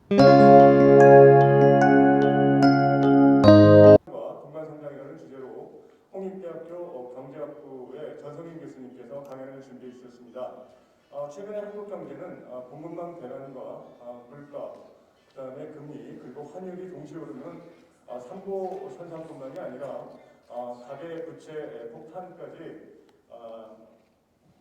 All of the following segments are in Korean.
동반성장이라는 주제로 홍익대학교 경제학부의 전성인 교수님께서 강연을 준비해 주셨습니다. 최근에 한국 경제는 본문망 대란과 물가, 그다음에 금리 그리고 환율이 동시에 오르는 삼고 현상뿐만이 아니라 가계 부채 폭탄까지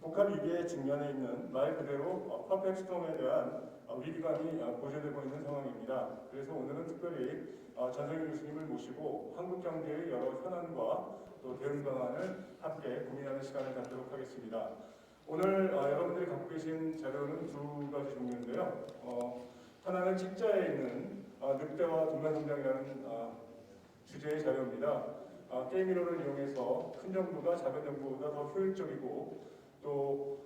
복합 위기에 직면해 있는 말 그대로 퍼펙트 스톰에 대한 위기감이 고조되고 있는 상황입니다. 그래서 오늘은 특별히 전성일 교수님을 모시고 한국 경제의 여러 현안과 또 대응 방안을 함께 고민하는 시간을 갖도록 하겠습니다. 오늘 여러분들이 갖고 계신 자료는 두 가지 종류인데요. 하나는 책자에 있는 늑대와 동반성장이라는 주제의 자료입니다. 게임이론을 이용해서 큰 정부가 작은 정부보다 더 효율적이고 또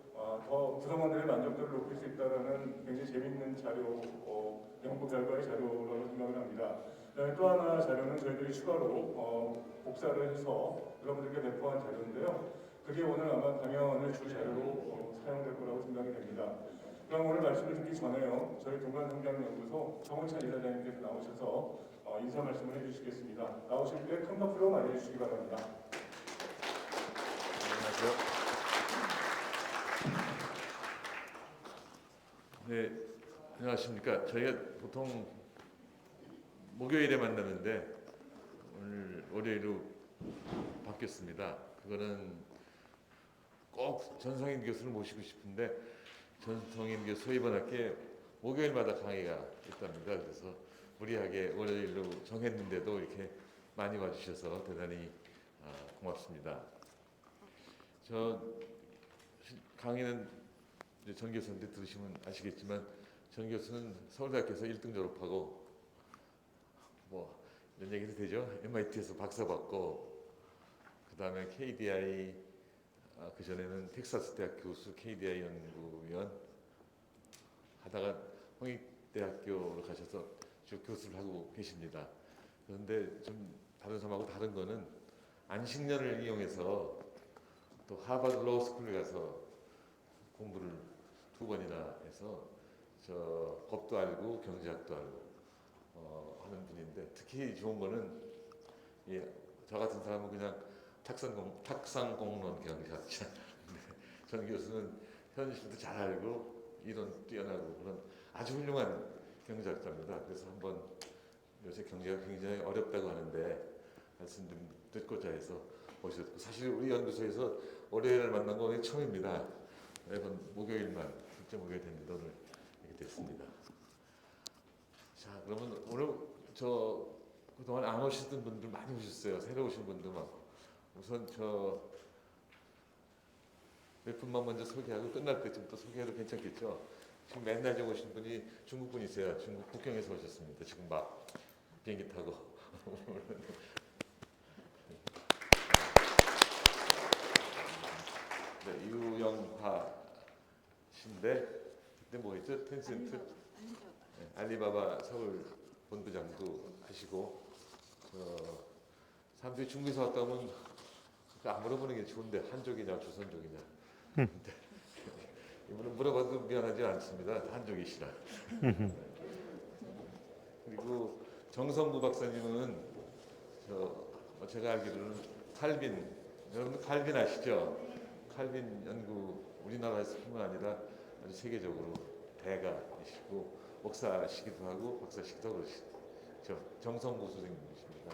더 구성원들의 만족도를 높일 수 있다는 굉장히 재미있는 자료, 연구 결과의 자료라고 생각을 합니다. 또 하나 자료는 저희들이 추가로 복사를 해서 여러분들께 배포한 자료인데요. 그게 오늘 아마 강연의 주 자료로 사용될 거라고 생각이 됩니다. 그럼 오늘 말씀을 듣기 전에요. 저희 동반성장연구소 정원찬 이사장님께서 나오셔서 인사 말씀을 해주시겠습니다. 나오실 때 큰 박수로 맞이해 주시기 바랍니다. 안녕하세요. 네, 안녕하십니까. 저희가 보통 목요일에 만나는데 오늘 월요일로 바뀌었습니다. 그거는 꼭 전성인 교수를 모시고 싶은데 전성인 교수 이번 학기에 목요일마다 강의가 있답니다. 그래서 무리하게 월요일로 정했는데도 이렇게 많이 와주셔서 대단히 고맙습니다. 저 강의는 이제 전 교수한테 들으시면 아시겠지만 전 교수는 서울대학교에서 1등 졸업하고 뭐 이런 얘기도 되죠. MIT에서 박사 받고 그 다음에 KDI 그 전에는 텍사스 대학 교수 KDI 연구위원 하다가 홍익대학교로 가셔서 쭉 교수를 하고 계십니다. 그런데 좀 다른 사람하고 다른 거는 안식년을 이용해서 또 하버드 로스쿨에 가서 공부를 2번이나 해서 저 법도 알고 경제학도 알고 하는 분인데 특히 좋은 거는 저 같은 사람은 그냥 탁상 공론 경제학자. 전 교수는 현실도 잘 알고 이론 뛰어나고 그런 아주 훌륭한 경제학자입니다. 그래서 한번 요새 경제가 굉장히 어렵다고 하는데 말씀 좀 듣고자 해서 오셨고 사실 우리 연구소에서 월요일을 만난 거 오늘 처음입니다. 매번 목요일만 국제 목요일 됐는데 오늘 이렇게 됐습니다. 자, 그러면 오늘 저 그동안 안 오시던 분들 많이 오셨어요. 새로 오신 분도 많고. 우선 저 몇 분만 먼저 소개하고 끝날 때쯤 또 소개해도 괜찮겠죠? 지금 맨날 좀 오신 분이 중국 분이세요. 중국 북경에서 오셨습니다. 지금 막 비행기 타고. 네, 유영화 씨인데 그때 뭐였죠? 텐센트 알리바바 서울 본부장도 하시고 사람들이 중국에서 왔다 오면 안 물어보는 게 좋은데 한족이냐 조선족이냐 근데 이분은 물어봐도 미안하지 않습니다. 한족이시라. 그리고 정성구 박사님은 제가 알기로는 칼빈, 여러분 칼빈 아시죠? 칼빈 연구 우리나라에서뿐만 아니라 아주 세계적으로 대가이시고 목사시기도 하고 박사시기도 하고 그러시죠. 정성구 선생님이십니다.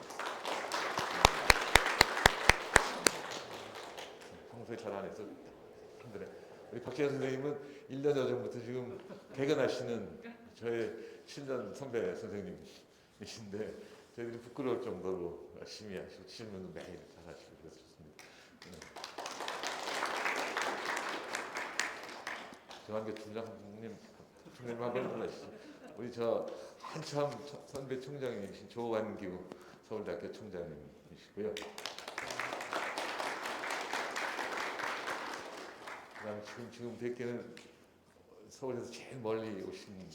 평소에 잘 안 해서 힘드네. 우리 박재현 선생님은 1년 전부터 지금 퇴근하시는 저의 7년 선배 선생님이신데 저희들이 부끄러울 정도로 열심히 하시고 질문도 매일 잘하시고 그래서 좋습니다. 정한교 총장님 한번 불러주시죠. 우리 저 한참 선배 총장님이신 조완규 서울대학교 총장님이시고요. 그다음 지금 뵙기는 서울에서 제일 멀리 오신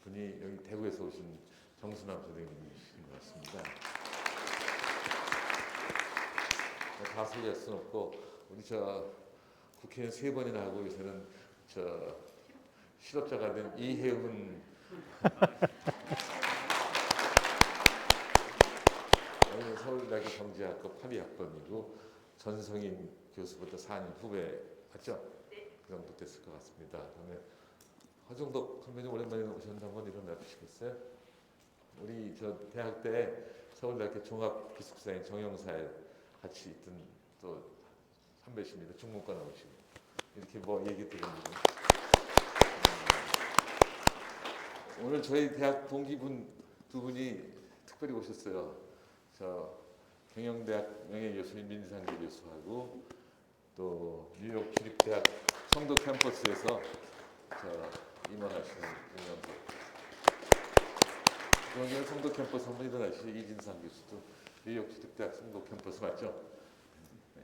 분이 여기 대구에서 오신 정순남 선생님이신 것 같습니다. 다 소개할 수는 없고 우리 저 국회의원 3번이나 하고 요새는 저 실업자가 된 이혜훈 합의학번이고 전성인 교수부터 4년 후배 맞죠? 그 정도 됐을 것 같습니다. 그다음에 허정덕 선배님 오랜만에 오셨는데 한번 일어나 주시겠어요? 우리 저 대학 때 서울대학교 종합기숙사인 정영사에 같이 있던 또 선배십니다. 중문과 나오시고 이렇게 뭐 얘기 드립니다. 오늘 저희 대학 동기분 두 분이 특별히 오셨어요. 저 경영대학 명예교수인 민상기 교수하고 또 뉴욕 주립대학 성도 캠퍼스에서 저 임원하시는 윤영석. 오늘 성도 캠퍼스 한번 일어나시죠. 이진상 교수도 뉴욕 주립대학 성도 캠퍼스 맞죠? 네.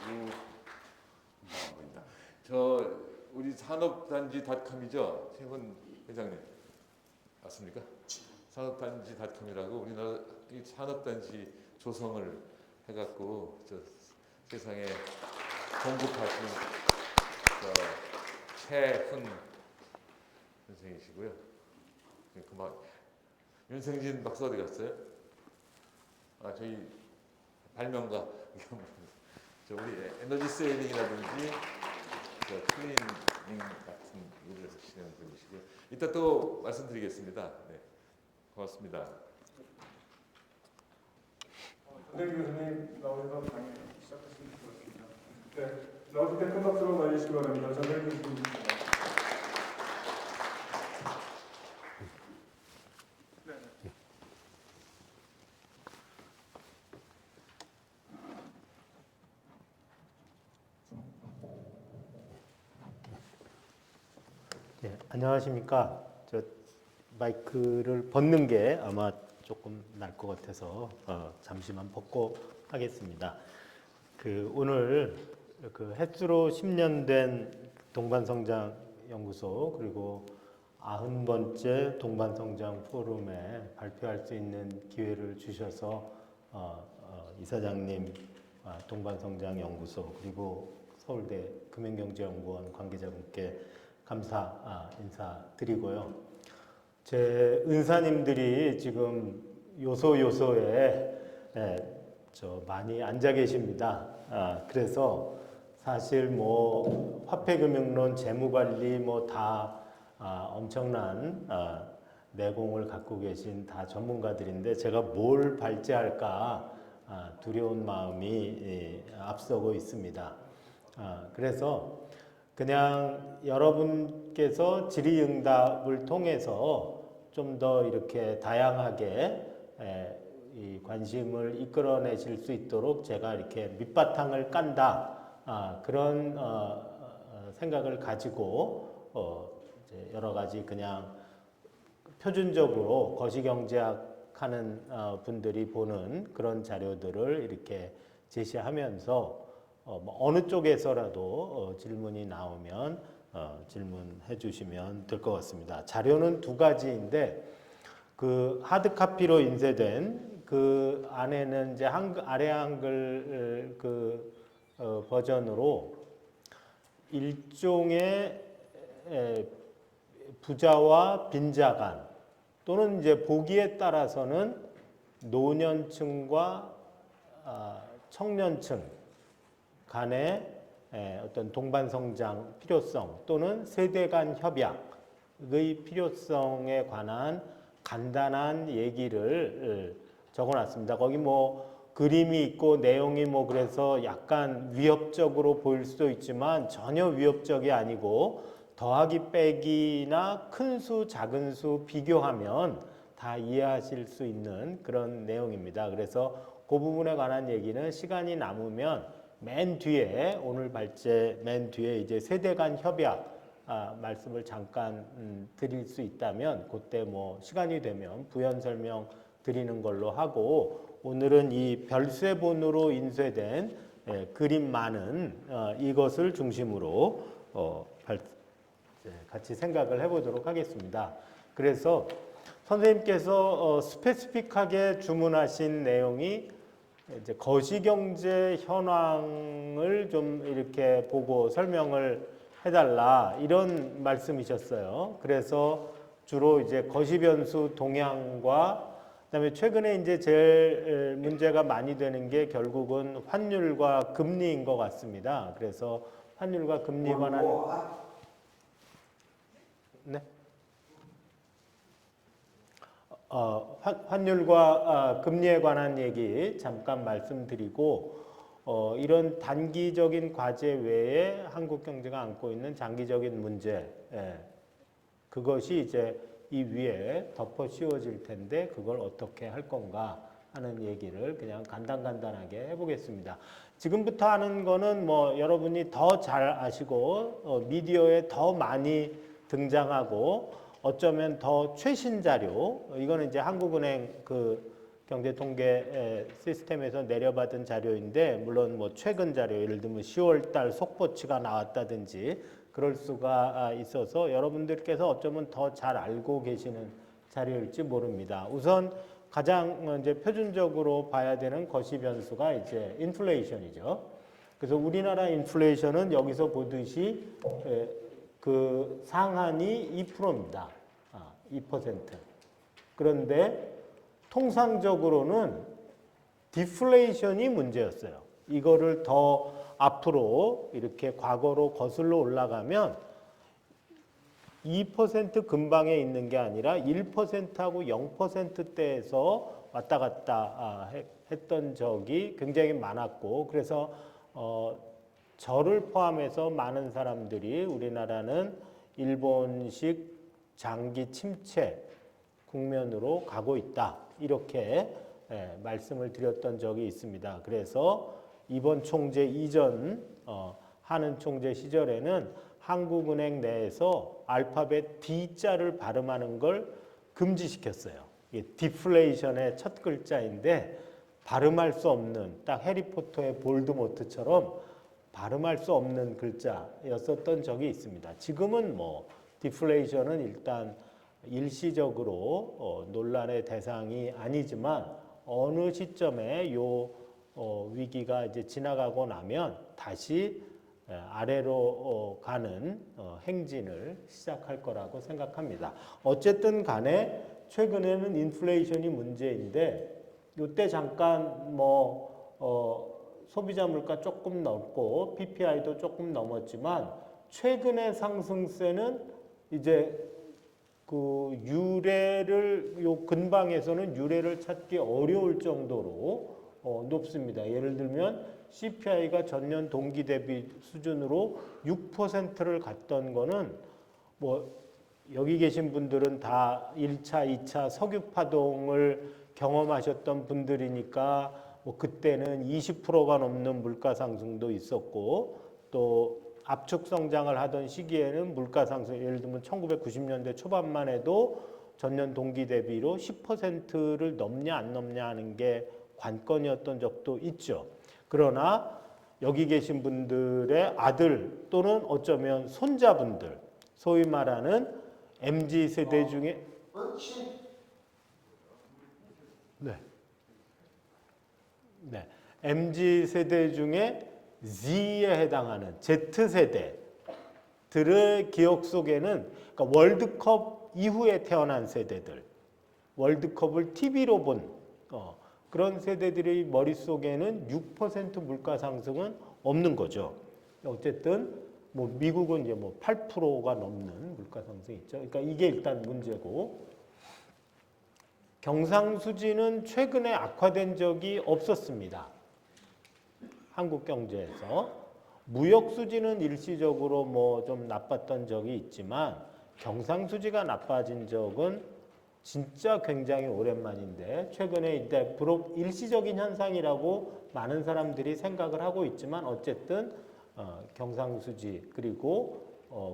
그리고 안 보인다. 저 우리 산업단지닷컴이죠. 최훈 회장님 맞습니까? 산업단지닷컴이라고 우리나라 이 산업단지 조성을 해갖고 저 세상에 공급하신 최훈 선생이시고요. 그만 윤생진 박사 어디 갔어요? 아 저희 발명가 저 우리 에너지 세이빙이라든지 클리닝 같은 일을 하시는 분이시고요. 이따 또 말씀드리겠습니다. 네, 고맙습니다. 전대기 교수님 나오셔서 강의 시작하시면 좋겠습니다. 네, 나오실 때 큰 박수로 맞이시기 바랍니다. 전대기 교수님. 네, 안녕하십니까. 저 마이크를 벗는 게 아마 조금 날 것 같아서 잠시만 벗고 하겠습니다. 오늘 햇수로 10년 된 동반성장 연구소 그리고 90번째 동반성장 포럼에 발표할 수 있는 기회를 주셔서 이사장님, 동반성장 연구소 그리고 서울대 금융경제연구원 관계자분께 감사 인사드리고요. 제 은사님들이 지금 요소요소에 많이 앉아 계십니다. 그래서 사실 뭐 화폐금융론, 재무관리 뭐 다 엄청난 내공을 갖고 계신 다 전문가들인데 제가 뭘 발제할까 두려운 마음이 앞서고 있습니다. 그래서 그냥 여러분께서 질의응답을 통해서 좀 더 이렇게 다양하게 이 관심을 이끌어내실 수 있도록 제가 이렇게 밑바탕을 깐다 그런 생각을 가지고 이제 여러 가지 그냥 표준적으로 거시경제학 하는 분들이 보는 그런 자료들을 이렇게 제시하면서 뭐 어느 쪽에서라도 질문이 나오면 질문해 주시면 될 것 같습니다. 자료는 두 가지인데 그 하드 카피로 인쇄된 그 안에는 이제 아래 한글 버전으로 일종의 부자와 빈자 간 또는 이제 보기에 따라서는 노년층과 청년층 간의 어떤 동반성장 필요성 또는 세대 간 협약의 필요성에 관한 간단한 얘기를 적어놨습니다. 거기 뭐 그림이 있고 내용이 뭐 그래서 약간 위협적으로 보일 수도 있지만 전혀 위협적이 아니고 더하기 빼기나 큰 수, 작은 수 비교하면 다 이해하실 수 있는 그런 내용입니다. 그래서 그 부분에 관한 얘기는 시간이 남으면 맨 뒤에 오늘 발제 맨 뒤에 이제 세대 간 협약 말씀을 잠깐 드릴 수 있다면 그때 뭐 시간이 되면 부연 설명 드리는 걸로 하고 오늘은 이 별세본으로 인쇄된 그림 많은 이것을 중심으로 같이 생각을 해보도록 하겠습니다. 그래서 선생님께서 스페시픽하게 주문하신 내용이 이제 거시경제 현황을 좀 이렇게 보고 설명을 해달라 이런 말씀이셨어요. 그래서 주로 이제 거시변수 동향과 그다음에 최근에 이제 제일 문제가 많이 되는 게 결국은 환율과 금리인 것 같습니다. 그래서 환율과 금리에 관한 네. 환율과 금리에 관한 얘기 잠깐 말씀드리고 이런 단기적인 과제 외에 한국 경제가 안고 있는 장기적인 문제 그것이 이제 이 위에 덮어 씌워질 텐데 그걸 어떻게 할 건가 하는 얘기를 그냥 간단하게 해보겠습니다. 지금부터 하는 거는 뭐 여러분이 더 잘 아시고 미디어에 더 많이 등장하고 어쩌면 더 최신 자료 이거는 이제 한국은행 그 경제통계 시스템에서 내려받은 자료인데 물론 뭐 최근 자료 예를 들면 10월달 속보치가 나왔다든지 그럴 수가 있어서 여러분들께서 어쩌면 더 잘 알고 계시는 자료일지 모릅니다. 우선 가장 이제 표준적으로 봐야 되는 거시 변수가 이제 인플레이션이죠. 그래서 우리나라 인플레이션은 여기서 보듯이 그 상한이 2%입니다. 2%. 그런데 통상적으로는 디플레이션이 문제였어요. 이거를 더 앞으로 이렇게 과거로 거슬러 올라가면 2% 근방에 있는 게 아니라 1%하고 0%대에서 왔다 갔다 했던 적이 굉장히 많았고 그래서 저를 포함해서 많은 사람들이 우리나라는 일본식 장기 침체 국면으로 가고 있다 이렇게 말씀을 드렸던 적이 있습니다. 그래서 이번 총재 이전 하는 총재 시절에는 한국은행 내에서 알파벳 D자를 발음하는 걸 금지시켰어요. 이게 디플레이션의 첫 글자인데 발음할 수 없는 딱 해리포터의 볼드모트처럼 발음할 수 없는 글자였었던 적이 있습니다. 지금은 뭐 디플레이션은 일단 일시적으로 논란의 대상이 아니지만 어느 시점에 요 위기가 이제 지나가고 나면 다시 아래로 가는 행진을 시작할 거라고 생각합니다. 어쨌든 간에 최근에는 인플레이션이 문제인데 이때 잠깐 소비자 물가 조금 넘고 PPI도 조금 넘었지만 최근의 상승세는 이제 그 유례를 요 근방에서는 유례를 찾기 어려울 정도로 높습니다. 예를 들면 CPI가 전년 동기 대비 수준으로 6%를 갔던 거는 뭐 여기 계신 분들은 다 1차, 2차 석유 파동을 경험하셨던 분들이니까 뭐 그때는 20%가 넘는 물가 상승도 있었고 또 압축 성장을 하던 시기에는 물가 상승 예를 들면 1990년대 초반만 해도 전년 동기 대비로 10%를 넘냐 안 넘냐 하는 게 관건이었던 적도 있죠. 그러나 여기 계신 분들의 아들 또는 어쩌면 손자분들 소위 말하는 MZ 세대 중에 MZ 세대 중에 Z에 해당하는 Z세대들의 기억 속에는 그러니까 월드컵 이후에 태어난 세대들, 월드컵을 TV로 본 그런 세대들의 머릿속에는 6% 물가 상승은 없는 거죠. 어쨌든 뭐 미국은 이제 뭐 8%가 넘는 물가 상승이 있죠. 그러니까 이게 일단 문제고 경상수지는 최근에 악화된 적이 없었습니다. 한국 경제에서 무역 수지는 일시적으로 뭐 좀 나빴던 적이 있지만 경상수지가 나빠진 적은 진짜 굉장히 오랜만인데 최근에 이제 일시적인 현상이라고 많은 사람들이 생각을 하고 있지만 어쨌든 경상수지 그리고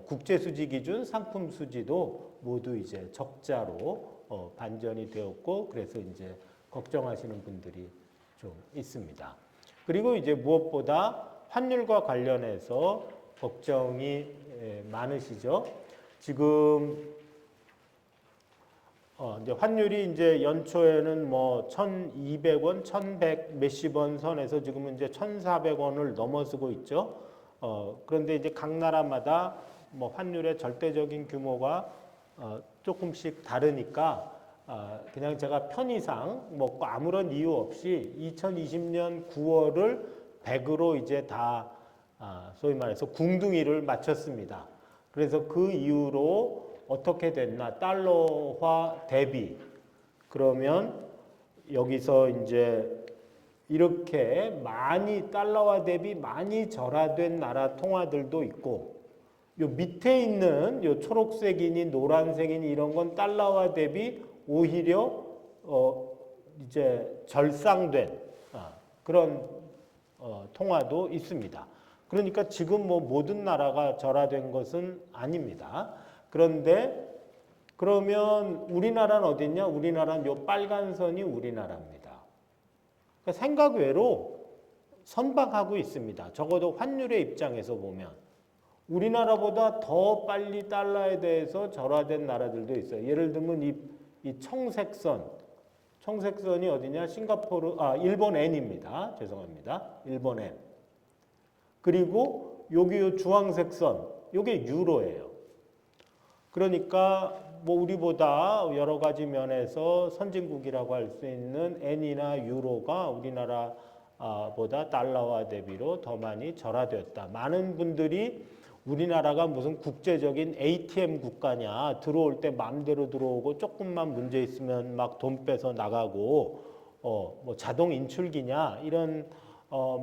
국제수지 기준 상품수지도 모두 이제 적자로 반전이 되었고 그래서 이제 걱정하시는 분들이 좀 있습니다. 그리고 이제 무엇보다 환율과 관련해서 걱정이 많으시죠. 지금 이제 환율이 이제 연초에는 뭐 1,200원, 1,100 몇십 원 선에서 지금은 이제 1,400원을 넘어서고 있죠. 그런데 이제 각 나라마다 뭐 환율의 절대적인 규모가 조금씩 다르니까 그냥 제가 편의상 뭐 아무런 이유 없이 2020년 9월을 100으로 이제 다 소위 말해서 궁둥이를 맞췄습니다. 그래서 그 이후로 어떻게 됐나 달러화 대비 그러면 여기서 이제 이렇게 많이 달러화 대비 많이 절하된 나라 통화들도 있고 요 밑에 있는 요 초록색이니 노란색이니 이런 건 달러화 대비 오히려 이제 절상된 그런 통화도 있습니다. 그러니까 지금 뭐 모든 나라가 절하된 것은 아닙니다. 그런데 그러면 우리나라는 어딨냐? 우리나라는 요 빨간 선이 우리나라입니다. 그러니까 생각 외로 선방하고 있습니다. 적어도 환율의 입장에서 보면 우리나라보다 더 빨리 달러에 대해서 절하된 나라들도 있어요. 예를 들면 이 청색선이 어디냐? 일본 엔입니다. 죄송합니다. 일본 엔. 그리고 여기 요 주황색 선, 요게 유로예요. 그러니까 뭐 우리보다 여러 가지 면에서 선진국이라고 할 수 있는 엔이나 유로가 우리나라보다 달러화 대비로 더 많이 절하되었다. 많은 분들이 우리나라가 무슨 국제적인 ATM 국가냐, 들어올 때 마음대로 들어오고 조금만 문제 있으면 막 돈 빼서 나가고 뭐 자동 인출기냐 이런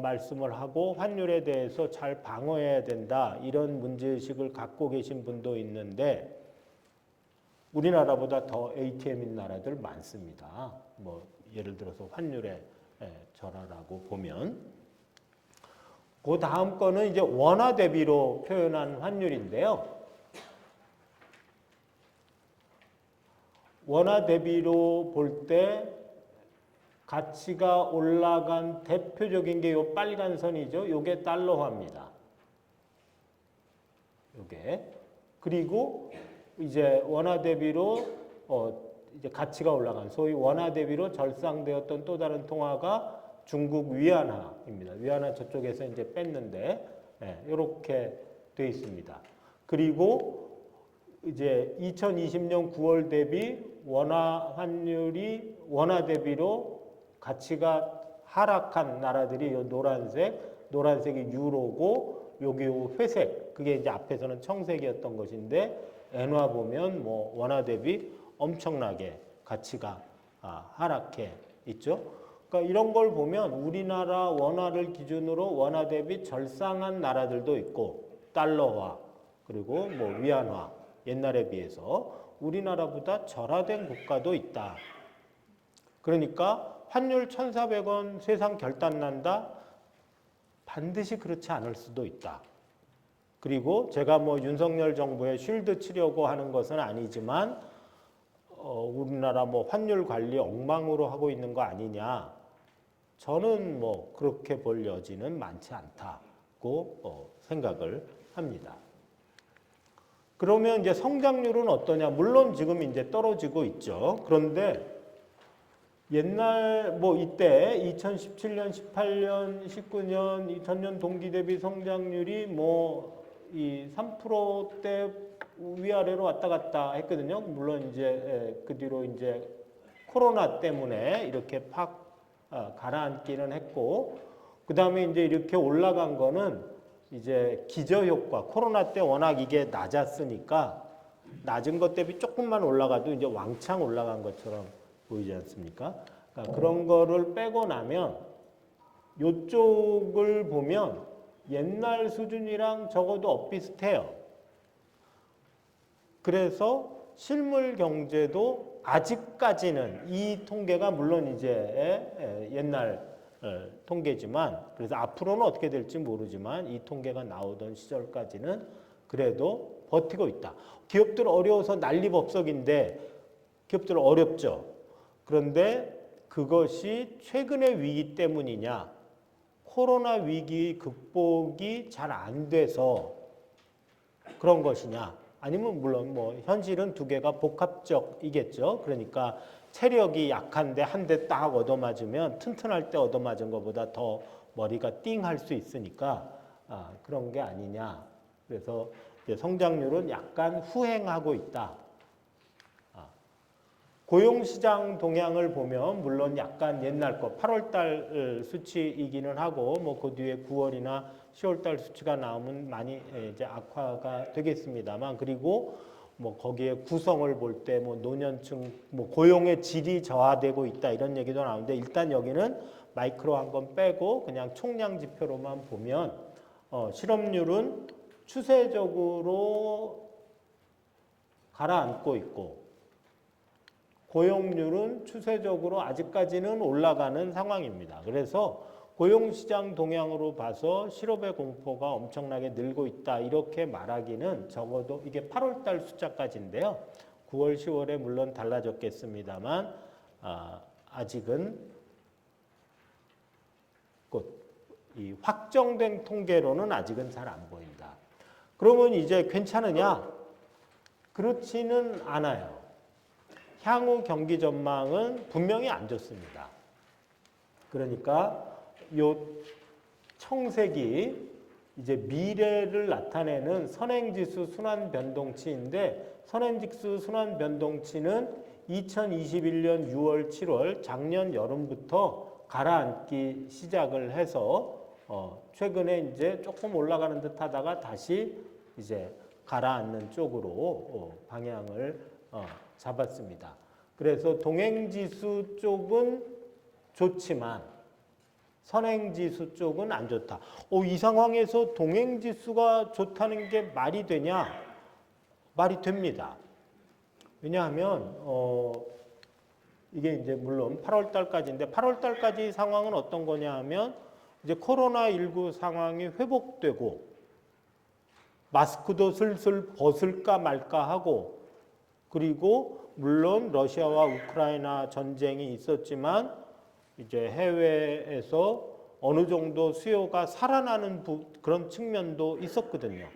말씀을 하고 환율에 대해서 잘 방어해야 된다 이런 문제의식을 갖고 계신 분도 있는데 우리나라보다 더 ATM인 나라들 많습니다. 뭐 예를 들어서 환율의 절하라고 보면 그 다음 거는 이제 원화 대비로 표현한 환율인데요. 원화 대비로 볼 때 가치가 올라간 대표적인 게 요 빨간 선이죠. 요게 달러화입니다. 요게. 그리고 이제 원화 대비로 이제 가치가 올라간 소위 원화 대비로 절상되었던 또 다른 통화가 중국 위안화입니다. 위안화 저쪽에서 이제 뺐는데 이렇게 돼 있습니다. 그리고 이제 2020년 9월 대비 원화 환율이 원화 대비로 가치가 하락한 나라들이 요 노란색이 유로고 여기 요 회색 그게 이제 앞에서는 청색이었던 것인데 엔화 보면 뭐 원화 대비 엄청나게 가치가 하락해 있죠. 그러니까 이런 걸 보면 우리나라 원화를 기준으로 원화 대비 절상한 나라들도 있고 달러화 그리고 뭐 위안화 옛날에 비해서 우리나라보다 절하된 국가도 있다. 그러니까 환율 1,400원 세상 결단 난다? 반드시 그렇지 않을 수도 있다. 그리고 제가 뭐 윤석열 정부에 쉴드 치려고 하는 것은 아니지만 우리나라 뭐 환율 관리 엉망으로 하고 있는 거 아니냐? 저는 뭐 그렇게 볼 여지는 많지 않다고 생각을 합니다. 그러면 이제 성장률은 어떠냐? 물론 지금 이제 떨어지고 있죠. 그런데 옛날 뭐 이때 2017년, 18년, 19년, 전년 동기 대비 성장률이 뭐 이 3%대 위아래로 왔다 갔다 했거든요. 물론 이제 그 뒤로 이제 코로나 때문에 이렇게 팍 가라앉기는 했고, 그 다음에 이제 이렇게 올라간 거는 이제 기저효과, 코로나 때 워낙 이게 낮았으니까 낮은 것 대비 조금만 올라가도 이제 왕창 올라간 것처럼 보이지 않습니까? 그러니까 그런 거를 빼고 나면 이쪽을 보면 옛날 수준이랑 적어도 엇비슷해요. 그래서 실물 경제도 아직까지는 이 통계가 물론 이제 옛날 통계지만 그래서 앞으로는 어떻게 될지 모르지만 이 통계가 나오던 시절까지는 그래도 버티고 있다. 기업들 어려워서 난리법석인데 기업들 어렵죠. 그런데 그것이 최근의 위기 때문이냐? 코로나 위기 극복이 잘 안 돼서 그런 것이냐? 아니면 물론 뭐 현실은 두 개가 복합적이겠죠. 그러니까 체력이 약한데 한 대 딱 얻어맞으면 튼튼할 때 얻어맞은 것보다 더 머리가 띵할 수 있으니까 그런 게 아니냐. 그래서 이제 성장률은 약간 후행하고 있다. 고용시장 동향을 보면 물론 약간 옛날 거 8월달 수치이기는 하고 뭐 그 뒤에 9월이나 10월달 수치가 나오면 많이 이제 악화가 되겠습니다만 그리고 뭐 거기에 구성을 볼 때 뭐 노년층 뭐 고용의 질이 저하되고 있다 이런 얘기도 나오는데 일단 여기는 마이크로 한 건 빼고 그냥 총량 지표로만 보면 실업률은 추세적으로 가라앉고 있고 고용률은 추세적으로 아직까지는 올라가는 상황입니다. 그래서 고용시장 동향으로 봐서 실업의 공포가 엄청나게 늘고 있다 이렇게 말하기는 적어도 이게 8월달 숫자까지인데요. 9월, 10월에 물론 달라졌겠습니다만 아직은 이 확정된 통계로는 아직은 잘 안 보인다. 그러면 이제 괜찮으냐? 그렇지는 않아요. 향후 경기 전망은 분명히 안 좋습니다. 그러니까 요 청색이 이제 미래를 나타내는 선행지수 순환 변동치인데 선행지수 순환 변동치는 2021년 6월, 7월 작년 여름부터 가라앉기 시작을 해서 최근에 이제 조금 올라가는 듯하다가 다시 이제 가라앉는 쪽으로 방향을 잡았습니다. 그래서 동행지수 쪽은 좋지만 선행지수 쪽은 안 좋다. 이 상황에서 동행지수가 좋다는 게 말이 되냐? 말이 됩니다. 왜냐하면 이게 이제 물론 8월 달까지인데 8월 달까지 상황은 어떤 거냐 하면 이제 코로나19 상황이 회복되고 마스크도 슬슬 벗을까 말까 하고 그리고 물론 러시아와 우크라이나 전쟁이 있었지만 이제 해외에서 어느 정도 수요가 살아나는 그런 측면도 있었거든요.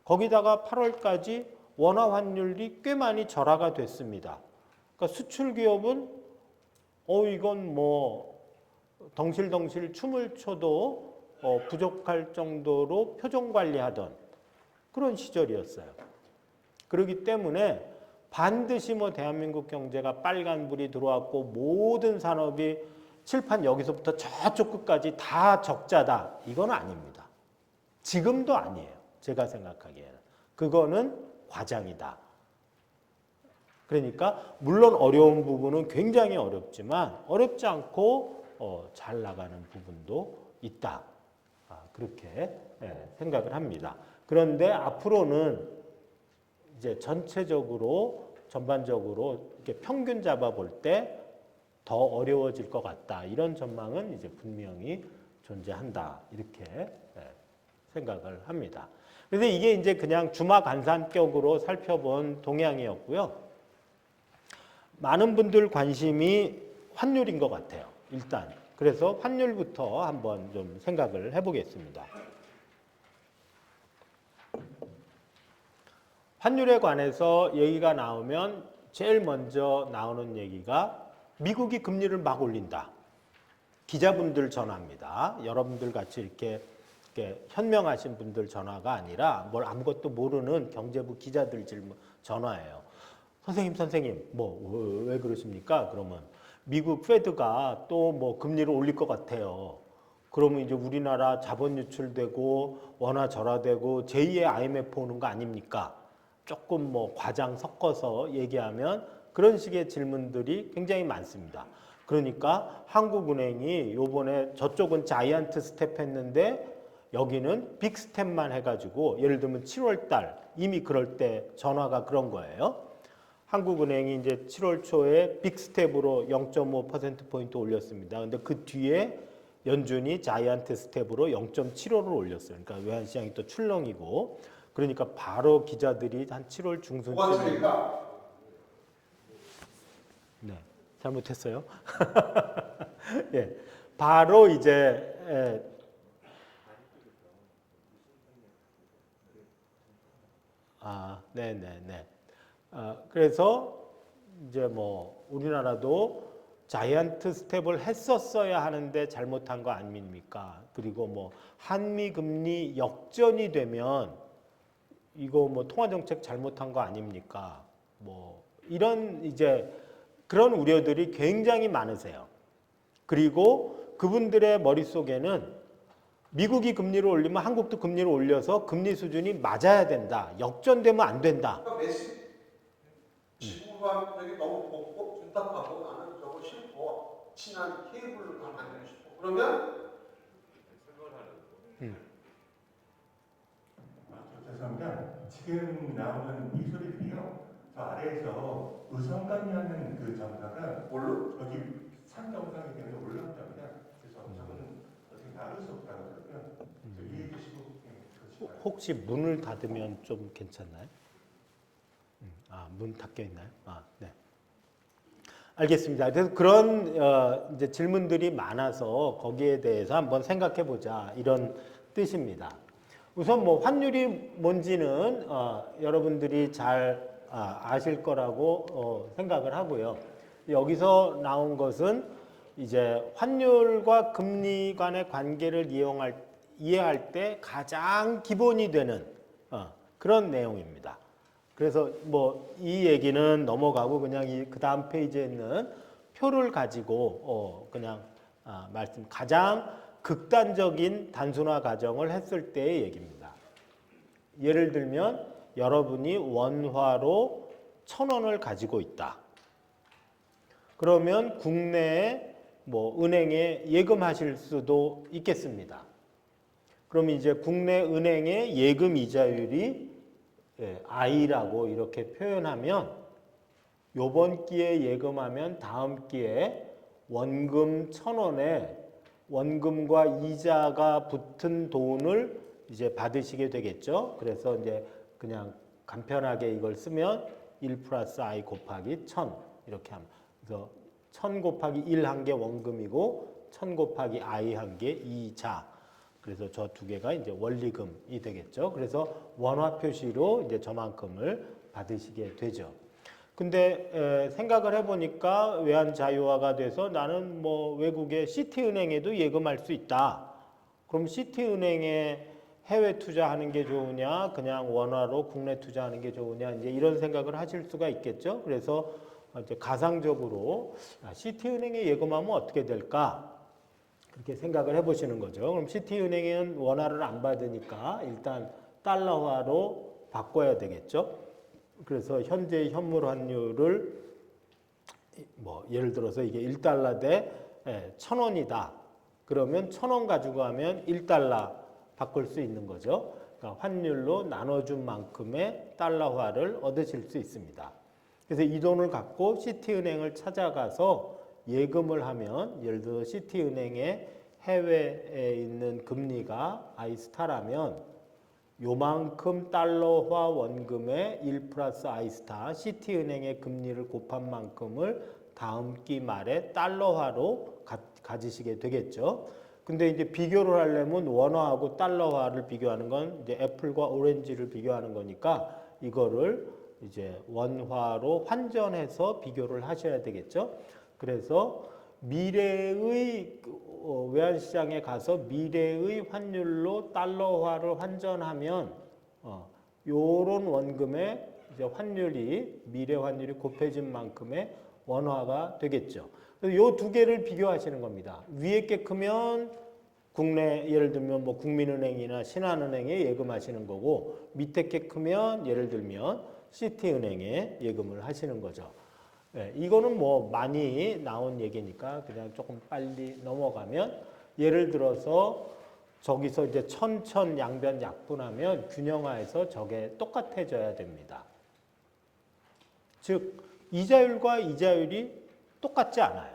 거기다가 8월까지 원화 환율이 꽤 많이 절하가 됐습니다. 그러니까 수출 기업은 이건 뭐 덩실덩실 춤을 춰도 부족할 정도로 표정 관리하던 그런 시절이었어요. 그렇기 때문에 반드시 뭐 대한민국 경제가 빨간불이 들어왔고 모든 산업이 칠판 여기서부터 저쪽 끝까지 다 적자다. 이건 아닙니다. 지금도 아니에요. 제가 생각하기에는. 그거는 과장이다. 그러니까 물론 어려운 부분은 굉장히 어렵지만 어렵지 않고 잘 나가는 부분도 있다. 그렇게 생각을 합니다. 그런데 앞으로는 이제 전체적으로 전반적으로 이렇게 평균 잡아 볼 때 더 어려워질 것 같다. 이런 전망은 이제 분명히 존재한다. 이렇게 생각을 합니다. 그래서 이게 이제 그냥 주마간산격으로 살펴본 동향이었고요. 많은 분들 관심이 환율인 것 같아요. 일단 그래서 환율부터 한번 좀 생각을 해보겠습니다. 환율에 관해서 얘기가 나오면 제일 먼저 나오는 얘기가 미국이 금리를 막 올린다. 기자분들 전화입니다. 여러분들 같이 이렇게 현명하신 분들 전화가 아니라 뭘 아무것도 모르는 경제부 기자들 전화예요. 선생님, 뭐 왜 그러십니까? 그러면 미국 페드가 또 뭐 금리를 올릴 것 같아요. 그러면 이제 우리나라 자본 유출되고 원화 절하되고 제2의 IMF 오는 거 아닙니까? 조금 뭐 과장 섞어서 얘기하면 그런 식의 질문들이 굉장히 많습니다. 그러니까 한국은행이 요번에 저쪽은 자이언트 스텝 했는데 여기는 빅 스텝만 해가지고 예를 들면 7월 달 이미 그럴 때 전화가 그런 거예요. 한국은행이 이제 7월 초에 빅 스텝으로 0.5%포인트 올렸습니다. 근데 그 뒤에 연준이 자이언트 스텝으로 0.75를 올렸어요. 그러니까 외환시장이 또 출렁이고 그러니까 바로 기자들이 한 7월 중순쯤 네, 잘못했어요. 예, 바로 이제 네네네. 그래서 이제 뭐 우리나라도 자이언트 스텝을 했었어야 하는데 잘못한 거 아닙니까? 그리고 뭐 한미 금리 역전이 되면 이거 뭐 통화 정책 잘못한 거 아닙니까? 뭐 이런 이제 그런 우려들이 굉장히 많으세요. 그리고 그분들의 머릿속에는 미국이 금리를 올리면 한국도 금리를 올려서 금리 수준이 맞아야 된다. 역전되면 안 된다. 그러니까 메시 지구가 되게 너무 덥고 둔탁하고 나는 저거 싫고 친한 케이블로 다 만들고 싶어. 그러면 죄송합니다. 지금 나오는 이 소리들이요. 저 아래에서 의성감이라는 그 정사가 뭘로? 저기 산 정상에 대해서 올라온답니다. 그래서 저거는 어떻게 나눌 수 없다고 그러고요. 이해해 주시고 그러시고요. 혹시 문을 닫으면 좀 괜찮나요? 문 닫혀 있나요? 네. 알겠습니다. 그래서 그런 이제 질문들이 많아서 거기에 대해서 한번 생각해 보자 이런 뜻입니다. 우선 뭐 환율이 뭔지는 여러분들이 잘 아실 거라고 생각을 하고요. 여기서 나온 것은 이제 환율과 금리 간의 관계를 이해할 때 가장 기본이 되는 그런 내용입니다. 그래서 뭐 이 얘기는 넘어가고 그냥 그 다음 페이지에 있는 표를 가지고 그냥 가장 극단적인 단순화 가정을 했을 때의 얘기입니다. 예를 들면 여러분이 원화로 1,000원을 가지고 있다. 그러면 국내에 뭐 은행에 예금하실 수도 있겠습니다. 그럼 이제 국내 은행의 예금 이자율이 I라고 이렇게 표현하면 요번 기회에 예금하면 다음 기회에 원금 1,000원에 원금과 이자가 붙은 돈을 이제 받으시게 되겠죠. 그래서 이제 그냥 간편하게 이걸 쓰면 1 플러스 I 곱하기 1,000 이렇게 하면 그래서 1,000 곱하기 1 한 개 원금이고 1,000 곱하기 I 한 개 이자. 그래서 저 두 개가 이제 원리금이 되겠죠. 그래서 원화 표시로 이제 저만큼을 받으시게 되죠. 근데 생각을 해보니까 외환 자유화가 돼서 나는 뭐 외국의 시티은행에도 예금할 수 있다. 그럼 시티은행에 해외 투자하는 게 좋으냐, 그냥 원화로 국내 투자하는 게 좋으냐, 이제 이런 생각을 하실 수가 있겠죠. 그래서 이제 가상적으로 시티은행에 예금하면 어떻게 될까? 그렇게 생각을 해보시는 거죠. 그럼 시티은행은 원화를 안 받으니까 일단 달러화로 바꿔야 되겠죠. 그래서 현재 현물 환율을 뭐 예를 들어서 이게 1달러 대 1,000원이다. 그러면 1,000원 가지고 가면 1달러 바꿀 수 있는 거죠. 그러니까 환율로 나눠준 만큼의 달러화를 얻으실 수 있습니다. 그래서 이 돈을 갖고 시티은행을 찾아가서 예금을 하면 예를 들어 시티은행의 해외에 있는 금리가 아이스타라면 요만큼 달러화 원금에 1 플러스 아이스타 시티은행의 금리를 곱한 만큼을 다음 기 말에 달러화로 가지시게 되겠죠. 근데 이제 비교를 하려면 원화하고 달러화를 비교하는 건 이제 애플과 오렌지를 비교하는 거니까 이거를 이제 원화로 환전해서 비교를 하셔야 되겠죠. 그래서 미래의 외환시장에 가서 미래의 환율로 달러화를 환전하면 요런 원금의 이제 환율이 미래 환율이 곱해진 만큼의 원화가 되겠죠. 그래서 요 두 개를 비교하시는 겁니다. 위에 게 크면 국내 예를 들면 뭐 국민은행이나 신한은행에 예금하시는 거고 밑에 게 크면 예를 들면 시티은행에 예금을 하시는 거죠. 네, 이거는 뭐 많이 나온 얘기니까 그냥 조금 빨리 넘어가면 예를 들어서 저기서 이제 천천 양변 약분하면 균형화해서 저게 똑같아져야 됩니다. 즉 이자율과 이자율이 똑같지 않아요.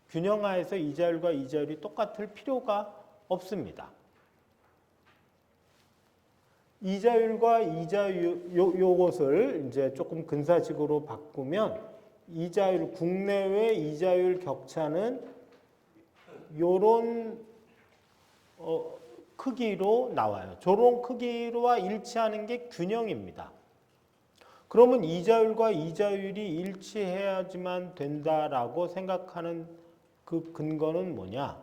균형화해서 이자율과 이자율이 똑같을 필요가 없습니다. 이자율과 이자율 요것을 이제 조금 근사식으로 바꾸면 이자율 국내외 이자율 격차는 요런 크기로 나와요. 저런 크기와 일치하는 게 균형입니다. 그러면 이자율과 이자율이 일치해야지만 된다라고 생각하는 그 근거는 뭐냐?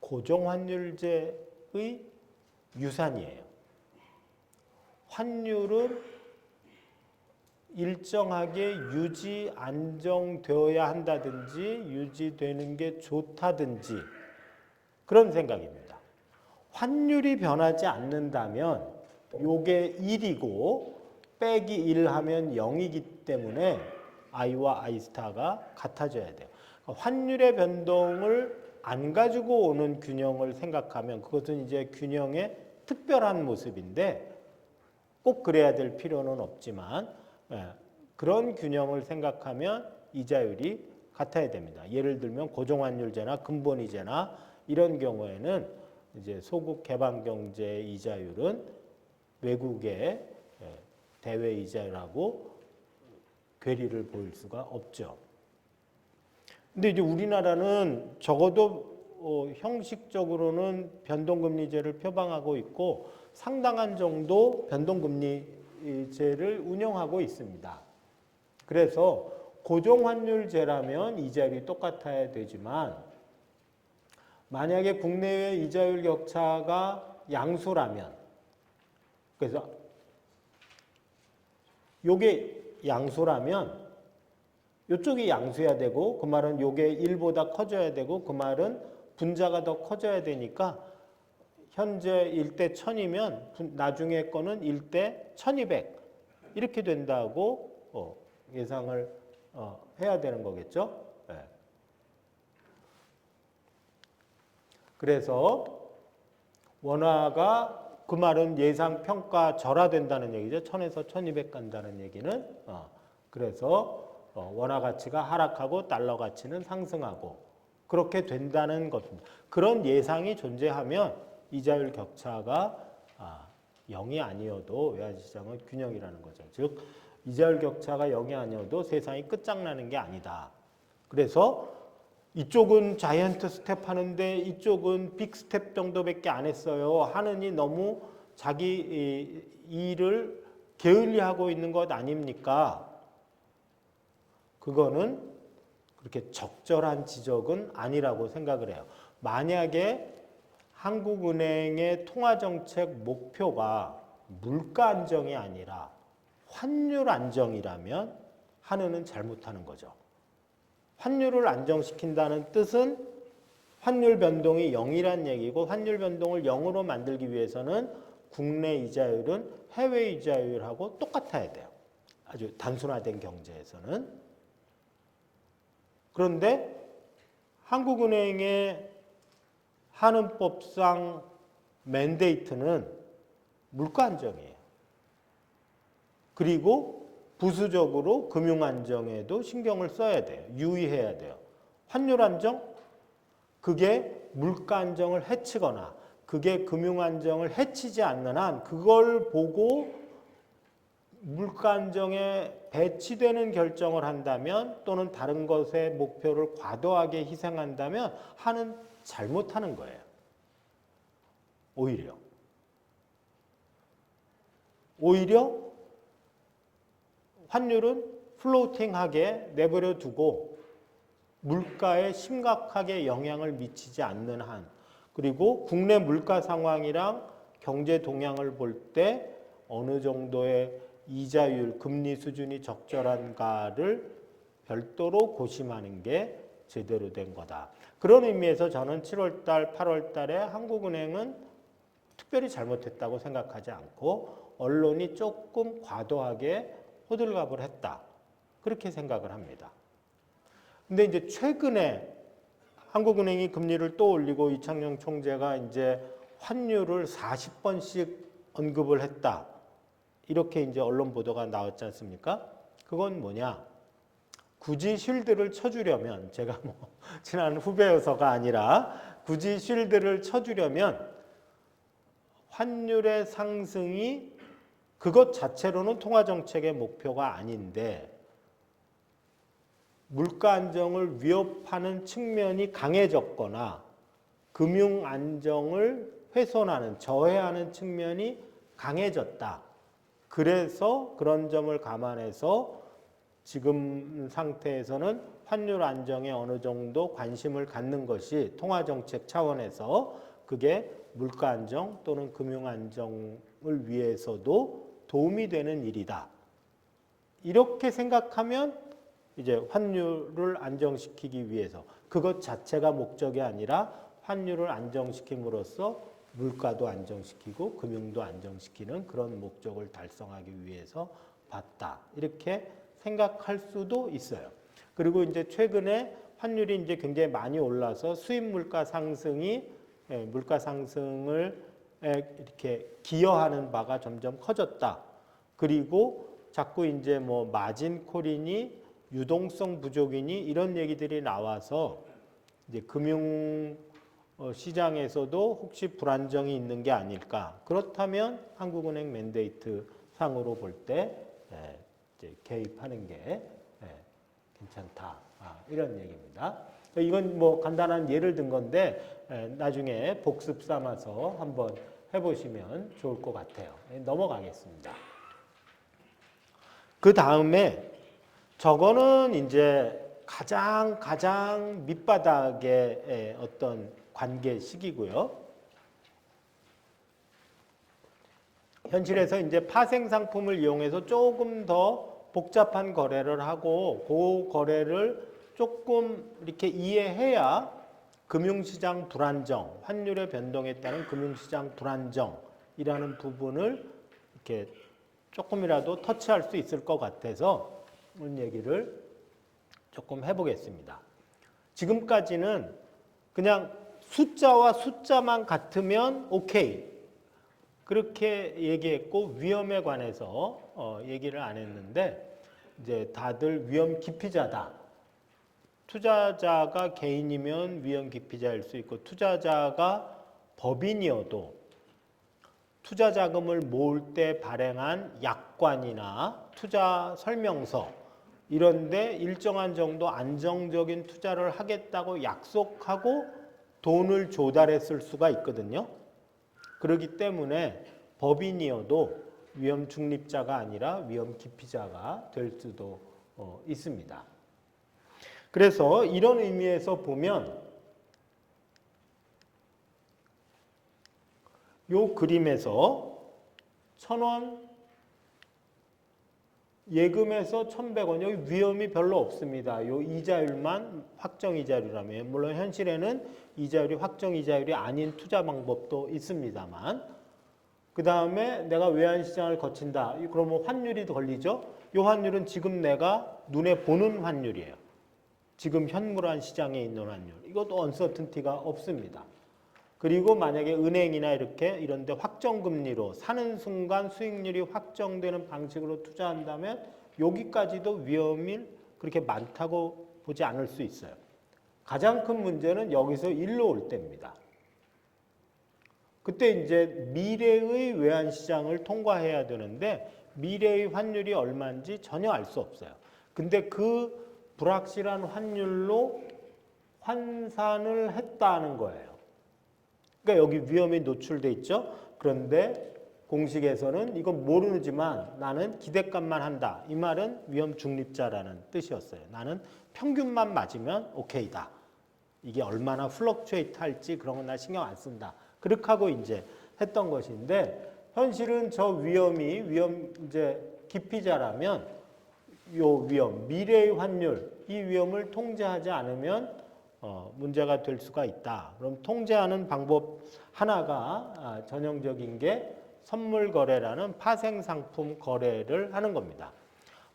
고정환율제의 유산이에요. 환율은 일정하게 유지 안정되어야 한다든지 유지되는 게 좋다든지 그런 생각입니다. 환율이 변하지 않는다면 요게 1이고 빼기 1 하면 0이기 때문에 I와 I스타가 같아져야 돼요. 환율의 변동을 안 가지고 오는 균형을 생각하면 그것은 이제 균형의 특별한 모습인데 꼭 그래야 될 필요는 없지만 그런 균형을 생각하면 이자율이 같아야 됩니다. 예를 들면 고정환율제나 근본이제나 이런 경우에는 이제 소국 개방경제 이자율은 외국의 대외 이자율하고 괴리를 보일 수가 없죠. 근데 이제 우리나라는 적어도 형식적으로는 변동금리제를 표방하고 있고 상당한 정도 변동금리제를 운영하고 있습니다. 그래서 고정환율제라면 이자율이 똑같아야 되지만 만약에 국내외 이자율 격차가 양수라면 그래서 요게 양수라면 이쪽이 양수해야 되고 그 말은 요게 1보다 커져야 되고 그 말은 분자가 더 커져야 되니까 현재 1대 1000이면 나중에 거는 1대 1200 이렇게 된다고 예상을 해야 되는 거겠죠. 네. 그래서 원화가 그 말은 예상 평가 절하된다는 얘기죠. 1000에서 1200 간다는 얘기는 그래서 원화 가치가 하락하고 달러 가치는 상승하고 그렇게 된다는 것입니다. 그런 예상이 존재하면 이자율 격차가 0이 아니어도 외환시장은 균형이라는 거죠. 즉 이자율 격차가 0이 아니어도 세상이 끝장나는 게 아니다. 그래서 이쪽은 자이언트 스텝 하는데 이쪽은 빅 스텝 정도밖에 안 했어요 하느니 너무 자기 일을 게을리하고 있는 것 아닙니까? 그거는 그렇게 적절한 지적은 아니라고 생각을 해요. 만약에 한국은행의 통화정책 목표가 물가 안정이 아니라 환율 안정이라면 한은은 잘못하는 거죠. 환율을 안정시킨다는 뜻은 환율 변동이 0이란 얘기고 환율 변동을 0으로 만들기 위해서는 국내 이자율은 해외 이자율하고 똑같아야 돼요. 아주 단순화된 경제에서는. 그런데 한국은행의 한은법상 맨데이트는 물가 안정이에요. 그리고 부수적으로 금융 안정에도 신경을 써야 돼요. 유의해야 돼요. 환율 안정? 그게 물가 안정을 해치거나 그게 금융 안정을 해치지 않는 한 그걸 보고 물가 안정에 배치되는 결정을 한다면 또는 다른 것의 목표를 과도하게 희생한다면 하는 잘못하는 거예요. 오히려 환율은 플로팅하게 내버려 두고 물가에 심각하게 영향을 미치지 않는 한 그리고 국내 물가 상황이랑 경제 동향을 볼 때 어느 정도의 이자율, 금리 수준이 적절한가를 별도로 고심하는 게 제대로 된 거다. 그런 의미에서 저는 7월 달, 8월 달에 한국은행은 특별히 잘못했다고 생각하지 않고 언론이 조금 과도하게 호들갑을 했다. 그렇게 생각을 합니다. 근데 이제 최근에 한국은행이 금리를 또 올리고 이창용 총재가 이제 환율을 40번씩 언급을 했다. 이렇게 이제 언론 보도가 나왔지 않습니까? 그건 뭐냐? 굳이 쉴드를 쳐주려면 제가 뭐 친한 후배여서가 아니라 굳이 쉴드를 쳐주려면 환율의 상승이 그것 자체로는 통화정책의 목표가 아닌데 물가 안정을 위협하는 측면이 강해졌거나 금융 안정을 훼손하는, 저해하는 측면이 강해졌다. 그래서 그런 점을 감안해서 지금 상태에서는 환율 안정에 어느 정도 관심을 갖는 것이 통화정책 차원에서 그게 물가 안정 또는 금융 안정을 위해서도 도움이 되는 일이다. 이렇게 생각하면 이제 환율을 안정시키기 위해서 그것 자체가 목적이 아니라 환율을 안정시킴으로써 물가도 안정시키고 금융도 안정시키는 그런 목적을 달성하기 위해서 봤다. 이렇게 생각할 수도 있어요. 그리고 이제 최근에 환율이 이제 굉장히 많이 올라서 수입 물가 상승이 물가 상승을 이렇게 기여하는 바가 점점 커졌다. 그리고 자꾸 이제 뭐 마진 콜이니 유동성 부족이니 이런 얘기들이 나와서 이제 금융 시장에서도 혹시 불안정이 있는 게 아닐까. 그렇다면 한국은행 맨데이트 상으로 볼 때 개입하는 게 괜찮다. 이런 얘기입니다. 이건 뭐 간단한 예를 든 건데 나중에 복습 삼아서 한번 해보시면 좋을 것 같아요. 넘어가겠습니다. 그 다음에 저거는 이제 가장 밑바닥의 어떤 관계식이고요. 현실에서 이제 파생 상품을 이용해서 조금 더 복잡한 거래를 하고 그 거래를 조금 이렇게 이해해야 금융시장 불안정, 환율의 변동에 따른 금융시장 불안정이라는 부분을 이렇게 조금이라도 터치할 수 있을 것 같아서 오늘 얘기를 조금 해보겠습니다. 지금까지는 그냥 숫자와 숫자만 같으면 오케이 그렇게 얘기했고 위험에 관해서 얘기를 안 했는데 이제 다들 위험 기피자다. 투자자가 개인이면 위험 기피자일 수 있고 투자자가 법인이어도 투자 자금을 모을 때 발행한 약관이나 투자 설명서 이런데 일정한 정도 안정적인 투자를 하겠다고 약속하고 돈을 조달했을 수가 있거든요. 그렇기 때문에 법인이어도 위험 중립자가 아니라 위험 기피자가 될 수도 있습니다. 그래서 이런 의미에서 보면 요 그림에서 1,000원 예금에서 1,100원 여기 위험이 별로 없습니다. 요 이자율만 확정 이자율이라면 물론 현실에는 이자율이 확정 이자율이 아닌 투자 방법도 있습니다만 그 다음에 내가 외환시장을 거친다. 그러면 환율이 걸리죠. 이 환율은 지금 내가 눈에 보는 환율이에요. 지금 현물환 시장에 있는 환율. 이것도 언서튼티가 없습니다. 그리고 만약에 은행이나 이런 데 확정금리로 사는 순간 수익률이 확정되는 방식으로 투자한다면 여기까지도 위험이 그렇게 많다고 보지 않을 수 있어요. 가장 큰 문제는 여기서 일로 올 때입니다. 그때 이제 미래의 외환시장을 통과해야 되는데 미래의 환율이 얼마인지 전혀 알 수 없어요. 근데 그 불확실한 환율로 환산을 했다는 거예요. 그러니까 여기 위험이 노출돼 있죠. 그런데 공식에서는 이건 모르지만 나는 기대감만 한다. 이 말은 위험 중립자라는 뜻이었어요. 나는 평균만 맞으면 오케이다. 이게 얼마나 플럭추에이트 할지 그런 건 나 신경 안 쓴다. 그렇게 하고 이제 했던 것인데 현실은 저 위험 이제 기피자라면 요 위험, 미래의 환율 이 위험을 통제하지 않으면 문제가 될 수가 있다. 그럼 통제하는 방법 하나가 전형적인 게 선물 거래라는 파생 상품 거래를 하는 겁니다.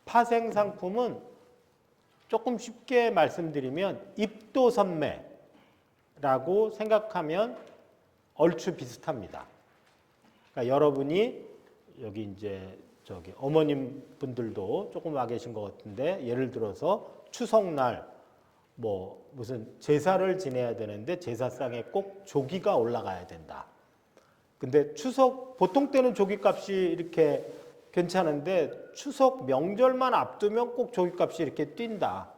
파생 상품은 조금 쉽게 말씀드리면 입도선매라고 생각하면 얼추 비슷합니다. 그러니까 여러분이 여기 이제 어머님 분들도 조금 와 계신 것 같은데 예를 들어서 추석날 뭐 무슨 제사를 지내야 되는데 제사상에 꼭 조기가 올라가야 된다. 근데 보통 때는 조기값이 이렇게 괜찮은데 추석 명절만 앞두면 꼭 조기값이 이렇게 뛴다.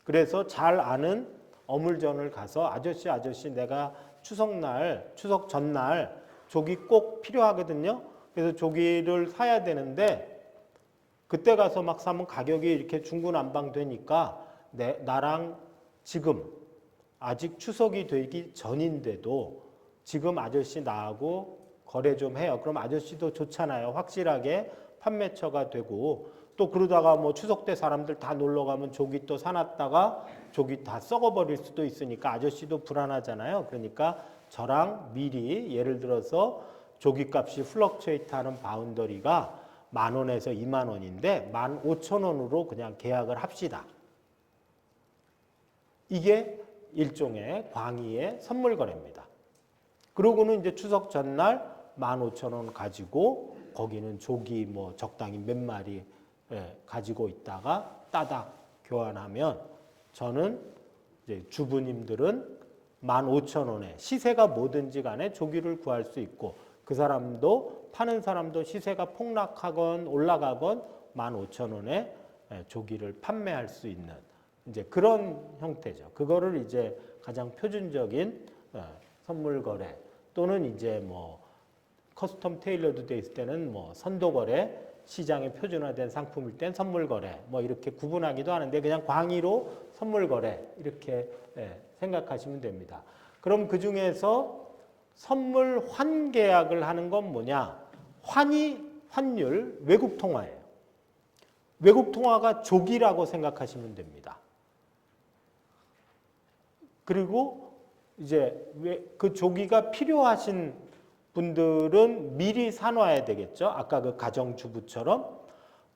그래서 잘 아는 어물전을 가서 아저씨 내가 추석 전날 조기 꼭 필요하거든요. 그래서 조기를 사야 되는데 그때 가서 막 사면 가격이 이렇게 중구난방되니까 나랑 지금 아직 추석이 되기 전인데도 지금 아저씨 나하고 거래 좀 해요. 그럼 아저씨도 좋잖아요. 확실하게 판매처가 되고 또 그러다가 뭐 추석 때 사람들 다 놀러 가면 조기 또 사놨다가 조기 다 썩어버릴 수도 있으니까 아저씨도 불안하잖아요. 그러니까 저랑 미리 예를 들어서 조기값이 플럭츄에이트하는 바운더리가 10,000원에서 20,000원인데 15,000원으로 그냥 계약을 합시다. 이게 일종의 광의의 선물 거래입니다. 그러고는 이제 추석 전날 15,000원 가지고 거기는 조기 뭐 적당히 몇 마리 가지고 있다가 따닥 교환하면 저는 이제 주부님들은 15,000원에 시세가 뭐든지 간에 조기를 구할 수 있고 그 사람도 파는 사람도 시세가 폭락하건 올라가건 15,000원에 조기를 판매할 수 있는 이제 그런 형태죠. 그거를 이제 가장 표준적인 선물 거래 또는 이제 뭐 커스텀 테일러드 돼 있을 때는 뭐 선도 거래, 시장에 표준화된 상품일 땐 선물 거래 뭐 이렇게 구분하기도 하는데 그냥 광의로 선물 거래 이렇게 생각하시면 됩니다. 그럼 그 중에서 선물 환 계약을 하는 건 뭐냐? 환율 외국 통화예요. 외국 통화가 조기라고 생각하시면 됩니다. 그리고 이제 그 조기가 필요하신 분들은 미리 사놔야 되겠죠. 아까 그 가정주부처럼.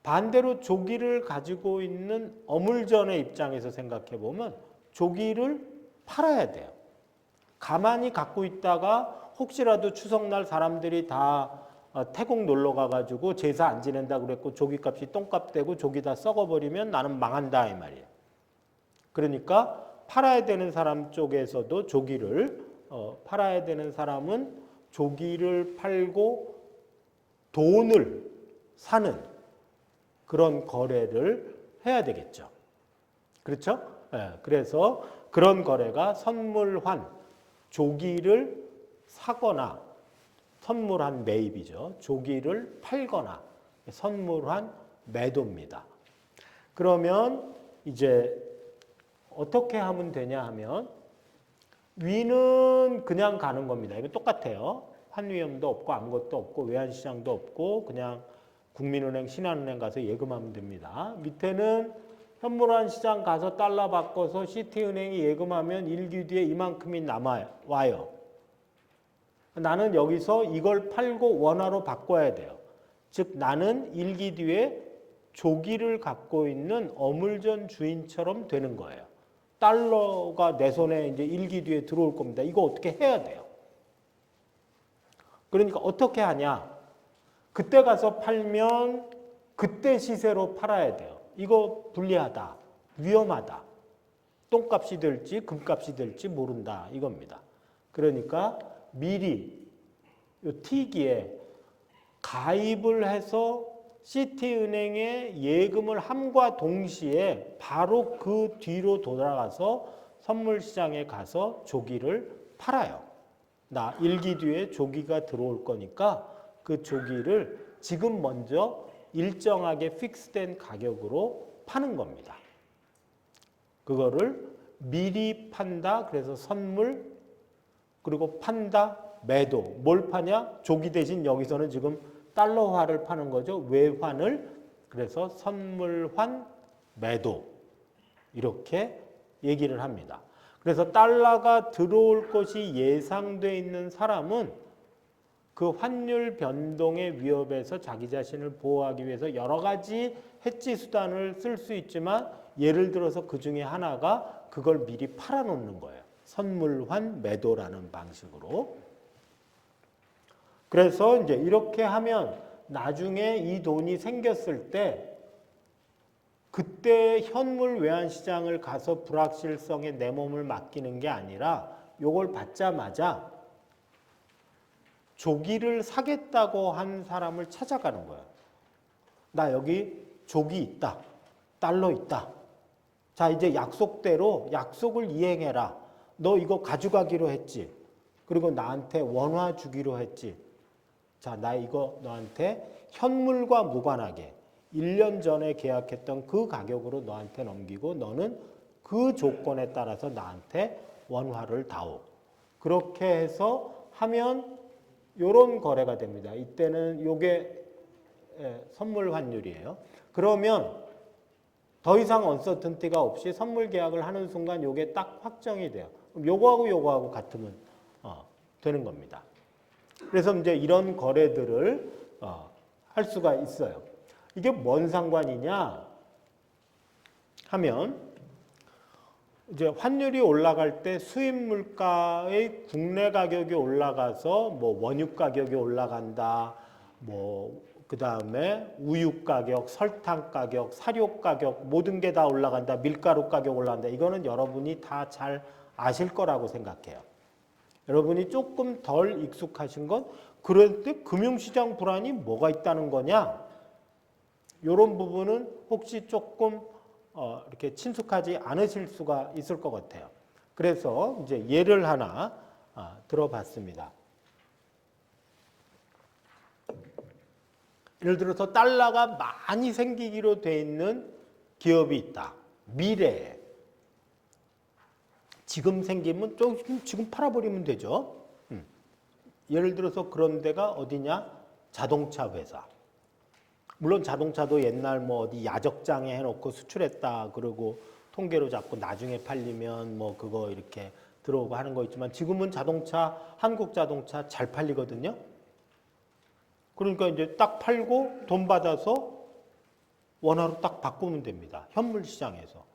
반대로 조기를 가지고 있는 어물전의 입장에서 생각해 보면 조기를 팔아야 돼요. 가만히 갖고 있다가 혹시라도 추석날 사람들이 다 태국 놀러 가가지고 제사 안 지낸다 그랬고 조기값이 똥값 되고 조기 다 썩어버리면 나는 망한다 이 말이에요. 그러니까 팔아야 되는 사람 쪽에서도 조기를 팔아야 되는 사람은 조기를 팔고 돈을 사는 그런 거래를 해야 되겠죠. 그렇죠? 그래서 그런 거래가 선물환, 조기를 사거나 선물환 매입이죠. 조기를 팔거나 선물환 매도입니다. 그러면 이제 어떻게 하면 되냐 하면 위는 그냥 가는 겁니다. 이거 똑같아요. 환위험도 없고 아무것도 없고 외환시장도 없고 그냥 국민은행, 신한은행 가서 예금하면 됩니다. 밑에는 현물환 시장 가서 달러 바꿔서 시티은행이 예금하면 일기 뒤에 이만큼이 남아와요. 나는 여기서 이걸 팔고 원화로 바꿔야 돼요. 즉 나는 일기 뒤에 조기를 갖고 있는 어물전 주인처럼 되는 거예요. 달러가 내 손에 이제 일기 뒤에 들어올 겁니다. 이거 어떻게 해야 돼요? 그러니까 어떻게 하냐? 그때 가서 팔면 그때 시세로 팔아야 돼요. 이거 불리하다, 위험하다, 똥값이 될지 금값이 될지 모른다 이겁니다. 그러니까 미리 이 T기에 가입을 해서 시티은행에 예금을 함과 동시에 바로 그 뒤로 돌아가서 선물시장에 가서 조기를 팔아요. 나 일기 뒤에 조기가 들어올 거니까 그 조기를 지금 먼저 일정하게 픽스된 가격으로 파는 겁니다. 그거를 미리 판다. 그래서 선물 그리고 판다. 매도. 뭘 파냐? 조기 대신 여기서는 지금 달러화를 파는 거죠. 외환을. 그래서 선물환 매도. 이렇게 얘기를 합니다. 그래서 달러가 들어올 것이 예상돼 있는 사람은 그 환율 변동의 위협에서 자기 자신을 보호하기 위해서 여러 가지 해지 수단을 쓸 수 있지만 예를 들어서 그 중에 하나가 그걸 미리 팔아놓는 거예요. 선물환 매도라는 방식으로. 그래서 이제 이렇게 하면 나중에 이 돈이 생겼을 때 그때 현물 외환시장을 가서 불확실성에 내 몸을 맡기는 게 아니라 요걸 받자마자 조기를 사겠다고 한 사람을 찾아가는 거예요. 나 여기 조기 있다. 달러 있다. 자, 이제 약속대로 약속을 이행해라. 너 이거 가져가기로 했지. 그리고 나한테 원화 주기로 했지. 자, 나 이거 너한테 현물과 무관하게 1년 전에 계약했던 그 가격으로 너한테 넘기고 너는 그 조건에 따라서 나한테 원화를 다오. 그렇게 해서 하면 요런 거래가 됩니다. 이때는 요게 선물 환율이에요. 그러면 더 이상 언서튼티가 없이 선물 계약을 하는 순간 요게 딱 확정이 돼요. 그럼 요거하고 같으면 되는 겁니다. 그래서 이제 이런 거래들을 할 수가 있어요. 이게 뭔 상관이냐 하면 이제 환율이 올라갈 때 수입 물가의 국내 가격이 올라가서 뭐 원유 가격이 올라간다, 뭐 그다음에 우유 가격, 설탕 가격, 사료 가격 모든 게 다 올라간다, 밀가루 가격 올라간다. 이거는 여러분이 다 잘 아실 거라고 생각해요. 여러분이 조금 덜 익숙하신 건 그럴 때 금융시장 불안이 뭐가 있다는 거냐? 이런 부분은 혹시 조금 이렇게 친숙하지 않으실 수가 있을 것 같아요. 그래서 이제 예를 하나 들어봤습니다. 예를 들어서 달러가 많이 생기기로 돼 있는 기업이 있다. 미래에. 지금 생기면 지금 팔아버리면 되죠. 예를 들어서 그런 데가 어디냐? 자동차 회사. 물론 자동차도 옛날 뭐 어디 야적장에 해놓고 수출했다 그러고 통계로 잡고 나중에 팔리면 뭐 그거 이렇게 들어오고 하는 거 있지만 지금은 자동차, 한국 자동차 잘 팔리거든요. 그러니까 이제 딱 팔고 돈 받아서 원화로 딱 바꾸면 됩니다. 현물 시장에서.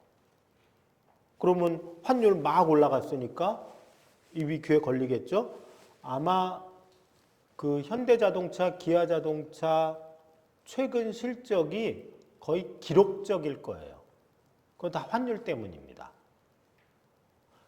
그러면 환율 막 올라갔으니까 입이 귀에 걸리겠죠. 아마 그 현대자동차, 기아자동차 최근 실적이 거의 기록적일 거예요. 그건 다 환율 때문입니다.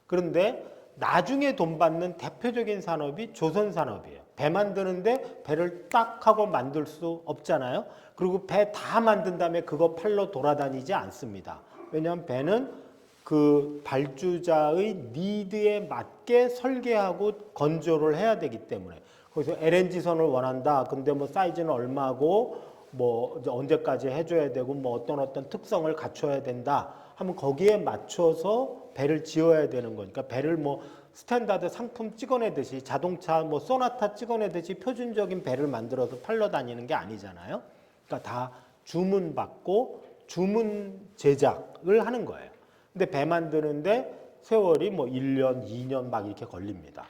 그런데 나중에 돈 받는 대표적인 산업이 조선산업이에요. 배 만드는데 배를 딱 하고 만들 수 없잖아요. 그리고 배 다 만든 다음에 그거 팔러 돌아다니지 않습니다. 왜냐하면 배는 그 발주자의 니드에 맞게 설계하고 건조를 해야 되기 때문에 거기서 LNG선을 원한다. 근데 뭐 사이즈는 얼마고 뭐 이제 언제까지 해줘야 되고 뭐 어떤 특성을 갖춰야 된다 하면 거기에 맞춰서 배를 지어야 되는 거니까 배를 뭐 스탠다드 상품 찍어내듯이 자동차 뭐 소나타 찍어내듯이 표준적인 배를 만들어서 팔러 다니는 게 아니잖아요. 그러니까 다 주문받고 주문 제작을 하는 거예요. 근데 배 만드는데 세월이 뭐 1년, 2년 막 이렇게 걸립니다.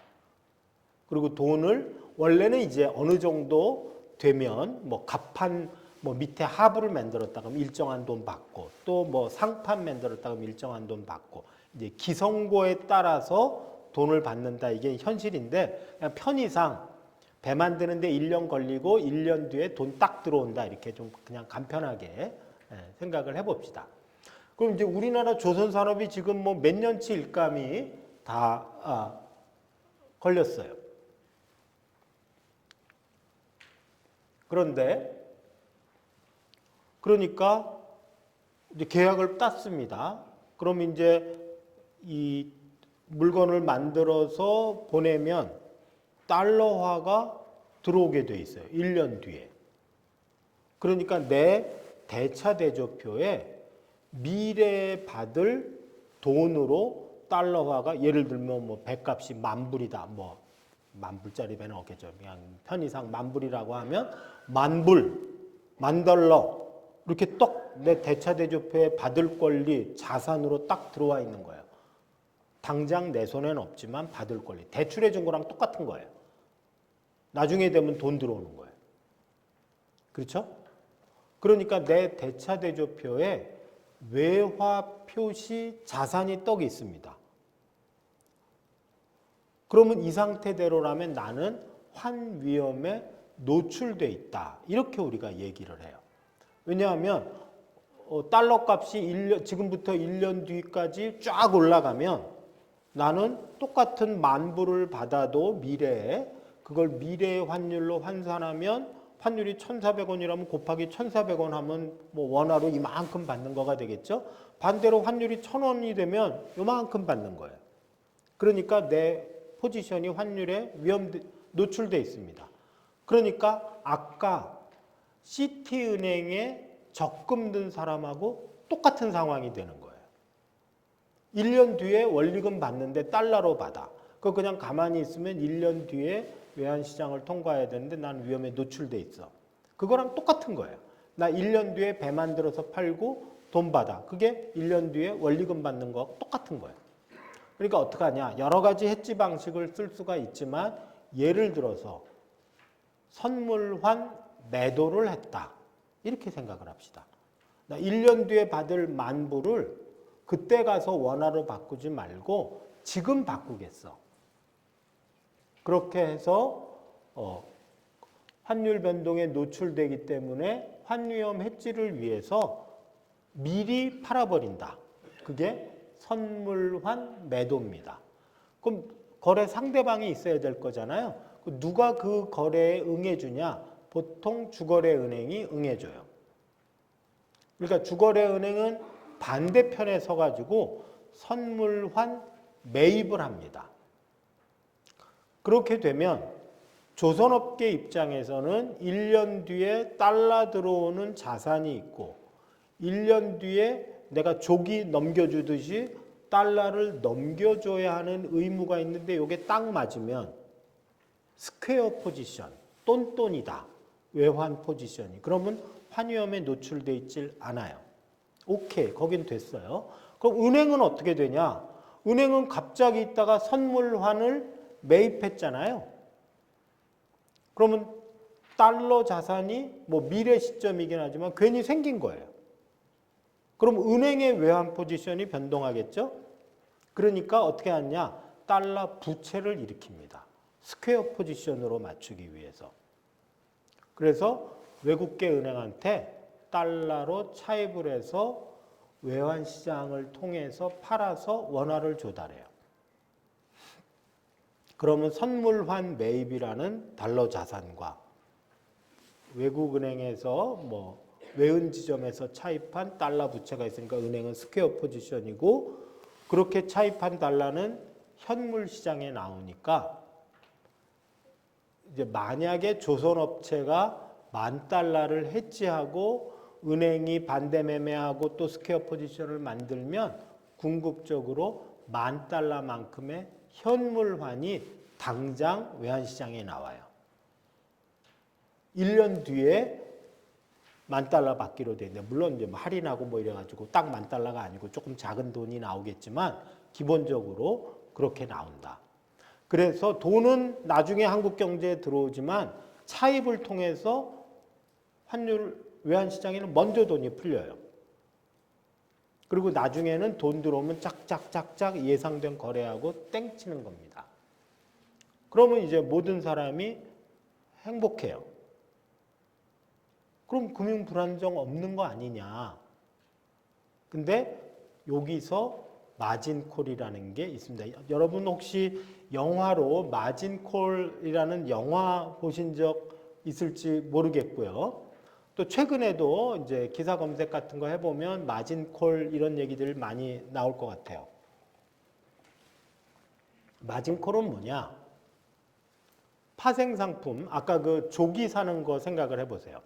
그리고 돈을 원래는 이제 어느 정도 되면 뭐 갑판 뭐 밑에 하부를 만들었다 그러면 일정한 돈 받고 또 뭐 상판 만들었다 그러면 일정한 돈 받고 이제 기성고에 따라서 돈을 받는다 이게 현실인데 그냥 편의상 배 만드는데 1년 걸리고 1년 뒤에 돈 딱 들어온다 이렇게 좀 그냥 간편하게 생각을 해봅시다. 그럼 이제 우리나라 조선산업이 지금 뭐 몇 년치 일감이 다 걸렸어요. 그런데 그러니까 이제 계약을 땄습니다. 그럼 이제 이 물건을 만들어서 보내면 달러화가 들어오게 돼 있어요. 1년 뒤에. 그러니까 내 대차 대조표에 미래에 받을 돈으로 달러화가 예를 들면 뭐 배값이 10,000불이다. 뭐 10,000불짜리 배는 없겠죠. 그냥 편의상 10,000불이라고 하면 10,000불, 10,000달러 이렇게 딱 내 대차 대조표에 받을 권리 자산으로 딱 들어와 있는 거예요. 당장 내 손에는 없지만 받을 권리. 대출해 준 거랑 똑같은 거예요. 나중에 되면 돈 들어오는 거예요. 그렇죠? 그러니까 내 대차 대조표에 외화 표시 자산이 떡 있습니다. 그러면 이 상태대로라면 나는 환위험에 노출돼 있다. 이렇게 우리가 얘기를 해요. 왜냐하면 달러 값이 지금부터 1년 뒤까지 쫙 올라가면 나는 똑같은 10,000불을 받아도 미래에 그걸 미래의 환율로 환산하면 환율이 1,400원이라면 곱하기 1,400원 하면 뭐 원화로 이만큼 받는 거가 되겠죠. 반대로 환율이 1,000원이 되면 요만큼 받는 거예요. 그러니까 내 포지션이 환율에 노출돼 있습니다. 그러니까 아까 시티은행에 적금 든 사람하고 똑같은 상황이 되는 거예요. 1년 뒤에 원리금 받는데 달러로 받아. 그거 그냥 가만히 있으면 1년 뒤에 외환시장을 통과해야 되는데 난 위험에 노출돼 있어. 그거랑 똑같은 거예요. 나 1년 뒤에 배 만들어서 팔고 돈 받아. 그게 1년 뒤에 원리금 받는 거하고 똑같은 거예요. 그러니까 어떡하냐. 여러 가지 해지 방식을 쓸 수가 있지만 예를 들어서 선물환 매도를 했다. 이렇게 생각을 합시다. 나 1년 뒤에 받을 10,000불을 그때 가서 원화로 바꾸지 말고 지금 바꾸겠어. 그렇게 해서 환율 변동에 노출되기 때문에 환위험 해지를 위해서 미리 팔아버린다. 그게 선물환 매도입니다. 그럼 거래 상대방이 있어야 될 거잖아요. 누가 그 거래에 응해주냐? 보통 주거래은행이 응해줘요. 그러니까 주거래은행은 반대편에 서가지고 선물환 매입을 합니다. 그렇게 되면 조선업계 입장에서는 1년 뒤에 달러 들어오는 자산이 있고 1년 뒤에 내가 조기 넘겨주듯이 달러를 넘겨줘야 하는 의무가 있는데 이게 딱 맞으면 스퀘어 포지션, 똔똔이다. 외환 포지션이. 그러면 환위험에 노출돼 있질 않아요. 오케이, 거긴 됐어요. 그럼 은행은 어떻게 되냐? 은행은 갑자기 있다가 선물환을 매입했잖아요. 그러면 달러 자산이 뭐 미래 시점이긴 하지만 괜히 생긴 거예요. 그럼 은행의 외환 포지션이 변동하겠죠? 그러니까 어떻게 하냐? 달러 부채를 일으킵니다. 스퀘어 포지션으로 맞추기 위해서. 그래서 외국계 은행한테 달러로 차입을 해서 외환 시장을 통해서 팔아서 원화를 조달해요. 그러면 선물환 매입이라는 달러 자산과 외국은행에서 뭐 외은 지점에서 차입한 달러 부채가 있으니까 은행은 스퀘어 포지션이고 그렇게 차입한 달러는 현물 시장에 나오니까 이제 만약에 조선업체가 10,000달러를 해지하고 은행이 반대 매매하고 또 스퀘어 포지션을 만들면 궁극적으로 10,000달러만큼의 현물환이 당장 외환시장에 나와요. 1년 뒤에 10,000달러 받기로 돼 있는데 물론 이제 뭐 할인하고 뭐 이래가지고 딱 10,000달러가 아니고 조금 작은 돈이 나오겠지만 기본적으로 그렇게 나온다. 그래서 돈은 나중에 한국 경제에 들어오지만 차입을 통해서 환율 외환시장에는 먼저 돈이 풀려요. 그리고 나중에는 돈 들어오면 짝짝짝짝 예상된 거래하고 땡치는 겁니다. 그러면 이제 모든 사람이 행복해요. 그럼 금융 불안정 없는 거 아니냐. 근데 여기서 마진콜이라는 게 있습니다. 여러분 혹시 영화로 마진콜이라는 영화 보신 적 있을지 모르겠고요. 또 최근에도 이제 기사 검색 같은 거 해보면 마진콜 이런 얘기들 많이 나올 것 같아요. 마진콜은 뭐냐? 파생상품, 아까 그 조기 사는 거 생각을 해보세요.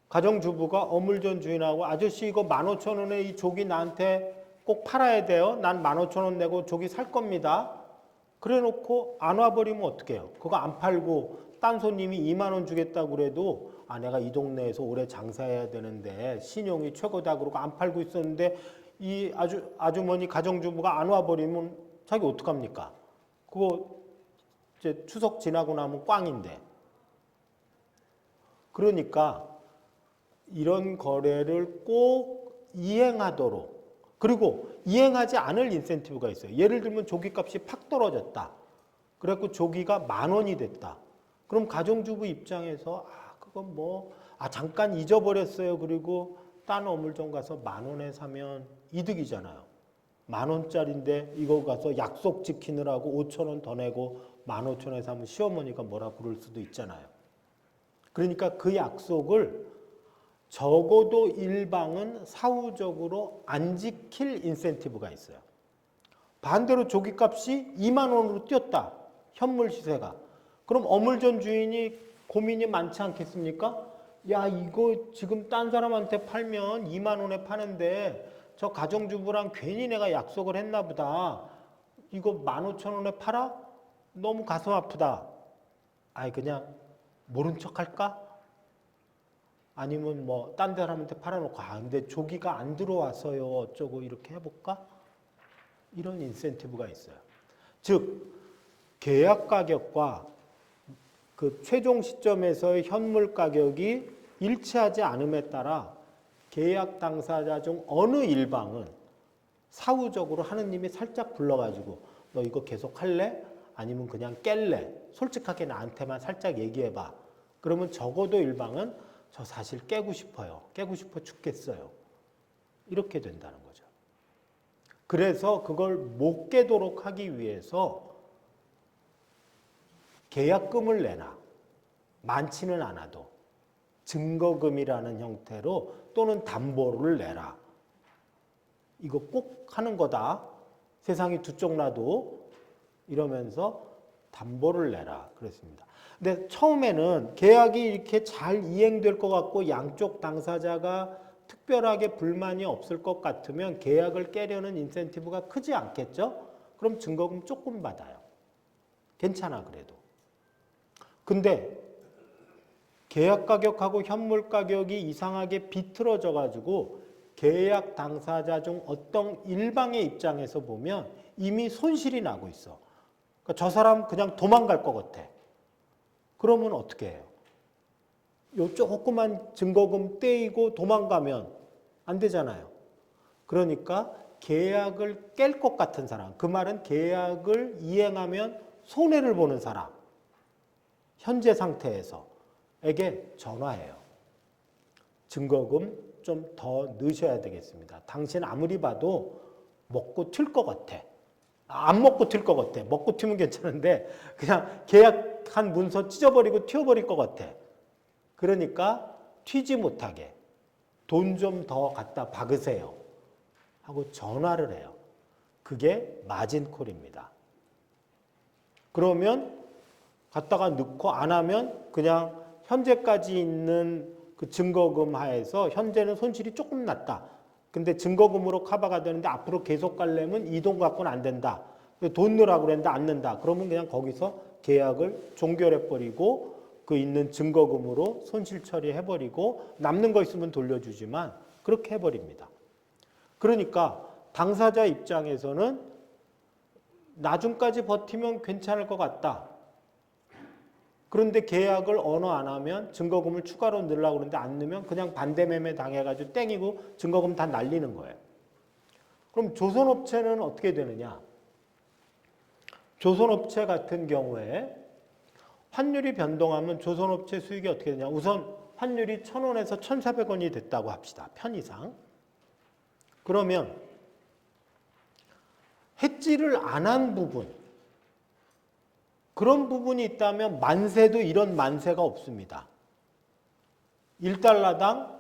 가정주부가 어물전 주인하고 아저씨 이거 15,000원에 이 조기 나한테 꼭 팔아야 돼요. 난 15,000원 내고 조기 살 겁니다. 그래 놓고 안 와버리면 어떡해요? 그거 안 팔고 딴 손님이 2만 원 주겠다고 그래도 아 내가 이 동네에서 오래 장사해야 되는데 신용이 최고다 그러고 안 팔고 있었는데 이 아주머니 가정주부가 안 와버리면 자기 어떡합니까? 그거 이제 추석 지나고 나면 꽝인데. 그러니까 이런 거래를 꼭 이행하도록 그리고 이행하지 않을 인센티브가 있어요. 예를 들면 조기값이 팍 떨어졌다. 그래갖고 조기가 10,000원이 됐다. 그럼 가정주부 입장에서 그건 뭐 잠깐 잊어버렸어요. 그리고 딴 어물점 가서 10,000원에 사면 이득이잖아요. 10,000원짜리인데 이거 가서 약속 지키느라고 5,000원 더 내고 15,000원에 사면 시어머니가 뭐라 그럴 수도 있잖아요. 그러니까 그 약속을 적어도 일방은 사후적으로 안 지킬 인센티브가 있어요. 반대로 조기값이 2만 원으로 뛰었다. 현물 시세가. 그럼 어물전 주인이 고민이 많지 않겠습니까? 야 이거 지금 딴 사람한테 팔면 2만 원에 파는데 저 가정주부랑 괜히 내가 약속을 했나 보다. 이거 15,000원에 팔아? 너무 가슴 아프다. 그냥 모른 척 할까? 아니면 뭐 딴 사람한테 팔아놓고 근데 조기가 안 들어와서요 어쩌고 이렇게 해볼까? 이런 인센티브가 있어요. 즉 계약 가격과 그 최종 시점에서의 현물 가격이 일치하지 않음에 따라 계약 당사자 중 어느 일방은 사후적으로 하느님이 살짝 불러가지고 너 이거 계속 할래? 아니면 그냥 깰래? 솔직하게 나한테만 살짝 얘기해봐. 그러면 적어도 일방은 저 사실 깨고 싶어요. 깨고 싶어 죽겠어요. 이렇게 된다는 거죠. 그래서 그걸 못 깨도록 하기 위해서 계약금을 내나 많지는 않아도 증거금이라는 형태로 또는 담보를 내라. 이거 꼭 하는 거다. 세상이 두 쪽 나도 이러면서 담보를 내라 그랬습니다. 근데 처음에는 계약이 이렇게 잘 이행될 것 같고 양쪽 당사자가 특별하게 불만이 없을 것 같으면 계약을 깨려는 인센티브가 크지 않겠죠? 그럼 증거금 조금 받아요. 괜찮아 그래도. 근데 계약 가격하고 현물 가격이 이상하게 비틀어져 가지고 계약 당사자 중 어떤 일방의 입장에서 보면 이미 손실이 나고 있어. 그러니까 저 사람 그냥 도망갈 것 같아. 그러면 어떻게 해요? 요 조그만 증거금 떼이고 도망가면 안 되잖아요. 그러니까 계약을 깰 것 같은 사람, 그 말은 계약을 이행하면 손해를 보는 사람, 현재 상태에서에게 전화해요. 증거금 좀 더 넣으셔야 되겠습니다. 당신 아무리 봐도 먹고 튈 것 같아. 안 먹고 튈 것 같아. 먹고 튀면 괜찮은데 그냥 계약한 문서 찢어버리고 튀어버릴 것 같아. 그러니까 튀지 못하게 돈 좀 더 갖다 박으세요 하고 전화를 해요. 그게 마진콜입니다. 그러면 갖다가 넣고 안 하면 그냥 현재까지 있는 그 증거금 하에서 현재는 손실이 조금 났다. 근데 증거금으로 커버가 되는데 앞으로 계속 가려면 이 돈 갖고는 안 된다. 돈 넣으라고 그랬는데 안 넣는다. 그러면 그냥 거기서 계약을 종결해버리고 그 있는 증거금으로 손실 처리해버리고 남는 거 있으면 돌려주지만 그렇게 해버립니다. 그러니까 당사자 입장에서는 나중까지 버티면 괜찮을 것 같다. 그런데 계약을 언어 안 하면 증거금을 추가로 넣으려고 그러는데 안 넣으면 그냥 반대매매 당해가지고 땡이고 증거금 다 날리는 거예요. 그럼 조선업체는 어떻게 되느냐? 조선업체 같은 경우에 환율이 변동하면 조선업체 수익이 어떻게 되냐? 우선 환율이 1,000원에서 1,400원이 됐다고 합시다. 편의상. 그러면 해지를 안 한 부분, 그런 부분이 있다면 만세도 이런 만세가 없습니다. 1달러당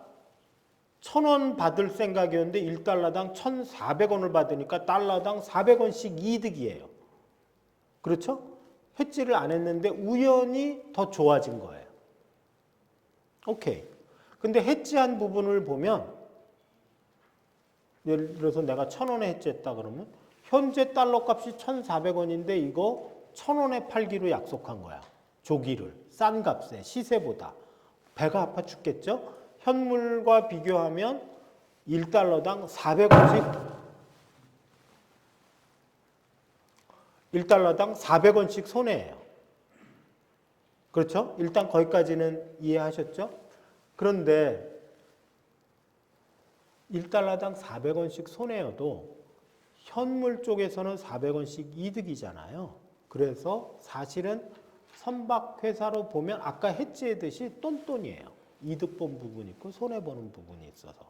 1,000원 받을 생각이었는데 1달러당 1,400원을 받으니까 달러당 400원씩 이득이에요. 그렇죠? 해지를 안 했는데 우연히 더 좋아진 거예요. 오케이. 근데 해지한 부분을 보면 예를 들어서 내가 1,000원에 해지했다 그러면 현재 달러 값이 1,400원인데 이거 1,000원에 팔기로 약속한 거야. 조기를. 싼 값에 시세보다. 배가 아파 죽겠죠? 현물과 비교하면 1달러당 400원씩 1달러당 400원씩 손해예요. 그렇죠? 일단 거기까지는 이해하셨죠? 그런데 1달러당 400원씩 손해여도 현물 쪽에서는 400원씩 이득이잖아요. 그래서 사실은 선박회사로 보면 아까 해지했듯이 똔똔이에요. 이득 본 부분이 있고 손해보는 부분이 있어서.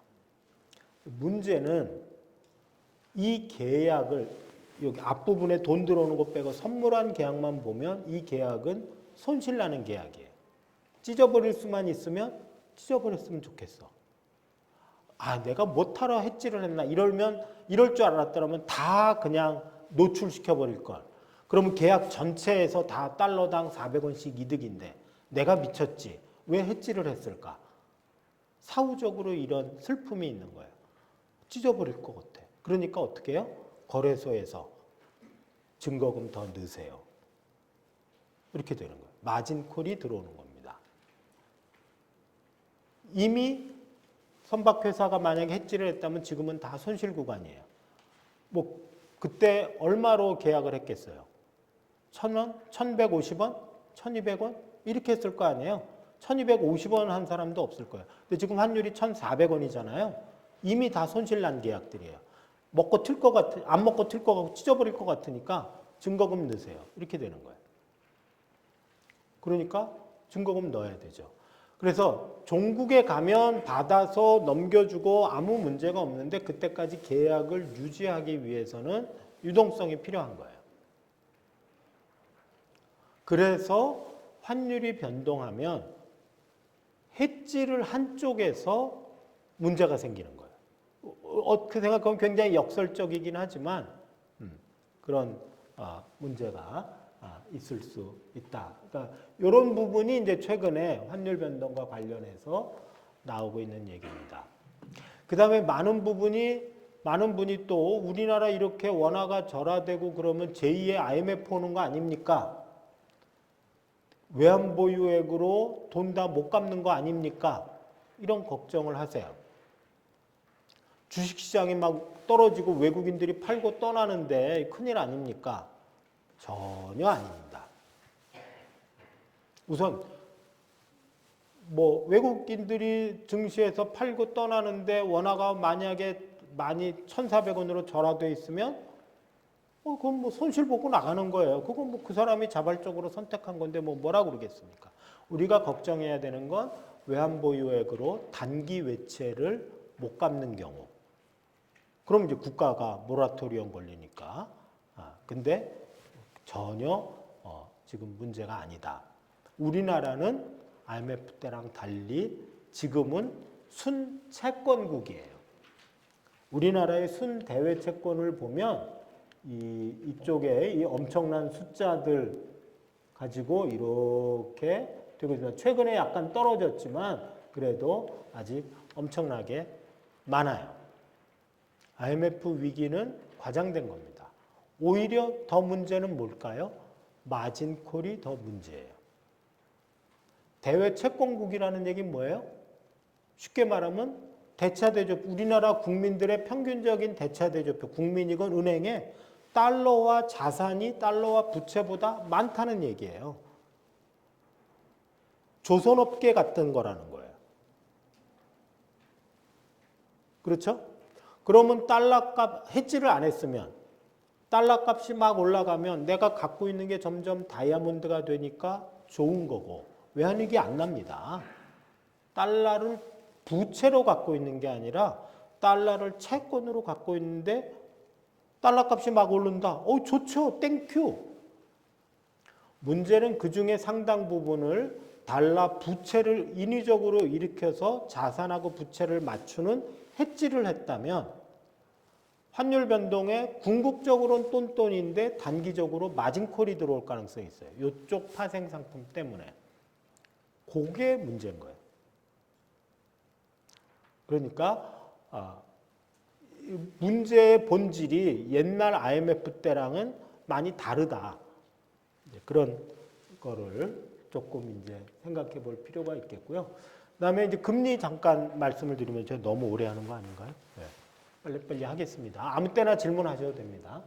문제는 이 계약을 여기 앞부분에 돈 들어오는 거 빼고 선물한 계약만 보면 이 계약은 손실나는 계약이에요. 찢어버릴 수만 있으면 찢어버렸으면 좋겠어. 아, 내가 못하러 해지를 했나? 이럴 줄 알았더라면 다 그냥 노출시켜버릴 걸. 그러면 계약 전체에서 다 달러당 400원씩 이득인데 내가 미쳤지. 왜 해지를 했을까? 사후적으로 이런 슬픔이 있는 거예요. 찢어버릴 것 같아. 그러니까 어떻게 해요? 거래소에서 증거금 더 넣으세요. 이렇게 되는 거예요. 마진콜이 들어오는 겁니다. 이미 선박회사가 만약에 해지를 했다면 지금은 다 손실 구간이에요. 뭐 그때 얼마로 계약을 했겠어요? 1,000원? 1,150원? 1,200원? 이렇게 했을 거 아니에요? 1,250원 한 사람도 없을 거예요. 근데 지금 환율이 1,400원이잖아요. 이미 다 손실 난 계약들이에요. 먹고 틀 것 같은, 안 먹고 틀 것 같고 찢어버릴 것 같으니까 증거금 넣으세요. 이렇게 되는 거예요. 그러니까 증거금 넣어야 되죠. 그래서 종국에 가면 받아서 넘겨주고 아무 문제가 없는데 그때까지 계약을 유지하기 위해서는 유동성이 필요한 거예요. 그래서 환율이 변동하면 해지를 한쪽에서 문제가 생기는 거예요. 그 생각하면 굉장히 역설적이긴 하지만 그런 문제가 있을 수 있다. 그러니까 이런 부분이 이제 최근에 환율 변동과 관련해서 나오고 있는 얘기입니다. 그 다음에 많은 분이 또 우리나라 이렇게 원화가 절하되고 그러면 제2의 IMF 오는 거 아닙니까? 외환보유액으로 돈 다 못 갚는 거 아닙니까? 이런 걱정을 하세요. 주식시장이 막 떨어지고 외국인들이 팔고 떠나는데 큰일 아닙니까? 전혀 아닙니다. 우선 뭐 외국인들이 증시에서 팔고 떠나는데 원화가 만약에 많이 1,400원으로 절하돼 있으면 그건 뭐 손실 보고 나가는 거예요. 그건 뭐 그 사람이 자발적으로 선택한 건데 뭐라 그러겠습니까? 우리가 걱정해야 되는 건 외환보유액으로 단기 외채를 못 갚는 경우. 그럼 이제 국가가 모라토리엄 걸리니까. 근데 전혀 지금 문제가 아니다. 우리나라는 IMF 때랑 달리 지금은 순채권국이에요. 우리나라의 순대외 채권을 보면 이쪽에 이 엄청난 숫자들 가지고 이렇게 되고 있습니다. 최근에 약간 떨어졌지만 그래도 아직 엄청나게 많아요. IMF 위기는 과장된 겁니다. 오히려 더 문제는 뭘까요? 마진콜이 더 문제예요. 대외 채권국이라는 얘기는 뭐예요? 쉽게 말하면 대차대조표, 우리나라 국민들의 평균적인 대차대조표, 국민이건 은행에 달러와 자산이 달러와 부채보다 많다는 얘기예요. 조선업계 같은 거라는 거예요. 그렇죠? 그러면 달러값 해지를 안 했으면 달러값이 막 올라가면 내가 갖고 있는 게 점점 다이아몬드가 되니까 좋은 거고 외환위기 안 납니다. 달러를 부채로 갖고 있는 게 아니라 달러를 채권으로 갖고 있는데 달러 값이 막 오른다. 좋죠. 땡큐. 문제는 그중에 상당 부분을 달러 부채를 인위적으로 일으켜서 자산하고 부채를 맞추는 해지를 했다면 환율 변동에 궁극적으로는 똔똔인데 단기적으로 마진콜이 들어올 가능성이 있어요. 이쪽 파생 상품 때문에. 그게 문제인 거예요. 그러니까 문제의 본질이 옛날 IMF 때랑은 많이 다르다. 그런 거를 조금 이제 생각해 볼 필요가 있겠고요. 그다음에 이제 금리 잠깐 말씀을 드리면 제가 너무 오래 하는 거 아닌가요? 네. 빨리빨리 하겠습니다. 아무 때나 질문하셔도 됩니다.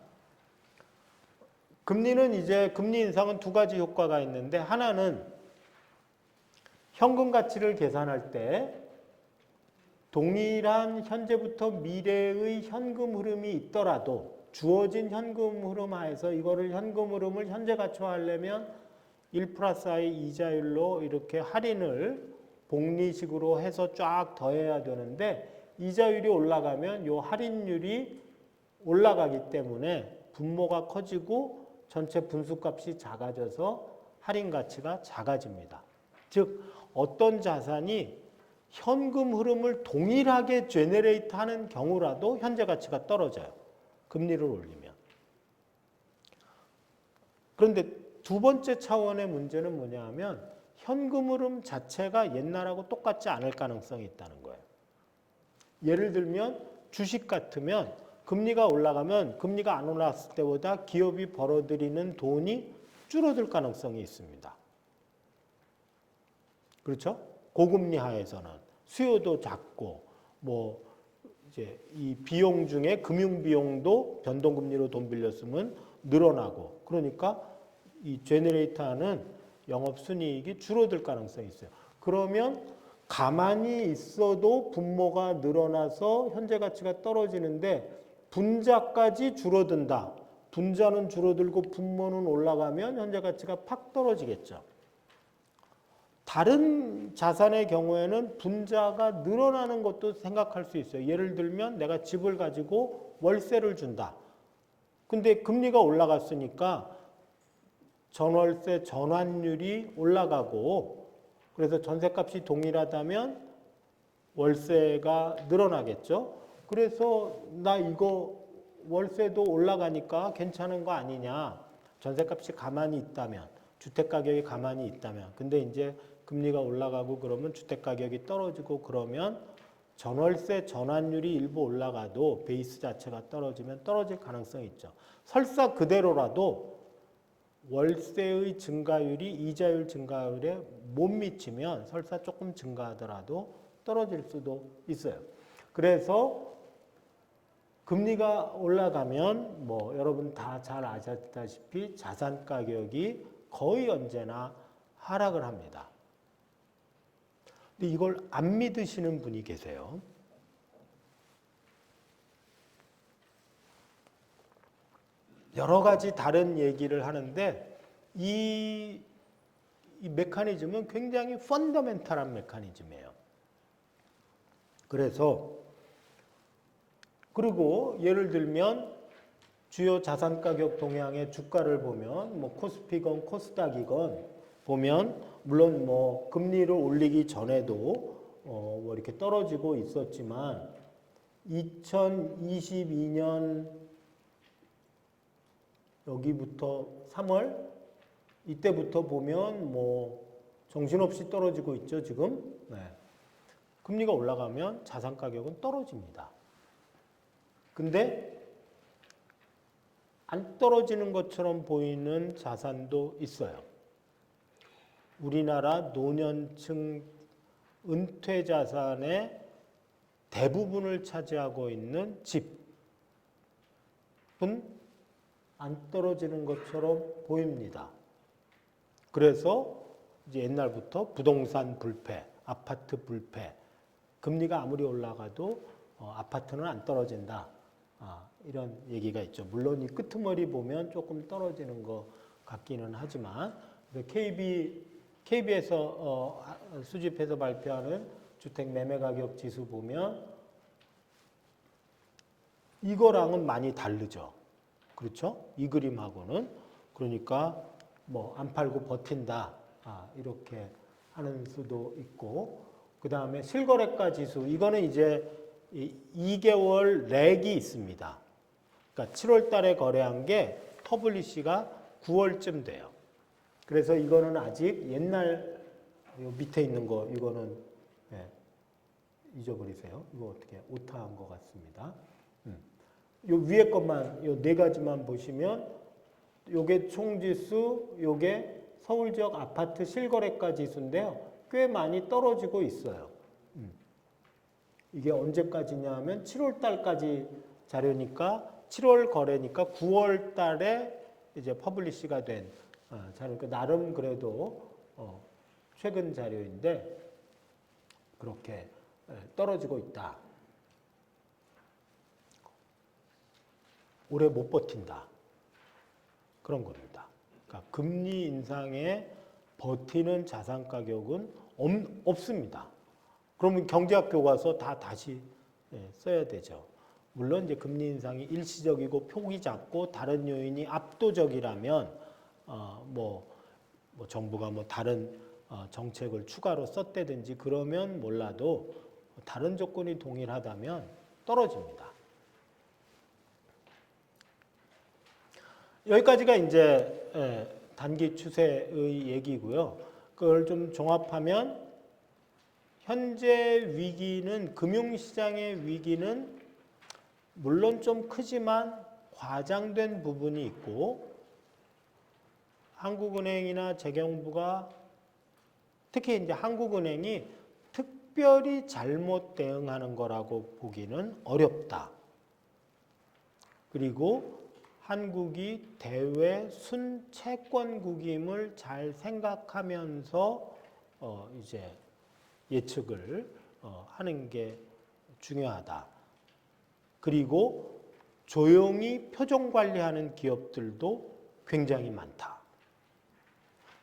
금리는 이제 금리 인상은 두 가지 효과가 있는데 하나는 현금 가치를 계산할 때 동일한 현재부터 미래의 현금 흐름이 있더라도 주어진 현금 흐름 하에서 이거를 현금 흐름을 현재 가치화하려면 1+i 이자율로 이렇게 할인을 복리식으로 해서 쫙 더해야 되는데 이자율이 올라가면 이 할인율이 올라가기 때문에 분모가 커지고 전체 분수값이 작아져서 할인 가치가 작아집니다. 즉 어떤 자산이 현금 흐름을 동일하게 제너레이트 하는 경우라도 현재 가치가 떨어져요. 금리를 올리면. 그런데 두 번째 차원의 문제는 뭐냐 하면 현금 흐름 자체가 옛날하고 똑같지 않을 가능성이 있다는 거예요. 예를 들면 주식 같으면 금리가 올라가면 금리가 안 올랐을 때보다 기업이 벌어들이는 돈이 줄어들 가능성이 있습니다. 그렇죠? 고금리 하에서는. 수요도 작고 뭐 이제 이 비용 중에 금융 비용도 변동금리로 돈 빌렸으면 늘어나고 그러니까 이 제너레이터하는 영업순이익이 줄어들 가능성이 있어요. 그러면 가만히 있어도 분모가 늘어나서 현재 가치가 떨어지는데 분자까지 줄어든다. 분자는 줄어들고 분모는 올라가면 현재 가치가 팍 떨어지겠죠. 다른 자산의 경우에는 분자가 늘어나는 것도 생각할 수 있어요. 예를 들면 내가 집을 가지고 월세를 준다. 근데 금리가 올라갔으니까 전월세 전환율이 올라가고 그래서 전세값이 동일하다면 월세가 늘어나겠죠. 그래서 나 이거 월세도 올라가니까 괜찮은 거 아니냐. 전세값이 가만히 있다면, 주택가격이 가만히 있다면. 근데 이제 금리가 올라가고 그러면 주택가격이 떨어지고 그러면 전월세 전환율이 일부 올라가도 베이스 자체가 떨어지면 떨어질 가능성이 있죠. 설사 그대로라도 월세의 증가율이 이자율 증가율에 못 미치면 설사 조금 증가하더라도 떨어질 수도 있어요. 그래서 금리가 올라가면 뭐 여러분 다 잘 아셨다시피 자산 가격이 거의 언제나 하락을 합니다. 근데 이걸 안 믿으시는 분이 계세요. 여러 가지 다른 얘기를 하는데 이 메커니즘은 굉장히 펀더멘탈한 메커니즘이에요. 그래서 그리고 예를 들면 주요 자산 가격 동향의 주가를 보면 뭐 코스피건 코스닥이건 보면 물론 뭐 금리를 올리기 전에도 뭐 이렇게 떨어지고 있었지만 2022년 여기부터 3월 이때부터 보면 뭐 정신없이 떨어지고 있죠 지금. 네. 금리가 올라가면 자산 가격은 떨어집니다. 근데 안 떨어지는 것처럼 보이는 자산도 있어요. 우리나라 노년층 은퇴 자산의 대부분을 차지하고 있는 집은 안 떨어지는 것처럼 보입니다. 그래서 이제 옛날부터 부동산 불패, 아파트 불패, 금리가 아무리 올라가도 아파트는 안 떨어진다. 이런 얘기가 있죠. 물론 이 끄트머리 보면 조금 떨어지는 것 같기는 하지만 KB에서 수집해서 발표하는 주택 매매 가격 지수 보면 이거랑은 많이 다르죠. 그렇죠? 이 그림하고는. 그러니까 뭐 안 팔고 버틴다. 이렇게 하는 수도 있고 그 다음에 실거래가 지수 이거는 이제 2개월 렉이 있습니다. 그러니까 7월 달에 거래한 게 퍼블리시가 9월쯤 돼요. 그래서 이거는 아직 옛날 요 밑에 있는 거 이거는 잊어버리세요. 이거 어떻게 오타한 것 같습니다. 요 위에 것만 요 네 가지만 보시면 요게 총지수, 요게 서울 지역 아파트 실거래가 지수인데요. 꽤 많이 떨어지고 있어요. 이게 언제까지냐 하면 7월 달까지 자료니까 7월 거래니까 9월 달에 이제 퍼블리시가 된 자료니까 나름 그래도 최근 자료인데 그렇게 떨어지고 있다. 오래 못 버틴다. 그런 겁니다. 그러니까 금리 인상에 버티는 자산 가격은 없습니다. 그러면 경제학 교과서 다 다시 써야 되죠. 물론 이제 금리 인상이 일시적이고 폭이 작고 다른 요인이 압도적이라면 뭐 정부가 뭐 다른 정책을 추가로 썼다든지 그러면 몰라도 다른 조건이 동일하다면 떨어집니다. 여기까지가 이제 단기 추세의 얘기고요. 그걸 좀 종합하면 현재 위기는 금융시장의 위기는 물론 좀 크지만 과장된 부분이 있고 한국은행이나 재경부가 특히 이제 한국은행이 특별히 잘못 대응하는 거라고 보기는 어렵다. 그리고 한국이 대외 순채권국임을 잘 생각하면서 이제 예측을 하는 게 중요하다. 그리고 조용히 표정 관리하는 기업들도 굉장히 많다.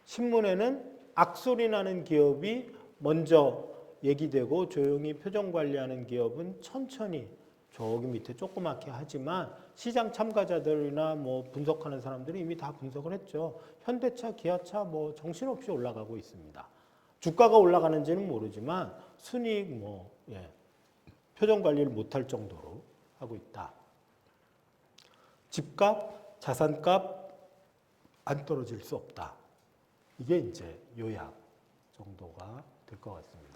신문에는 악소리 나는 기업이 먼저 얘기되고 조용히 표정 관리하는 기업은 천천히 저기 밑에 조그맣게 하지만 시장 참가자들이나 뭐 분석하는 사람들이 이미 다 분석을 했죠. 현대차, 기아차 뭐 정신없이 올라가고 있습니다. 주가가 올라가는지는 모르지만 순이익 표정 관리를 못할 정도로 하고 있다. 집값, 자산값 안 떨어질 수 없다. 이게 이제 요약 정도가 될 것 같습니다.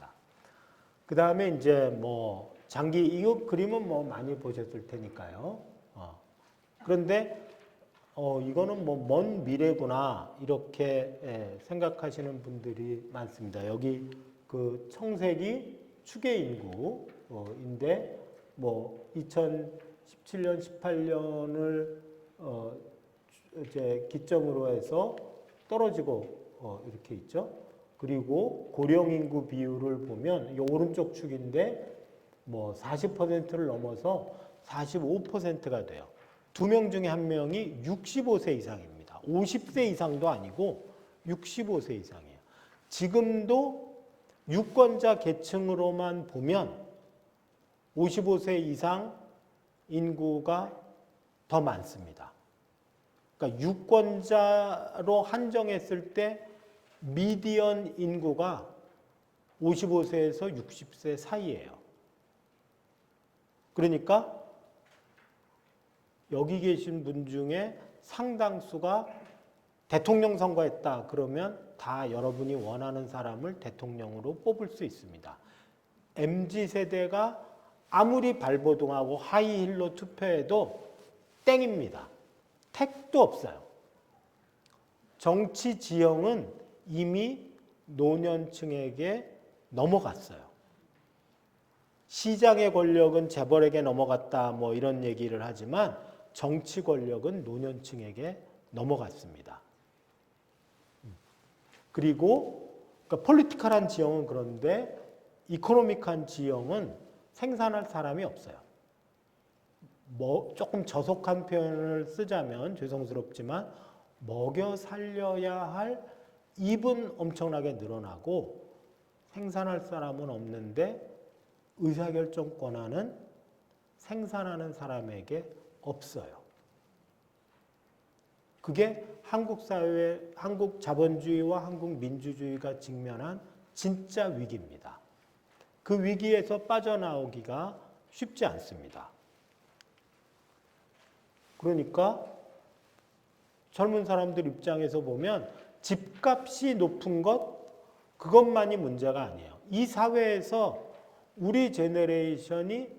그 다음에 이제 뭐 장기 이거 그림은 뭐 많이 보셨을 테니까요. 그런데 이거는 뭐 먼 미래구나 이렇게 생각하시는 분들이 많습니다. 여기 그 청색이 추계 인구인데 뭐 2017년, 18년을 이제 기점으로 해서 떨어지고 이렇게 있죠. 그리고 고령 인구 비율을 보면 이 오른쪽 축인데 뭐 40%를 넘어서 45%가 돼요. 2명 중에 1명이 65세 이상입니다. 50세 이상도 아니고 65세 이상이에요. 지금도 유권자 계층으로만 보면 55세 이상 인구가 더 많습니다. 그러니까 유권자로 한정했을 때 미디언 인구가 55세에서 60세 사이예요. 그러니까 여기 계신 분 중에 상당수가 대통령 선거했다 그러면 다 여러분이 원하는 사람을 대통령으로 뽑을 수 있습니다. MZ세대가 아무리 발버둥하고 하이힐로 투표해도 땡입니다. 택도 없어요. 정치 지형은 이미 노년층에게 넘어갔어요. 시장의 권력은 재벌에게 넘어갔다 뭐 이런 얘기를 하지만 정치 권력은 노년층에게 넘어갔습니다. 그리고 그러니까 폴리티컬한 지형은 그런데 이코노믹한 지형은 생산할 사람이 없어요. 뭐 조금 저속한 표현을 쓰자면 죄송스럽지만 먹여 살려야 할 입은 엄청나게 늘어나고 생산할 사람은 없는데 의사결정 권한은 생산하는 사람에게 없어요. 그게 한국 사회, 한국 자본주의와 한국 민주주의가 직면한 진짜 위기입니다. 그 위기에서 빠져나오기가 쉽지 않습니다. 그러니까 젊은 사람들 입장에서 보면 집값이 높은 것, 그것만이 문제가 아니에요. 이 사회에서 우리 제너레이션이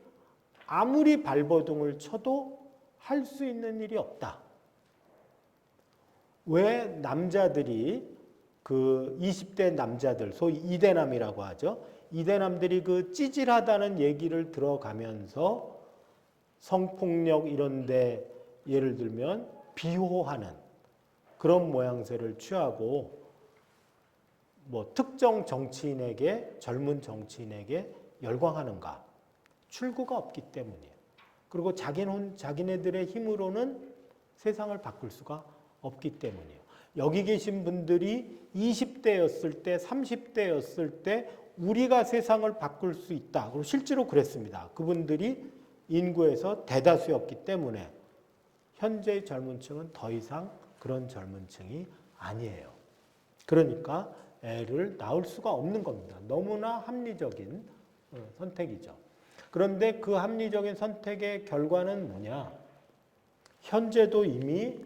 아무리 발버둥을 쳐도 할 수 있는 일이 없다. 왜 남자들이 그 20대 남자들, 소위 이대남이라고 하죠. 이대남들이 그 찌질하다는 얘기를 들어가면서 성폭력 이런데 예를 들면 비호하는 그런 모양새를 취하고 뭐 특정 정치인에게 젊은 정치인에게 열광하는가? 출구가 없기 때문이에요. 그리고 자기네들의 힘으로는 세상을 바꿀 수가 없기 때문이에요. 여기 계신 분들이 20대였을 때, 30대였을 때 우리가 세상을 바꿀 수 있다. 그리고 실제로 그랬습니다. 그분들이 인구에서 대다수였기 때문에 현재의 젊은 층은 더 이상 그런 젊은 층이 아니에요. 그러니까 애를 낳을 수가 없는 겁니다. 너무나 합리적인 선택이죠. 그런데 그 합리적인 선택의 결과는 뭐냐? 현재도 이미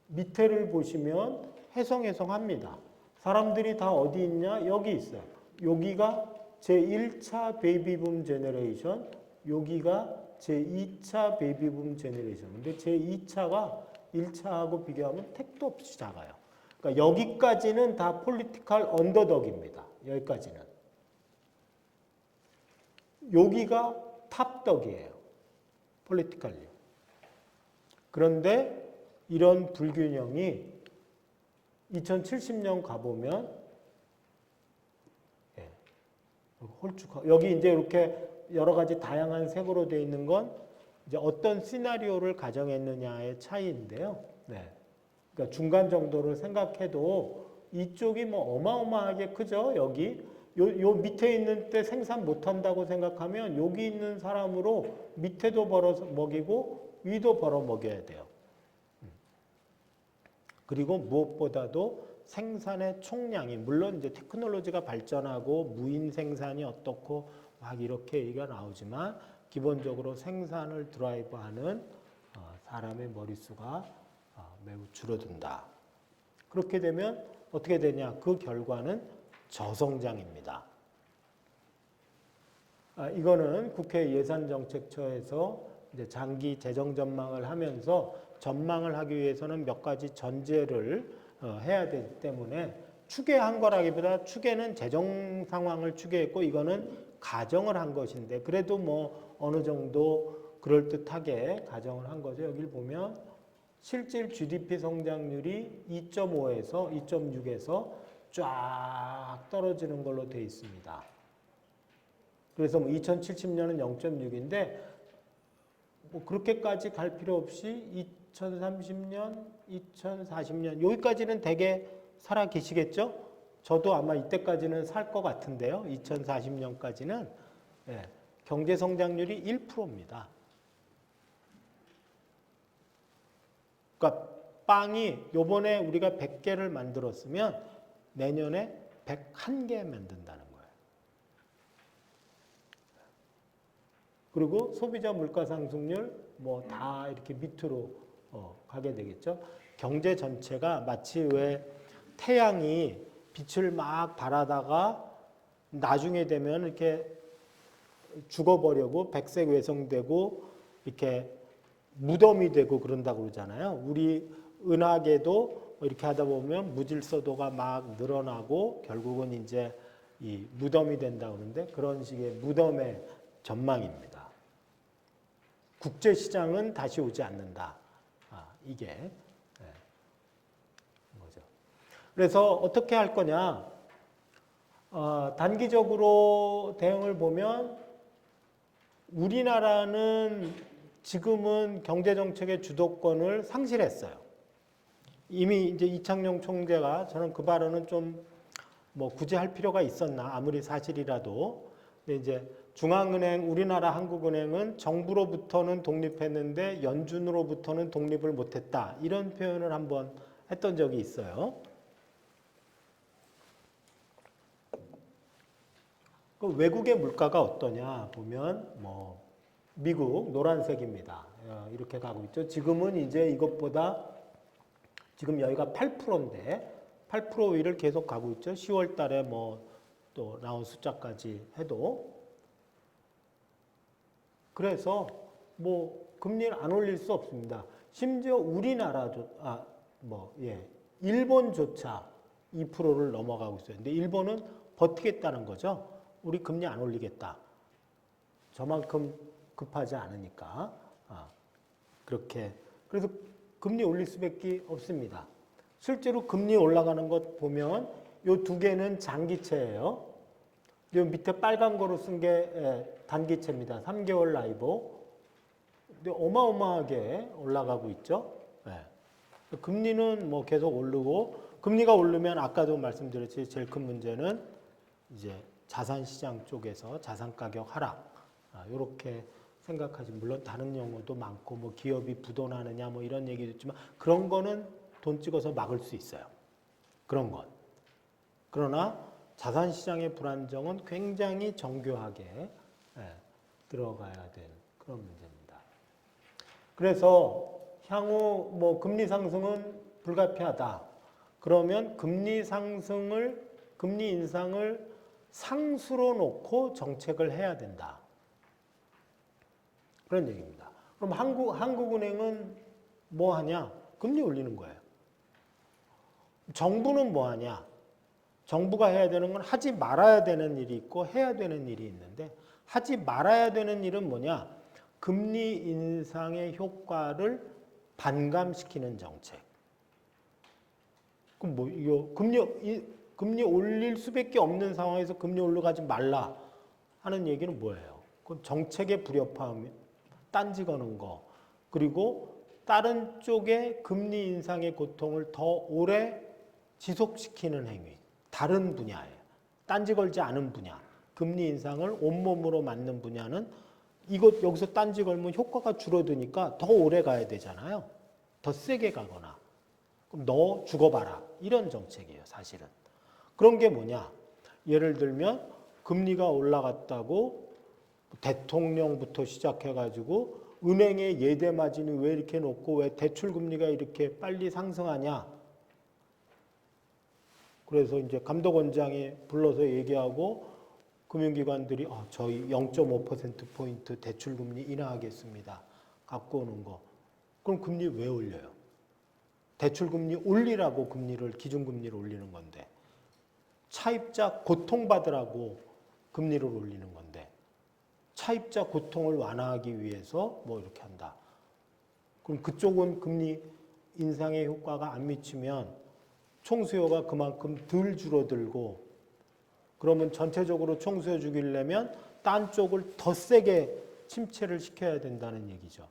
밑에를 보시면 해성해성합니다. 사람들이 다 어디 있냐? 여기 있어요. 여기가 제1차 베이비붐 제너레이션, 여기가 제2차 베이비붐 제너레이션. 근데 제2차가 1차하고 비교하면 택도 없이 작아요. 그러니까 여기까지는 다 폴리티컬 언더덕입니다. 여기까지는. 여기가 탑덕이에요. 폴리티컬리. 그런데 이런 불균형이 2070년 가보면 홀쭉하고 여기 이제 이렇게 여러 가지 다양한 색으로 되어 있는 건 이제 어떤 시나리오를 가정했느냐의 차이인데요. 네. 그러니까 중간 정도를 생각해도 이쪽이 뭐 어마어마하게 크죠. 여기 요 밑에 있는 때 생산 못한다고 생각하면 여기 있는 사람으로 밑에도 벌어 먹이고 위도 벌어 먹여야 돼요. 그리고 무엇보다도 생산의 총량이 물론 이제 테크놀로지가 발전하고 무인 생산이 어떻고 막 이렇게 얘기가 나오지만 기본적으로 생산을 드라이브하는 사람의 머릿수가 매우 줄어든다. 그렇게 되면 어떻게 되냐? 그 결과는 저성장입니다. 이거는 국회 예산정책처에서 이제 장기 재정 전망을 하면서 전망을 하기 위해서는 몇 가지 전제를 해야 되기 때문에 추계한 거라기보다 추계는 재정 상황을 추계했고 이거는 가정을 한 것인데 그래도 뭐 어느 정도 그럴듯하게 가정을 한 거죠. 여기를 보면 실질 GDP 성장률이 2.5에서 2.6에서 쫙 떨어지는 걸로 되어 있습니다. 그래서 뭐 2070년은 0.6인데 뭐 그렇게까지 갈 필요 없이 2030년, 2040년 여기까지는 되게 살아 계시겠죠? 저도 아마 이때까지는 살 것 같은데요. 2040년까지는 경제 성장률이 1%입니다. 그러니까 빵이 요번에 우리가 100개를 만들었으면 내년에 101개 만든다는 거예요. 그리고 소비자 물가 상승률 뭐 다 이렇게 밑으로 가게 되겠죠. 경제 전체가 마치 왜 태양이 빛을 막 발하다가 나중에 되면 이렇게 죽어버리고 백색 외성되고 이렇게 무덤이 되고 그런다고 그러잖아요. 우리 은하계도 이렇게 하다 보면 무질서도가 막 늘어나고 결국은 이제 이 무덤이 된다고 그러는데 그런 식의 무덤의 전망입니다. 국제시장은 다시 오지 않는다. 이게 뭐죠. 그래서 어떻게 할 거냐. 단기적으로 대응을 보면 우리나라는 지금은 경제정책의 주도권을 상실했어요. 이미 이제 이창용 총재가 저는 그 발언은 좀 뭐 굳이 할 필요가 있었나 아무리 사실이라도 근데 이제 중앙은행 우리나라 한국은행은 정부로부터는 독립했는데 연준으로부터는 독립을 못했다 이런 표현을 한번 했던 적이 있어요. 그 외국의 물가가 어떠냐 보면 뭐 미국 노란색입니다. 이렇게 가고 있죠. 지금은 이제 이것보다 지금 여기가 8%인데 8% 위를 계속 가고 있죠. 10월 달에 뭐 또 나온 숫자까지 해도 그래서 뭐 금리를 안 올릴 수 없습니다. 심지어 우리나라도 일본조차 2%를 넘어가고 있어요. 근데 일본은 버티겠다는 거죠. 우리 금리 안 올리겠다. 저만큼 급하지 않으니까 그렇게 그래서 금리 올릴 수밖에 없습니다. 실제로 금리 올라가는 것 보면 요 두 개는 장기채예요. 요 밑에 빨간 거로 쓴 게 단기채입니다. 3개월 라이보. 근데 어마어마하게 올라가고 있죠. 금리는 뭐 계속 오르고 금리가 오르면 아까도 말씀드렸지 제일 큰 문제는 이제 자산 시장 쪽에서 자산 가격 하락 이렇게 생각하지 물론 다른 용어도 많고 뭐 기업이 부도나느냐 뭐 이런 얘기도 있지만 그런 거는 돈 찍어서 막을 수 있어요. 그런 건. 그러나 자산 시장의 불안정은 굉장히 정교하게 들어가야 되는 그런 문제입니다. 그래서 향후 뭐 금리 상승은 불가피하다. 그러면 금리 인상을 상수로 놓고 정책을 해야 된다. 그런 얘기입니다. 그럼 한국은행은 뭐 하냐? 금리 올리는 거예요. 정부는 뭐 하냐? 정부가 해야 되는 건 하지 말아야 되는 일이 있고 해야 되는 일이 있는데 하지 말아야 되는 일은 뭐냐? 금리 인상의 효과를 반감시키는 정책. 그럼 뭐 이거 금리 올릴 수밖에 없는 상황에서 금리 올라가지 말라 하는 얘기는 뭐예요? 그건 정책의 불협화음, 딴지 거는 거, 그리고 다른 쪽의 금리 인상의 고통을 더 오래 지속시키는 행위. 다른 분야에 딴지 걸지 않은 분야. 금리 인상을 온몸으로 맞는 분야는 이것 여기서 딴지 걸면 효과가 줄어드니까 더 오래 가야 되잖아요. 더 세게 가거나. 그럼 너 죽어봐라. 이런 정책이에요, 사실은. 그런 게 뭐냐? 예를 들면 금리가 올라갔다고 대통령부터 시작해가지고 은행의 예대 마진이 왜 이렇게 높고 왜 대출 금리가 이렇게 빨리 상승하냐? 그래서 이제 감독원장이 불러서 얘기하고 금융기관들이 저희 0.5%포인트 대출 금리 인하하겠습니다. 갖고 오는 거. 그럼 금리 왜 올려요? 대출 금리 올리라고 금리를 기준금리를 올리는 건데 차입자 고통받으라고 금리를 올리는 건데 차입자 고통을 완화하기 위해서 뭐 이렇게 한다. 그럼 그쪽은 금리 인상의 효과가 안 미치면 총수요가 그만큼 덜 줄어들고 그러면 전체적으로 총수요 죽이려면 딴 쪽을 더 세게 침체를 시켜야 된다는 얘기죠.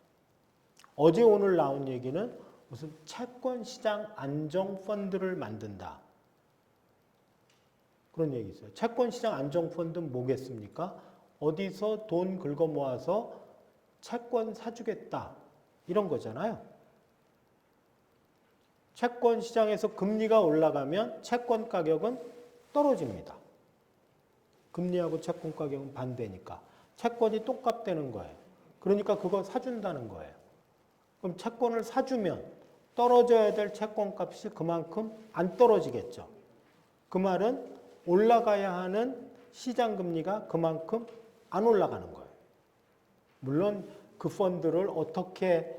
어제 오늘 나온 얘기는 무슨 채권시장 안정펀드를 만든다. 그런 얘기 있어요. 채권시장 안정펀드는 뭐겠습니까? 어디서 돈 긁어 모아서 채권 사주겠다. 이런 거잖아요. 채권 시장에서 금리가 올라가면 채권 가격은 떨어집니다. 금리하고 채권 가격은 반대니까. 채권이 똑같다는 거예요. 그러니까 그거 사준다는 거예요. 그럼 채권을 사주면 떨어져야 될 채권 값이 그만큼 안 떨어지겠죠. 그 말은 올라가야 하는 시장 금리가 그만큼 안 올라가는 거예요. 물론 그 펀드를 어떻게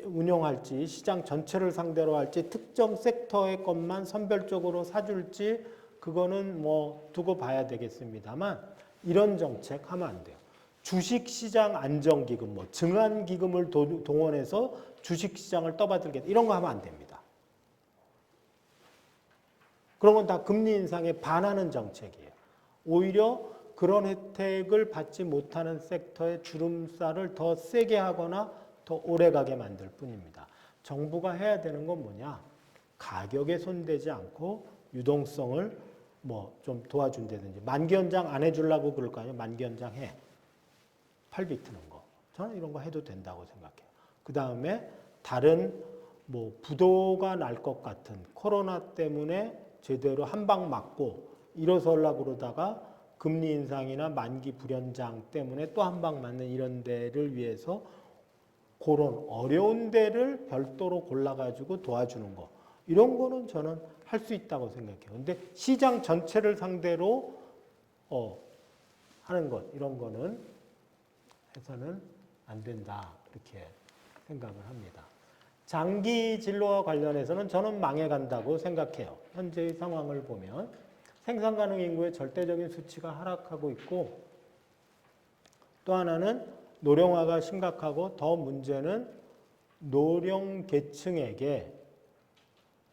운영할지, 시장 전체를 상대로 할지, 특정 섹터의 것만 선별적으로 사줄지 그거는 뭐 두고 봐야 되겠습니다만 이런 정책 하면 안 돼요. 주식시장 안정기금, 뭐 증안기금을 동원해서 주식시장을 떠받들겠다 이런 거 하면 안 됩니다. 그런 건 다 금리 인상에 반하는 정책이에요. 오히려 그런 혜택을 받지 못하는 섹터의 주름살을 더 세게 하거나 더 오래가게 만들 뿐입니다. 정부가 해야 되는 건 뭐냐? 가격에 손대지 않고 유동성을 뭐 좀 도와준다든지 만기연장 안 해주려고 그럴 거 아니에요. 만기연장 해. 팔비 트는 거. 저는 이런 거 해도 된다고 생각해요. 그 다음에 다른 뭐 부도가 날 것 같은 코로나 때문에 제대로 한 방 맞고 일어서려고 그러다가 금리 인상이나 만기 불연장 때문에 또 한 방 맞는 이런 데를 위해서 그런 어려운 데를 별도로 골라가지고 도와주는 거. 이런 거는 저는 할 수 있다고 생각해요. 근데 시장 전체를 상대로 하는 것, 이런 거는 해서는 안 된다. 그렇게 생각을 합니다. 장기 진로와 관련해서는 저는 망해간다고 생각해요. 현재의 상황을 보면 생산 가능 인구의 절대적인 수치가 하락하고 있고 또 하나는 노령화가 심각하고 더 문제는 노령 계층에게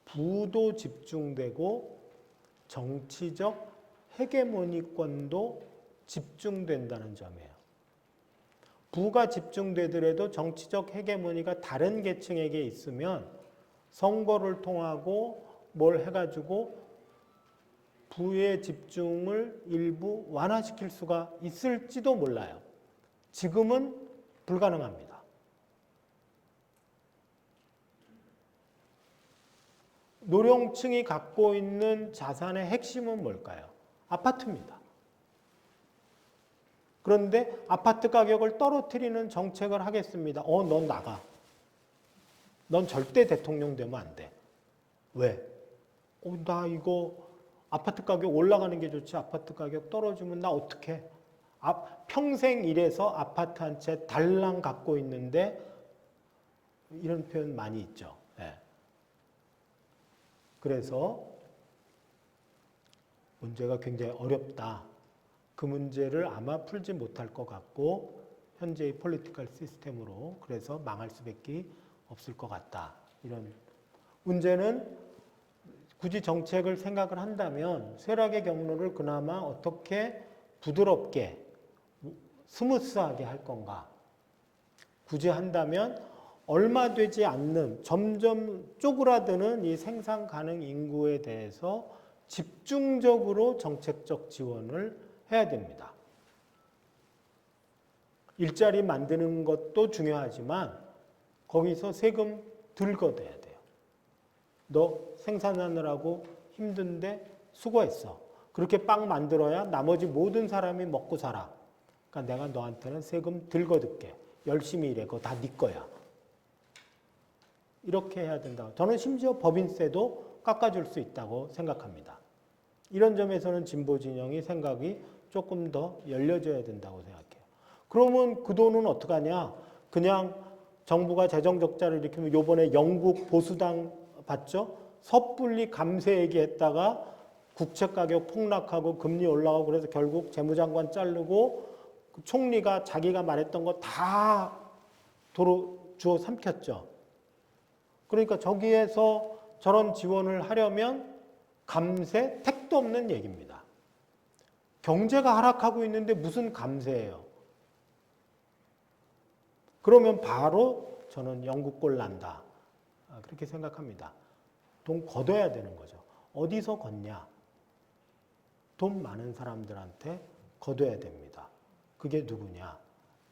부도 집중되고 정치적 헤게모니권도 집중된다는 점이에요. 부가 집중되더라도 정치적 헤게모니가 다른 계층에게 있으면 선거를 통하고 뭘 해가지고 부의 집중을 일부 완화시킬 수가 있을지도 몰라요. 지금은 불가능합니다. 노령층이 갖고 있는 자산의 핵심은 뭘까요? 아파트입니다. 그런데 아파트 가격을 떨어뜨리는 정책을 하겠습니다. 넌 나가. 넌 절대 대통령 되면 안 돼. 왜? 나 이거 아파트 가격 올라가는 게 좋지 아파트 가격 떨어지면 나 어떡해? 평생 일해서 아파트 한 채 달랑 갖고 있는데 이런 표현 많이 있죠. 네. 그래서 문제가 굉장히 어렵다. 그 문제를 아마 풀지 못할 것 같고 현재의 폴리티컬 시스템으로 그래서 망할 수밖에 없을 것 같다. 이런 문제는 굳이 정책을 생각을 한다면 쇠락의 경로를 그나마 어떻게 부드럽게 스무스하게 할 건가. 굳이 한다면 얼마 되지 않는 점점 쪼그라드는 이 생산 가능 인구에 대해서 집중적으로 정책적 지원을 해야 됩니다. 일자리 만드는 것도 중요하지만 거기서 세금 덜 걷어야 돼요. 너 생산하느라고 힘든데 수고했어. 그렇게 빵 만들어야 나머지 모든 사람이 먹고 살아. 그러니까 내가 너한테는 세금 덜 걷을게. 열심히 일해. 그거 다 네 거야. 이렇게 해야 된다. 저는 심지어 법인세도 깎아줄 수 있다고 생각합니다. 이런 점에서는 진보 진영이 생각이 조금 더 열려져야 된다고 생각해요. 그러면 그 돈은 어떡하냐? 그냥 정부가 재정 적자를 일으키면 요번에 영국 보수당 봤죠? 섣불리 감세 얘기했다가 국채 가격 폭락하고 금리 올라가고 그래서 결국 재무장관 자르고 총리가 자기가 말했던 거 다 도로 주워 삼켰죠. 그러니까 저기에서 저런 지원을 하려면 감세, 택도 없는 얘기입니다. 경제가 하락하고 있는데 무슨 감세예요? 그러면 바로 저는 영국 꼴 난다. 그렇게 생각합니다. 돈 걷어야 되는 거죠. 어디서 걷냐? 돈 많은 사람들한테 걷어야 됩니다. 그게 누구냐?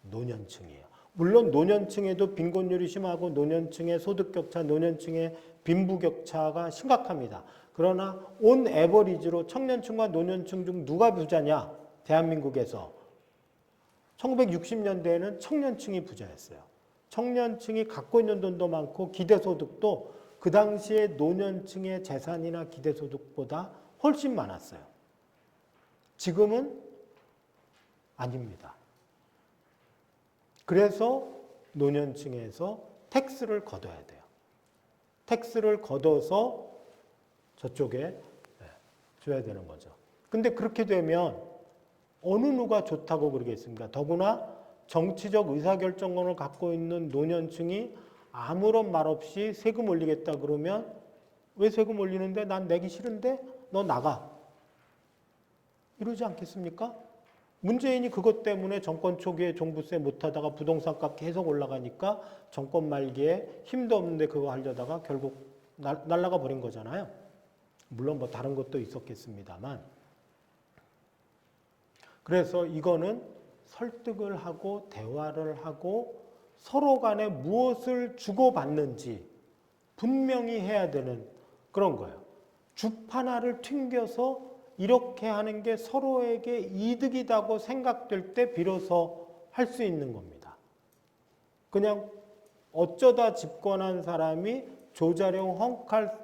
노년층이에요. 물론 노년층에도 빈곤율이 심하고 노년층의 소득격차, 노년층의 빈부격차가 심각합니다. 그러나 온 에버리지로 청년층과 노년층 중 누가 부자냐? 대한민국에서 1960년대에는 청년층이 부자였어요. 청년층이 갖고 있는 돈도 많고 기대소득도 그 당시에 노년층의 재산이나 기대소득보다 훨씬 많았어요. 지금은 아닙니다. 그래서 노년층에서 텍스를 걷어야 돼요. 텍스를 걷어서 저쪽에 줘야 되는 거죠. 근데 그렇게 되면 어느 누가 좋다고 그러겠습니까? 더구나 정치적 의사결정권을 갖고 있는 노년층이 아무런 말 없이 세금 올리겠다 그러면 왜 세금 올리는데? 난 내기 싫은데? 너 나가. 이러지 않겠습니까? 문재인이 그것 때문에 정권 초기에 종부세 못하다가 부동산값 계속 올라가니까 정권 말기에 힘도 없는데 그거 하려다가 결국 날아가 버린 거잖아요. 물론 뭐 다른 것도 있었겠습니다만. 그래서 이거는 설득을 하고 대화를 하고 서로 간에 무엇을 주고받는지 분명히 해야 되는 그런 거예요. 죽 하나를 튕겨서 이렇게 하는 게 서로에게 이득이다고 생각될 때 비로소 할 수 있는 겁니다. 그냥 어쩌다 집권한 사람이 조자룡 헝칼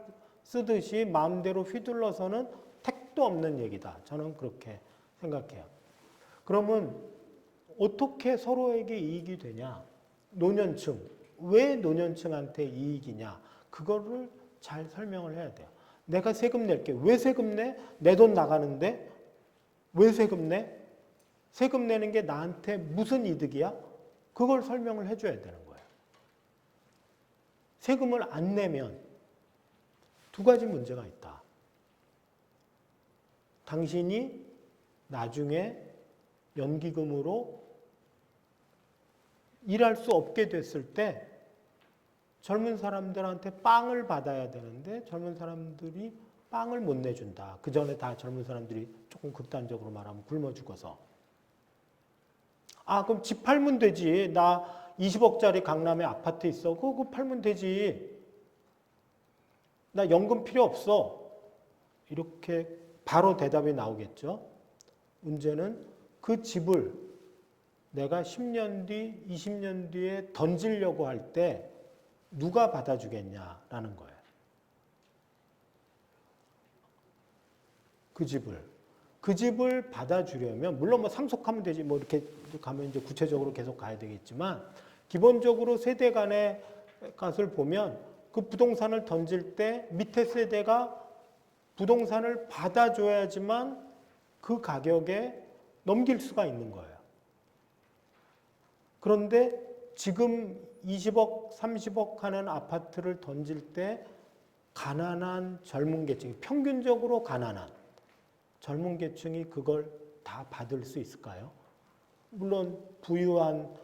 쓰듯이 마음대로 휘둘러서는 택도 없는 얘기다. 저는 그렇게 생각해요. 그러면 어떻게 서로에게 이익이 되냐? 노년층, 왜 노년층한테 이익이냐? 그거를 잘 설명을 해야 돼요. 내가 세금 낼게. 왜 세금 내? 내 돈 나가는데? 왜 세금 내? 세금 내는 게 나한테 무슨 이득이야? 그걸 설명을 해줘야 되는 거예요. 세금을 안 내면 두 가지 문제가 있다. 당신이 나중에 연기금으로 일할 수 없게 됐을 때 젊은 사람들한테 빵을 받아야 되는데 젊은 사람들이 빵을 못 내준다. 그 전에 다 젊은 사람들이 조금 극단적으로 말하면 굶어 죽어서. 아, 그럼 집 팔면 되지. 나 20억짜리 강남에 아파트 있어. 그거 팔면 되지. 나 연금 필요 없어. 이렇게 바로 대답이 나오겠죠. 문제는 그 집을 내가 10년 뒤, 20년 뒤에 던지려고 할 때 누가 받아주겠냐라는 거예요. 그 집을 받아주려면 물론 뭐 상속하면 되지 뭐 이렇게 가면 이제 구체적으로 계속 가야 되겠지만 기본적으로 세대 간의 것을 보면 그 부동산을 던질 때 밑에 세대가 부동산을 받아줘야지만 그 가격에 넘길 수가 있는 거예요. 그런데 지금 20억, 30억 하는 아파트를 던질 때 가난한 젊은 계층이, 평균적으로 가난한 젊은 계층이 그걸 다 받을 수 있을까요? 물론 부유한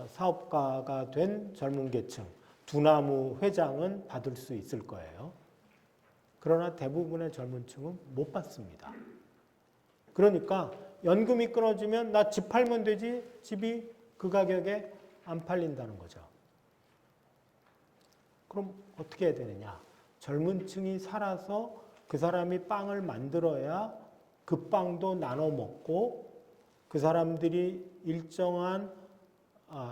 사업가가 된 젊은 계층, 두나무 회장은 받을 수 있을 거예요. 그러나 대부분의 젊은 층은 못 받습니다. 그러니까 연금이 끊어지면 나 집 팔면 되지, 집이 그 가격에 안 팔린다는 거죠. 그럼 어떻게 해야 되느냐? 젊은 층이 살아서 그 사람이 빵을 만들어야 그 빵도 나눠 먹고 그 사람들이 일정한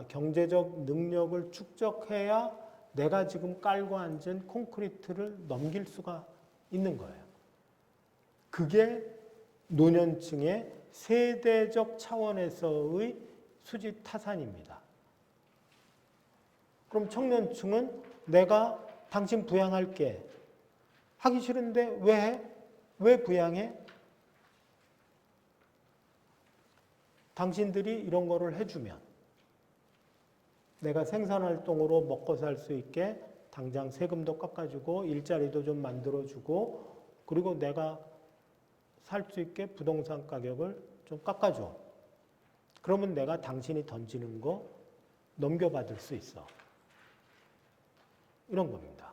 경제적 능력을 축적해야 내가 지금 깔고 앉은 콘크리트를 넘길 수가 있는 거예요. 그게 노년층의 세대적 차원에서의 수지 타산입니다. 그럼 청년층은 내가 당신 부양할게. 하기 싫은데 왜 해? 왜 부양해? 당신들이 이런 거를 해주면 내가 생산활동으로 먹고 살 수 있게 당장 세금도 깎아주고 일자리도 좀 만들어주고 그리고 내가 살 수 있게 부동산 가격을 좀 깎아줘. 그러면 내가 당신이 던지는 거 넘겨받을 수 있어. 이런 겁니다.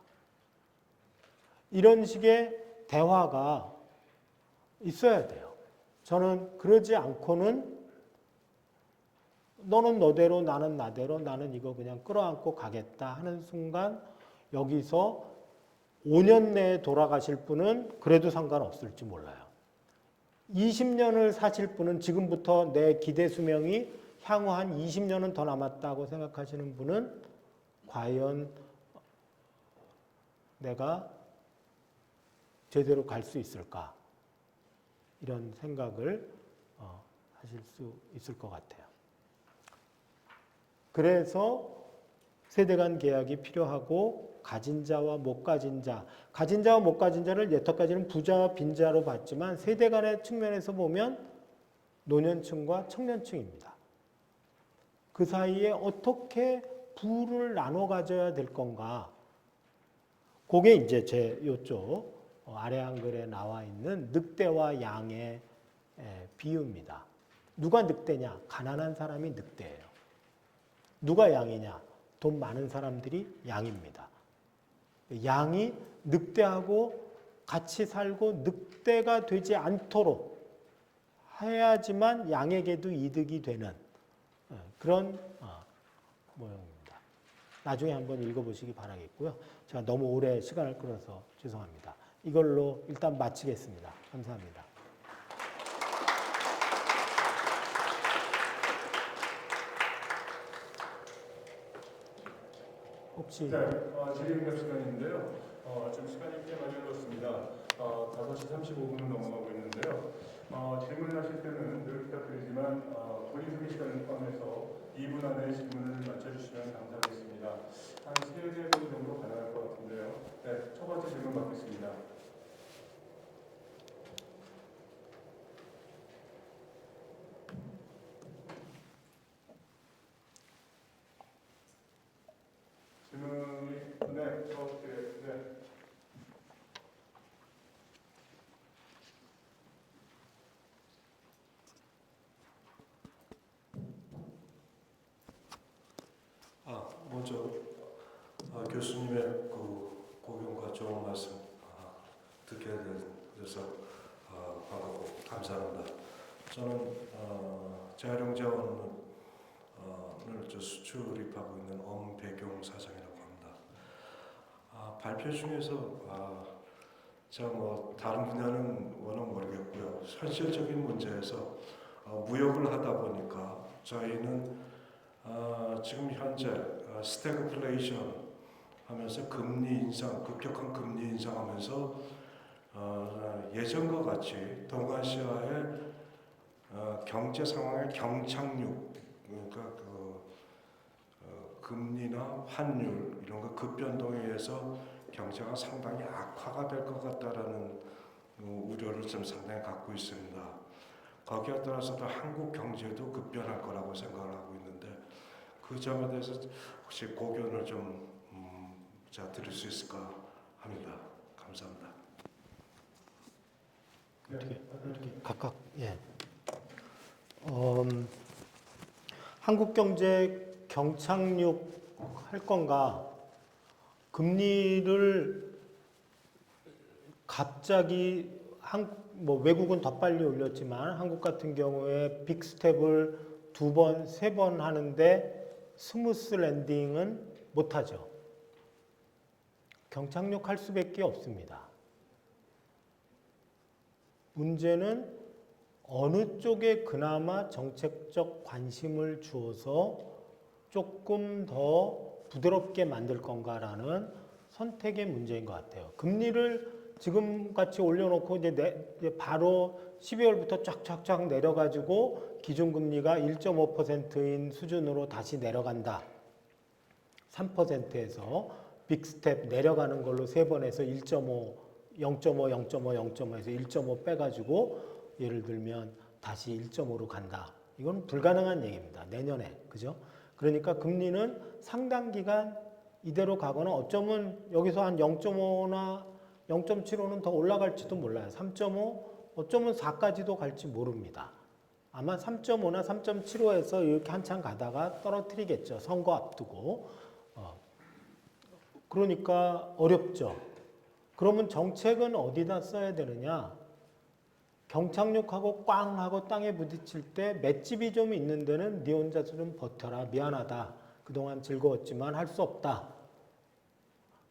이런 식의 대화가 있어야 돼요. 저는 그러지 않고는 너는 너대로 나는 나대로 나는 이거 그냥 끌어안고 가겠다 하는 순간 여기서 5년 내에 돌아가실 분은 그래도 상관없을지 몰라요. 20년을 사실 분은 지금부터 내 기대 수명이 향후 한 20년은 더 남았다고 생각하시는 분은 과연 내가 제대로 갈 수 있을까? 이런 생각을 하실 수 있을 것 같아요. 그래서 세대 간 계약이 필요하고 가진 자와 못 가진 자, 가진 자와 못 가진 자를 여태까지는 부자와 빈자로 봤지만 세대 간의 측면에서 보면 노년층과 청년층입니다. 그 사이에 어떻게 부를 나눠 가져야 될 건가? 그게 이제 제 이쪽 아래 한글에 나와 있는 늑대와 양의 비유입니다. 누가 늑대냐? 가난한 사람이 늑대예요. 누가 양이냐? 돈 많은 사람들이 양입니다. 양이 늑대하고 같이 살고 늑대가 되지 않도록 해야지만 양에게도 이득이 되는 그런 모형입니다. 나중에 한번 읽어보시기 바라겠고요. 제가 너무 오래 시간을 끌어서 죄송합니다. 이걸로 일단 마치겠습니다. 감사합니다. 혹시 네, 질의응답 시간인데요. 지금 시간이 꽤 많이 흘렀습니다. 5시 35분을 넘어가고 있는데요. 질문을 하실 때는 늘 부탁드리지만 본인 소개 시간을 포함해서 2분 안에 질문을 맞춰주시면 감사하겠습니다. 한 3-4분 정도 가능할 것 같은데요. 네, 첫 번째 질문 받겠습니다. 질문이 네. 먼저 교수님의 그 고견과 좋은 말씀 듣게 돼서 반갑고 감사합니다. 저는 재활용자원을 수출입하고 있는 엄배경 사장이라고 합니다. 발표 중에서 제가 뭐 다른 분야는 워낙 모르겠고요. 현실적인 문제에서 무역을 하다 보니까 저희는 지금 현재 스태그플레이션 하면서 금리 인상, 급격한 금리 인상하면서 예전과 같이 동아시아의 경제 상황의 경착륙, 그러니까 금리나 환율 이런 거 급변동에 의해서 경제가 상당히 악화가 될 것 같다라는 우려를 좀 상당히 갖고 있습니다. 거기에 따라서도 한국 경제도 급변할 거라고 생각을 하고 있는데 그 점에 대해서 혹시 고견을 좀 제가 드릴 수 있을까 합니다. 감사합니다. 이렇게 각각 예. 한국 경제 경착륙 할 건가? 금리를 갑자기 뭐 외국은 더 빨리 올렸지만 한국 같은 경우에 빅 스텝을 2번, 3번 하는데 스무스 랜딩은 못하죠. 경착륙할 수밖에 없습니다. 문제는 어느 쪽에 그나마 정책적 관심을 주어서 조금 더 부드럽게 만들 건가라는 선택의 문제인 것 같아요. 금리를 지금 같이 올려놓고 이제 바로 12월부터 쫙쫙쫙 내려가지고 기준금리가 1.5%인 수준으로 다시 내려간다. 3%에서 빅스텝 내려가는 걸로 3번에서 1.5, 0.5, 0.5, 0.5에서 1.5 빼가지고 예를 들면 다시 1.5로 간다. 이건 불가능한 얘기입니다. 내년에. 그죠? 그러니까 금리는 상당 기간 이대로 가거나 어쩌면 여기서 한 0.5나 0.75는 더 올라갈지도 몰라요. 3.5, 어쩌면 4까지도 갈지 모릅니다. 아마 3.5나 3.75에서 이렇게 한참 가다가 떨어뜨리겠죠. 선거 앞두고. 그러니까 어렵죠. 그러면 정책은 어디다 써야 되느냐? 경착륙하고 꽝 하고 땅에 부딪힐 때 맷집이 좀 있는 데는 네 혼자서 좀 버텨라. 미안하다. 그동안 즐거웠지만 할 수 없다.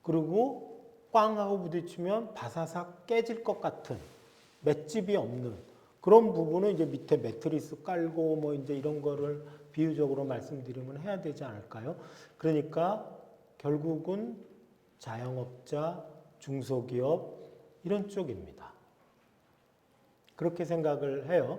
그리고 꽝 하고 부딪히면 바사삭 깨질 것 같은 맷집이 없는 그런 부분은 이제 밑에 매트리스 깔고 뭐 이제 이런 거를 비유적으로 말씀드리면 해야 되지 않을까요? 그러니까 결국은 자영업자, 중소기업 이런 쪽입니다. 그렇게 생각을 해요.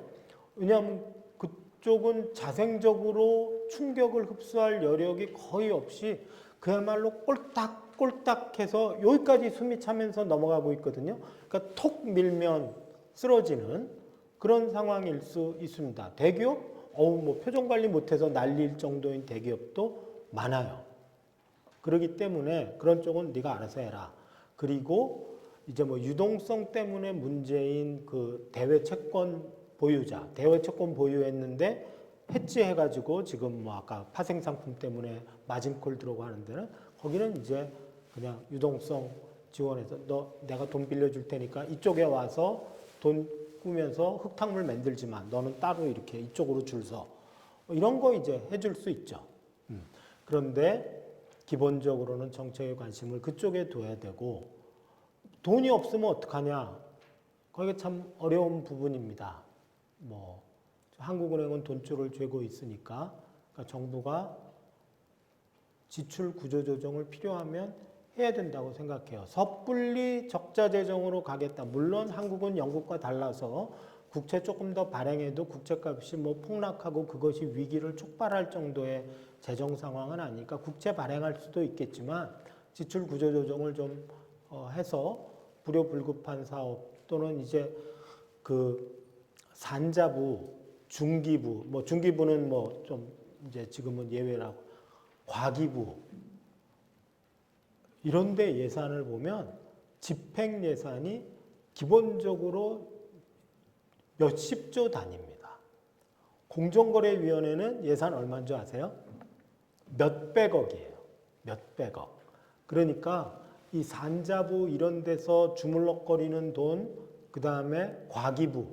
왜냐하면 그쪽은 자생적으로 충격을 흡수할 여력이 거의 없이 그야말로 꼴딱꼴딱해서 여기까지 숨이 차면서 넘어가고 있거든요. 그러니까 톡 밀면 쓰러지는 그런 상황일 수 있습니다. 대기업? 뭐 표정 관리 못해서 날릴 정도인 대기업도 많아요. 그렇기 때문에 그런 쪽은 네가 알아서 해라. 그리고 이제 뭐 유동성 때문에 문제인 그 대외 채권 보유자, 대외 채권 보유했는데 해지해가지고 지금 뭐 아까 파생 상품 때문에 마진콜 들어오고 하는 데는 거기는 이제 그냥 유동성 지원해서 내가 돈 빌려줄 테니까 이쪽에 와서 돈 꾸면서 흙탕물 만들지만 너는 따로 이렇게 이쪽으로 줄 서. 이런 거 이제 해줄 수 있죠. 그런데 기본적으로는 정책의 관심을 그쪽에 둬야 되고 돈이 없으면 어떡하냐? 거기가 참 어려운 부분입니다. 뭐 한국은행은 돈줄을 쥐고 있으니까 그러니까 정부가 지출 구조 조정을 필요하면 해야 된다고 생각해요. 섣불리 적자 재정으로 가겠다. 물론 한국은 영국과 달라서 국채 조금 더 발행해도 국채값이 뭐 폭락하고 그것이 위기를 촉발할 정도의 재정 상황은 아니니까 국채 발행할 수도 있겠지만 지출 구조 조정을 좀 해서 불효불급한 사업 또는 이제 그 산자부, 중기부, 뭐 중기부는 뭐 좀 이제 지금은 예외라고 과기부 이런 데 예산을 보면 집행 예산이 기본적으로 몇십조 단위입니다. 공정거래위원회는 예산 얼마인 줄 아세요? 몇백억이에요. 몇백억. 그러니까 이 산자부 이런 데서 주물럭거리는 돈, 그 다음에 과기부,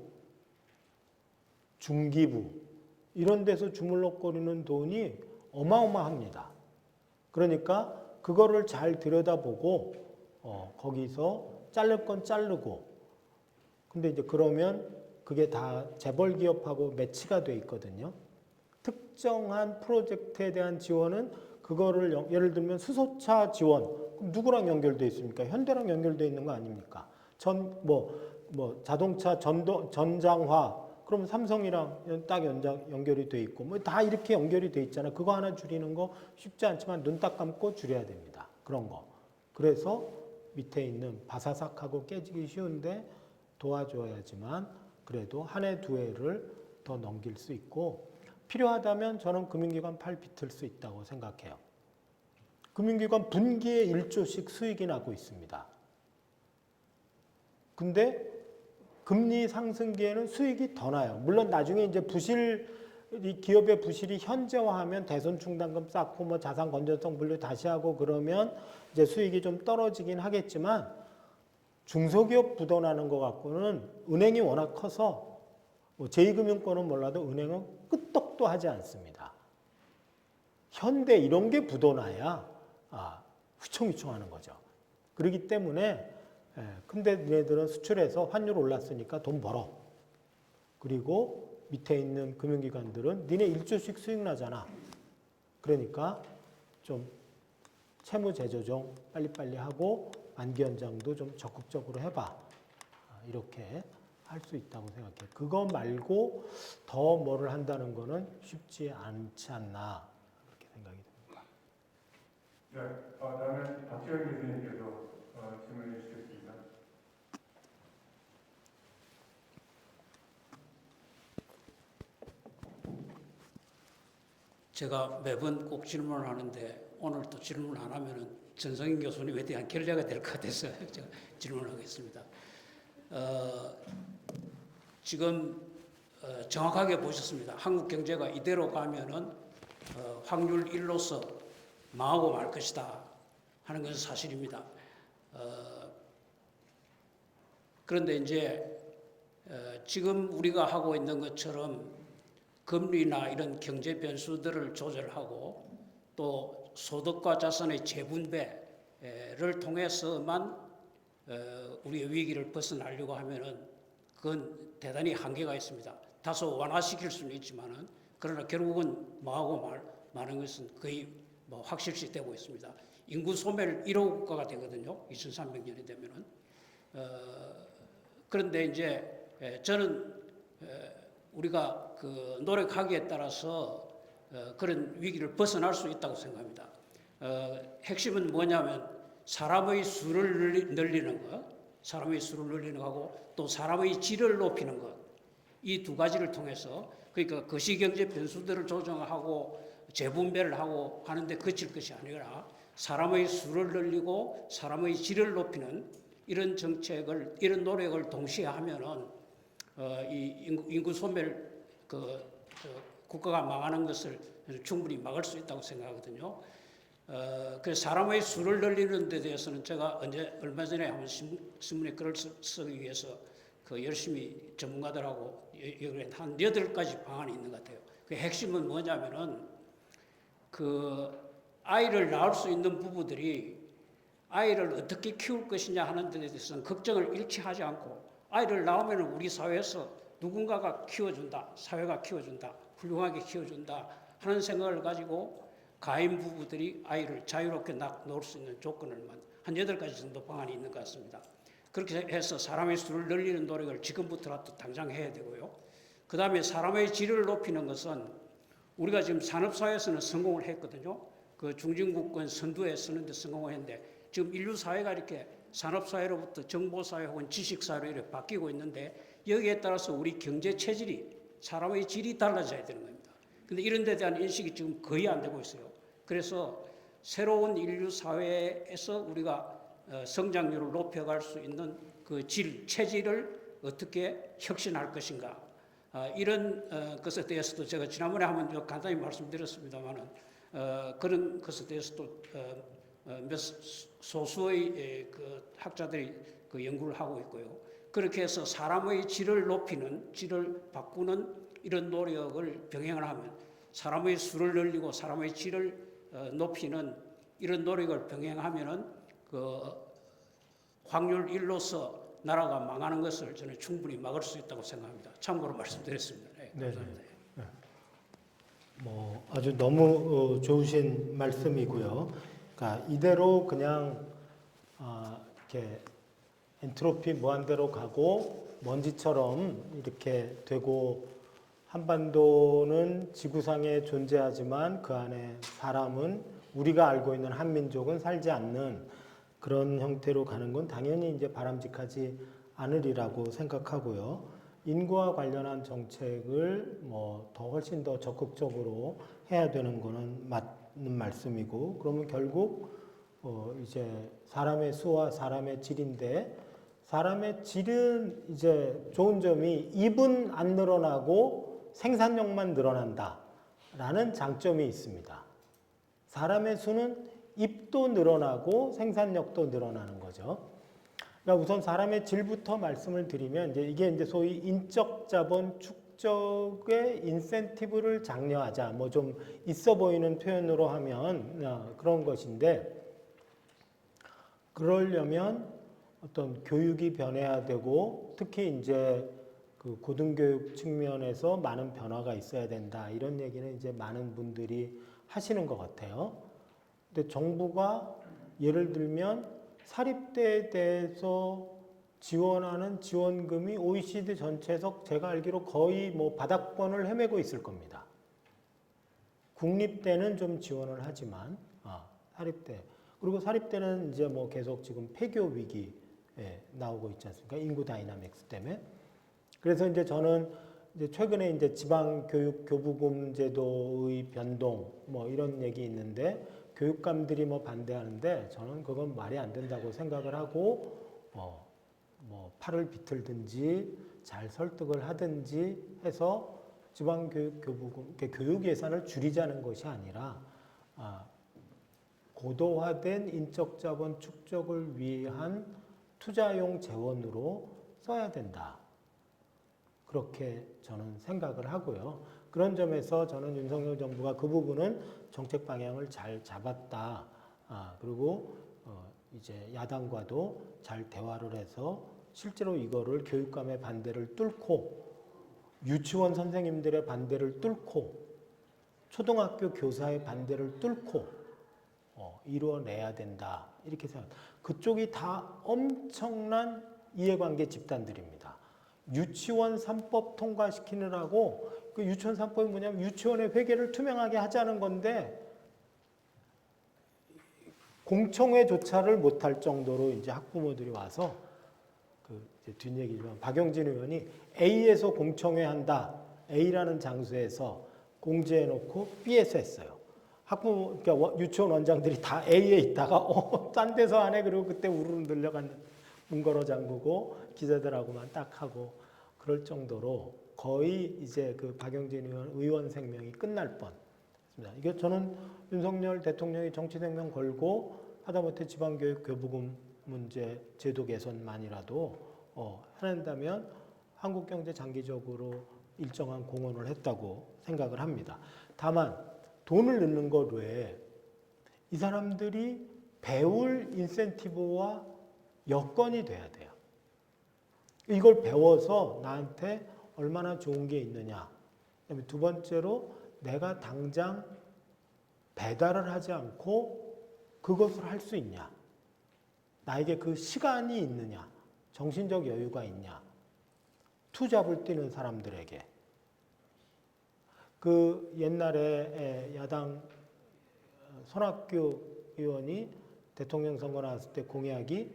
중기부 이런 데서 주물럭거리는 돈이 어마어마합니다. 그러니까 그거를 잘 들여다보고 거기서 자를 건 자르고 근데 이제 그러면 그게 다 재벌 기업하고 매치가 돼 있거든요. 특정한 프로젝트에 대한 지원은 그거를 예를 들면 수소차 지원 그럼 누구랑 연결돼 있습니까? 현대랑 연결돼 있는 거 아닙니까? 자동차 전장화 그럼 삼성이랑 딱 연결이 돼 있고 뭐 다 이렇게 연결이 돼 있잖아요. 그거 하나 줄이는 거 쉽지 않지만 눈 딱 감고 줄여야 됩니다. 그런 거. 그래서 밑에 있는 바사삭하고 깨지기 쉬운데 도와줘야지만 그래도 한 해 두 해를 더 넘길 수 있고 필요하다면 저는 금융기관 팔 비틀 수 있다고 생각해요. 금융기관 분기에 1조씩 수익이 나고 있습니다. 근데 금리 상승기에는 수익이 더 나요. 물론 나중에 이제 이 기업의 부실이 현재화하면 대손 충당금 쌓고 뭐 자산 건전성 분류 다시 하고 그러면 이제 수익이 좀 떨어지긴 하겠지만 중소기업 부도나는 것 갖고는 은행이 워낙 커서 뭐 제2금융권은 몰라도 은행은 끄떡도 하지 않습니다. 현대 이런 게 부도나야 휘청휘청하는 거죠. 그렇기 때문에 근데 너네들은 수출해서 환율 올랐으니까 돈 벌어. 그리고 밑에 있는 금융기관들은 니네 1조씩 수익 나잖아. 그러니까 좀 채무 재조정 빨리빨리 하고 만기 연장도 좀 적극적으로 해봐. 이렇게 할 수 있다고 생각해. 그거 말고 더 뭐를 한다는 거는 쉽지 않지 않나 그렇게 생각이 듭니다. 네, 다음에 박지원 교수님께서 질문해 주시겠습니다. 제가 매번 꼭 질문을 하는데 오늘 또 질문 안 하면은 전성인 교수님에 대한 결례가 될 것 같아서 제가 질문을 하겠습니다. 지금 정확하게 보셨습니다. 한국 경제가 이대로 가면은 확률 1로서 망하고 말 것이다 하는 것은 사실입니다. 그런데 이제 지금 우리가 하고 있는 것처럼 금리나 이런 경제 변수들을 조절하고 또 소득과 자산의 재분배를 통해서만 우리의 위기를 벗어나려고 하면은 그건 대단히 한계가 있습니다. 다소 완화시킬 수는 있지만은 그러나 결국은 뭐하고 마는 것은 거의 뭐 확실시 되고 있습니다. 인구 소멸 1호 국가가 되거든요. 2300년이 되면은. 그런데 이제 저는 우리가 그 노력하기에 따라서 그런 위기를 벗어날 수 있다고 생각합니다. 핵심은 뭐냐면 사람의 수를 늘리는 것, 사람의 수를 늘리는 거하고 또 사람의 질을 높이는 것, 이 두 가지를 통해서 그러니까 거시경제 변수들을 조정하고 재분배를 하고 하는데 그칠 것이 아니라 사람의 수를 늘리고 사람의 질을 높이는 이런 정책을 이런 노력을 동시에 하면은 이 인구 소멸 국가가 망하는 것을 충분히 막을 수 있다고 생각하거든요. 그래서 사람의 수를 늘리는 데 대해서는 제가 얼마 전에 한번 신문에 글을 쓰기 위해서 열심히 전문가들하고 한 8가지 방안이 있는 것 같아요. 그 핵심은 뭐냐면은 아이를 낳을 수 있는 부부들이 아이를 어떻게 키울 것이냐 하는 데 대해서는 걱정을 잃지 하지 않고 아이를 낳으면 우리 사회에서 누군가가 키워준다, 사회가 키워준다, 훌륭하게 키워준다 하는 생각을 가지고 가임 부부들이 아이를 자유롭게 놓을 수 있는 조건을 한 8가지 정도 방안이 있는 것 같습니다. 그렇게 해서 사람의 수를 늘리는 노력을 지금부터라도 당장 해야 되고요. 그 다음에 사람의 질을 높이는 것은 우리가 지금 산업사회에서는 성공을 했거든요. 그 중진국권 선두에 서는 데 성공을 했는데 지금 인류 사회가 이렇게 산업사회로부터 정보사회 혹은 지식사회로 이렇게 바뀌고 있는데 여기에 따라서 우리 경제 체질이 사람의 질이 달라져야 되는 겁니다. 근데 이런 데 대한 인식이 지금 거의 안 되고 있어요. 그래서 새로운 인류 사회에서 우리가 성장률을 높여갈 수 있는 그 체질을 어떻게 혁신할 것인가. 이런 것에 대해서도 제가 지난번에 한번 간단히 말씀드렸습니다만은 그런 것에 대해서도 몇 소수의 그 학자들이 그 연구를 하고 있고요. 그렇게 해서 사람의 질을 높이는, 질을 바꾸는 이런 노력을 병행을 하면 사람의 수를 늘리고 사람의 질을 높이는 이런 노력을 병행하면은 그 확률 1로서 나라가 망하는 것을 저는 충분히 막을 수 있다고 생각합니다. 참고로 말씀드렸습니다. 네, 감사합니다. 네. 뭐 아주 너무 좋으신 말씀이고요. 그러니까 이대로 그냥 이렇게 엔트로피 무한대로 가고 먼지처럼 이렇게 되고 한반도는 지구상에 존재하지만 그 안에 사람은 우리가 알고 있는 한민족은 살지 않는 그런 형태로 가는 건 당연히 이제 바람직하지 않으리라고 생각하고요. 인구와 관련한 정책을 뭐 더 훨씬 더 적극적으로 해야 되는 거는 맞는 말씀이고, 그러면 결국 이제 사람의 수와 사람의 질인데, 사람의 질은 이제 좋은 점이 입은 안 늘어나고 생산력만 늘어난다라는 장점이 있습니다. 사람의 수는 입도 늘어나고 생산력도 늘어나는 거죠. 그러니까 우선 사람의 질부터 말씀을 드리면, 이게 이제 소위 인적 자본 축적의 인센티브를 장려하자, 뭐 좀 있어 보이는 표현으로 하면 그런 것인데, 그러려면 어떤 교육이 변해야 되고, 특히 이제 그 고등교육 측면에서 많은 변화가 있어야 된다, 이런 얘기는 이제 많은 분들이 하시는 것 같아요. 근데 정부가 예를 들면 사립대에 대해서 지원하는 지원금이 OECD 전체에서 제가 알기로 거의 뭐 바닥권을 헤매고 있을 겁니다. 국립대는 좀 지원을 하지만 사립대, 그리고 사립대는 이제 뭐 계속 지금 폐교 위기에 나오고 있지 않습니까? 인구 다이나믹스 때문에. 그래서 이제 저는 이제 최근에 이제 지방교육 교부금 제도의 변동 뭐 이런 얘기 있는데, 교육감들이 뭐 반대하는데 저는 그건 말이 안 된다고 생각을 하고, 뭐 팔을 비틀든지 잘 설득을 하든지 해서 지방교육 교부금, 교육 예산을 줄이자는 것이 아니라 고도화된 인적 자본 축적을 위한 투자용 재원으로 써야 된다, 그렇게 저는 생각을 하고요. 그런 점에서 저는 윤석열 정부가 그 부분은 정책 방향을 잘 잡았다. 그리고 이제 야당과도 잘 대화를 해서 실제로 이거를 교육감의 반대를 뚫고, 유치원 선생님들의 반대를 뚫고, 초등학교 교사의 반대를 뚫고 이루어내야 된다, 이렇게 생각. 그쪽이 다 엄청난 이해관계 집단들입니다. 유치원 3법 통과시키느라고, 그 유치원 3법이 뭐냐면 유치원의 회계를 투명하게 하자는 건데, 공청회조차를 못할 정도로 이제 학부모들이 와서, 그 이제 뒷얘기지만 박영진 의원이 A에서 공청회 한다, A라는 장소에서 공지해놓고 B에서 했어요. 학부모, 그러니까 유치원 원장들이 다 A에 있다가 딴 데서 하네, 그리고 그때 우르르 늘려간 문 걸어 잠그고 기자들하고만 딱 하고, 그럴 정도로 거의 이제 그 박영진 의원 생명이 끝날 뻔했습니다. 이게 저는 윤석열 대통령이 정치 생명 걸고 하다못해 지방교육 교부금 문제 제도 개선만이라도 해낸다면 한국 경제 장기적으로 일정한 공헌을 했다고 생각을 합니다. 다만 돈을 넣는 것 외에 이 사람들이 배울 인센티브와 여건이 돼야 돼요. 이걸 배워서 나한테 얼마나 좋은 게 있느냐. 그다음에 두 번째로 내가 당장 배달을 하지 않고 그것을 할 수 있냐. 나에게 그 시간이 있느냐. 정신적 여유가 있냐. 투잡을 뛰는 사람들에게. 그 옛날에 야당 손학규 의원이 대통령 선거 나왔을 때 공약이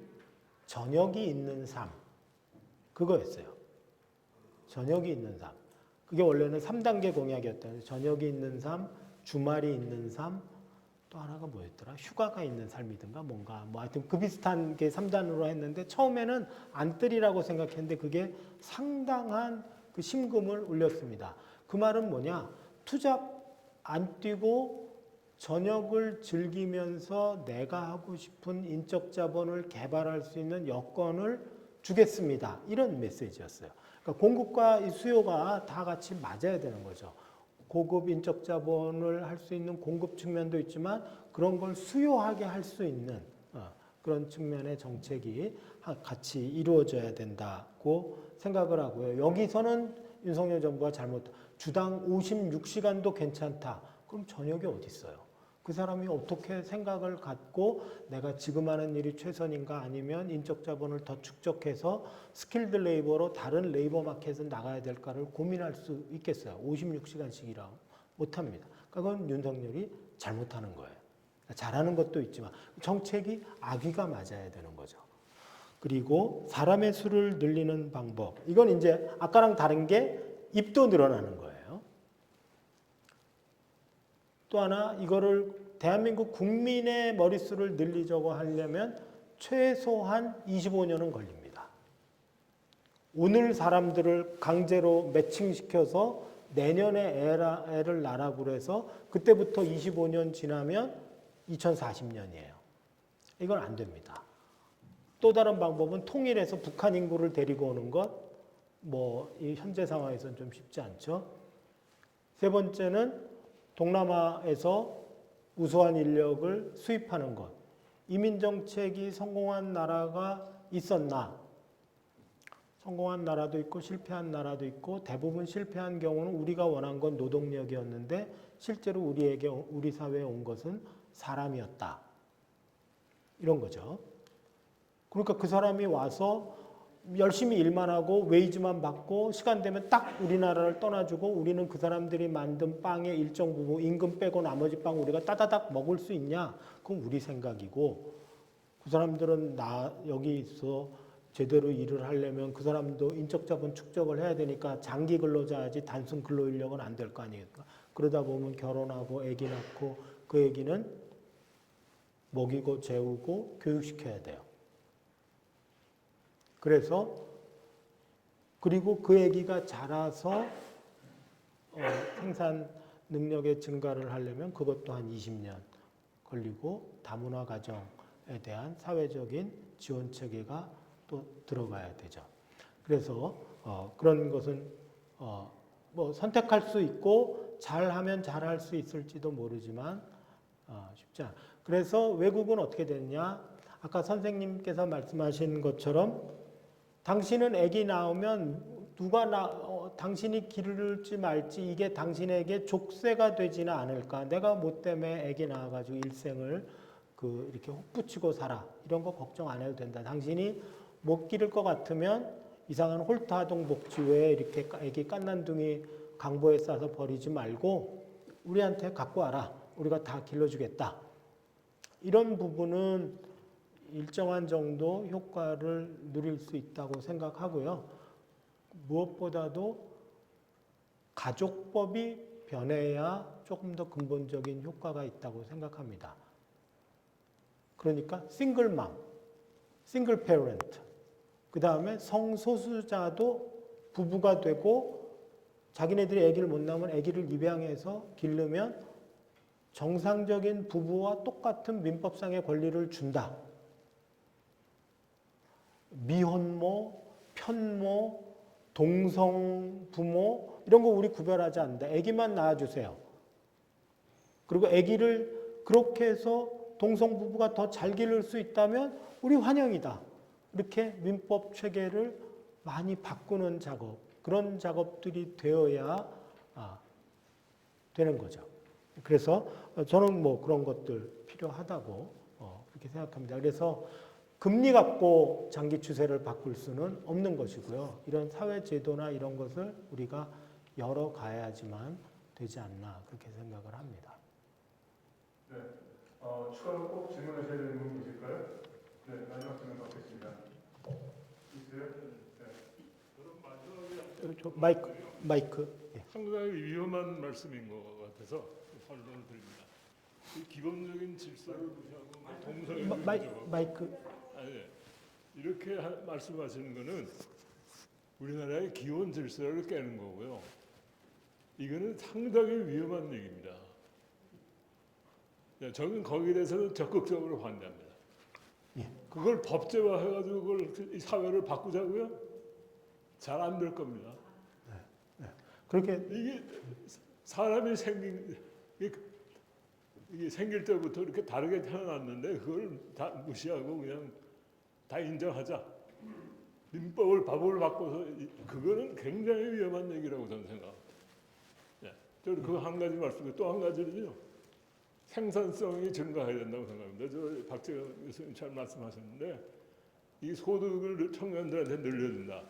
저녁이 있는 삶, 그거였어요. 저녁이 있는 삶. 그게 원래는 3단계 공약이었다는데, 저녁이 있는 삶, 주말이 있는 삶, 또 하나가 뭐였더라? 휴가가 있는 삶이든가 뭔가, 뭐 하여튼 그 비슷한 게 3단으로 했는데, 처음에는 안 뜨리라고 생각했는데 그게 상당한 그 심금을 울렸습니다. 그 말은 뭐냐? 투잡 안 뛰고 저녁을 즐기면서 내가 하고 싶은 인적 자본을 개발할 수 있는 여건을 주겠습니다, 이런 메시지였어요. 그러니까 공급과 이 수요가 다 같이 맞아야 되는 거죠. 고급 인적 자본을 할 수 있는 공급 측면도 있지만 그런 걸 수요하게 할 수 있는 그런 측면의 정책이 같이 이루어져야 된다고 생각을 하고요. 여기서는 윤석열 정부가 주당 56시간도 괜찮다. 그럼 저녁이 어디 있어요? 그 사람이 어떻게 생각을 갖고 내가 지금 하는 일이 최선인가, 아니면 인적 자본을 더 축적해서 스킬드 레이버로 다른 레이버 마켓에 나가야 될까를 고민할 수 있겠어요. 56시간씩이라고 못합니다. 그러니까 그건 윤석열이 잘못하는 거예요. 잘하는 것도 있지만 정책이 악의가 맞아야 되는 거죠. 그리고 사람의 수를 늘리는 방법. 이건 이제 아까랑 다른 게 입도 늘어나는 거예요. 또 하나 이거를 대한민국 국민의 머릿수를 늘리자고 하려면 최소한 25년은 걸립니다. 오늘 사람들을 강제로 매칭시켜서 내년에 애를 낳으라고 그래서 그때부터 25년 지나면 2040년이에요. 이건 안 됩니다. 또 다른 방법은 통일해서 북한 인구를 데리고 오는 것, 이 현재 상황에서는 좀 쉽지 않죠. 세 번째는 동남아에서 우수한 인력을 수입하는 것. 이민 정책이 성공한 나라가 있었나? 성공한 나라도 있고 실패한 나라도 있고 대부분 실패한 경우는 우리가 원한 건 노동력이었는데 실제로 우리 사회에 온 것은 사람이었다. 이런 거죠. 그러니까 그 사람이 와서 열심히 일만 하고 웨이즈만 받고 시간 되면 딱 우리나라를 떠나주고 우리는 그 사람들이 만든 빵의 일정 부분 임금 빼고 나머지 빵 우리가 따다닥 먹을 수 있냐? 그건 우리 생각이고 그 사람들은 여기서 제대로 일을 하려면 그 사람도 인적 자본 축적을 해야 되니까 장기 근로자지 단순 근로 인력은 안 될 거 아니겠습니까? 그러다 보면 결혼하고 아기 낳고 그 아기는 먹이고 재우고 교육시켜야 돼요. 그리고 그 아기가 자라서 생산 능력의 증가를 하려면 그것도 한 20년 걸리고 다문화 가정에 대한 사회적인 지원 체계가 또 들어가야 되죠. 그래서 그런 것은 선택할 수 있고 잘하면 잘할 수 있을지도 모르지만 쉽지 않아요. 그래서 외국은 어떻게 되느냐? 아까 선생님께서 말씀하신 것처럼 당신은 아기 낳으면 당신이 기를지 말지 이게 당신에게 족쇄가 되지는 않을까? 내가 뭐 때문에 아기 낳아가지고 일생을 이렇게 혹붙이고 살아. 이런 거 걱정 안 해도 된다. 당신이 못 기를 것 같으면 이상한 홀트 아동 복지회에 이렇게 아기 깐난둥이 강보에 싸서 버리지 말고 우리한테 갖고 와라. 우리가 다 길러주겠다. 이런 부분은 일정한 정도 효과를 누릴 수 있다고 생각하고요. 무엇보다도 가족법이 변해야 조금 더 근본적인 효과가 있다고 생각합니다. 그러니까 싱글맘, 싱글 페어런트, 그 다음에 성소수자도 부부가 되고 자기네들이 아기를 못 낳으면 아기를 입양해서 기르면 정상적인 부부와 똑같은 민법상의 권리를 준다. 미혼모, 편모, 동성부모 이런 거 우리 구별하지 않는다. 아기만 낳아주세요. 그리고 아기를 그렇게 해서 동성부부가 더 잘 기를 수 있다면 우리 환영이다. 이렇게 민법 체계를 많이 바꾸는 작업, 그런 작업들이 되어야 되는 거죠. 그래서 저는 그런 것들 필요하다고 그렇게 생각합니다. 그래서 금리 갖고 장기 추세를 바꿀 수는 없는 것이고요. 이런 사회 제도나 이런 것을 우리가 열어가야지만 되지 않나 그렇게 생각을 합니다. 네, 추가로 꼭 질문하셔야 되는 분 계실까요? 네, 마지막 질문 받겠습니다. 있어요? 네. 마이크. 예. 상당히 위험한 말씀인 것 같아서 반론을 드립니다. 이 기본적인 질서를 무시하고 동성애 마이크. 이렇게 말씀하시는 것은 우리나라의 기본 질서를 깨는 거고요. 이거는 상당히 위험한 얘기입니다. 저는 거기에 대해서는 적극적으로 반대합니다. 예. 그걸 법제화해가지고 그걸 이 사회를 바꾸자고요? 잘 안 될 겁니다. 그렇게 이게 사람이 이게 생길 때부터 이렇게 다르게 태어났는데 그걸 다 무시하고 그냥 다 인정하자. 민법을 법을 바꿔서 그거는 굉장히 위험한 얘기라고 저는 생각합니다. 저는 그 한 가지 말씀드리고 또 한 가지는요. 생산성이 증가해야 된다고 생각합니다. 저 박재현 교수님 잘 말씀하셨는데 이 소득을 청년들한테 늘려준다.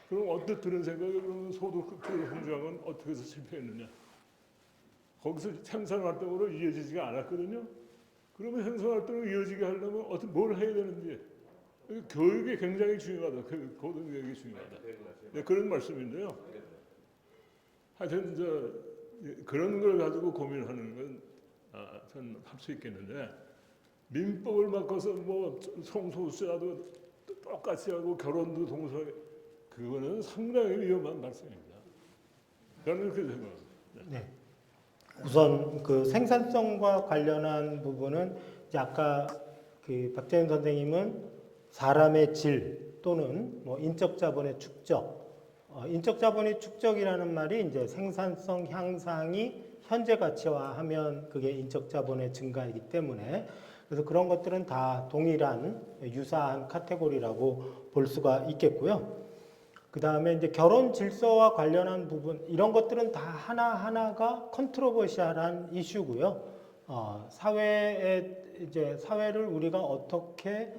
그럼 어떻게 드는 생각에 그러면 소득 공정은 어떻게 해서 실패했느냐? 거기서 생산활동으로 이어지지가 않았거든요. 그러면 생산활동을 이어지게 하려면 뭘 해야 되는지 교육이 굉장히 중요하다. 그 고등교육이 중요하다. 네, 그런 말씀인데요. 하여튼 그런 걸 가지고 고민하는 건 전 할 수 있겠는데 민법을 바꿔서 뭐 성소수자도 똑같이 하고 결혼도 동성애 그거는 상당히 위험한 발상입니다. 저는 그렇게 생각합니다. 네. 우선 그 생산성과 관련한 부분은 이제 아까 그 박재현 선생님은 사람의 질 또는 뭐 인적 자본의 축적, 인적 자본의 축적이라는 말이 이제 생산성 향상이 현재 가치화하면 그게 인적 자본의 증가이기 때문에 그래서 그런 것들은 다 동일한 유사한 카테고리라고 볼 수가 있겠고요. 그 다음에 이제 결혼 질서와 관련한 부분 이런 것들은 다 하나하나가 컨트로버시얼한 이슈고요. 사회를 우리가 어떻게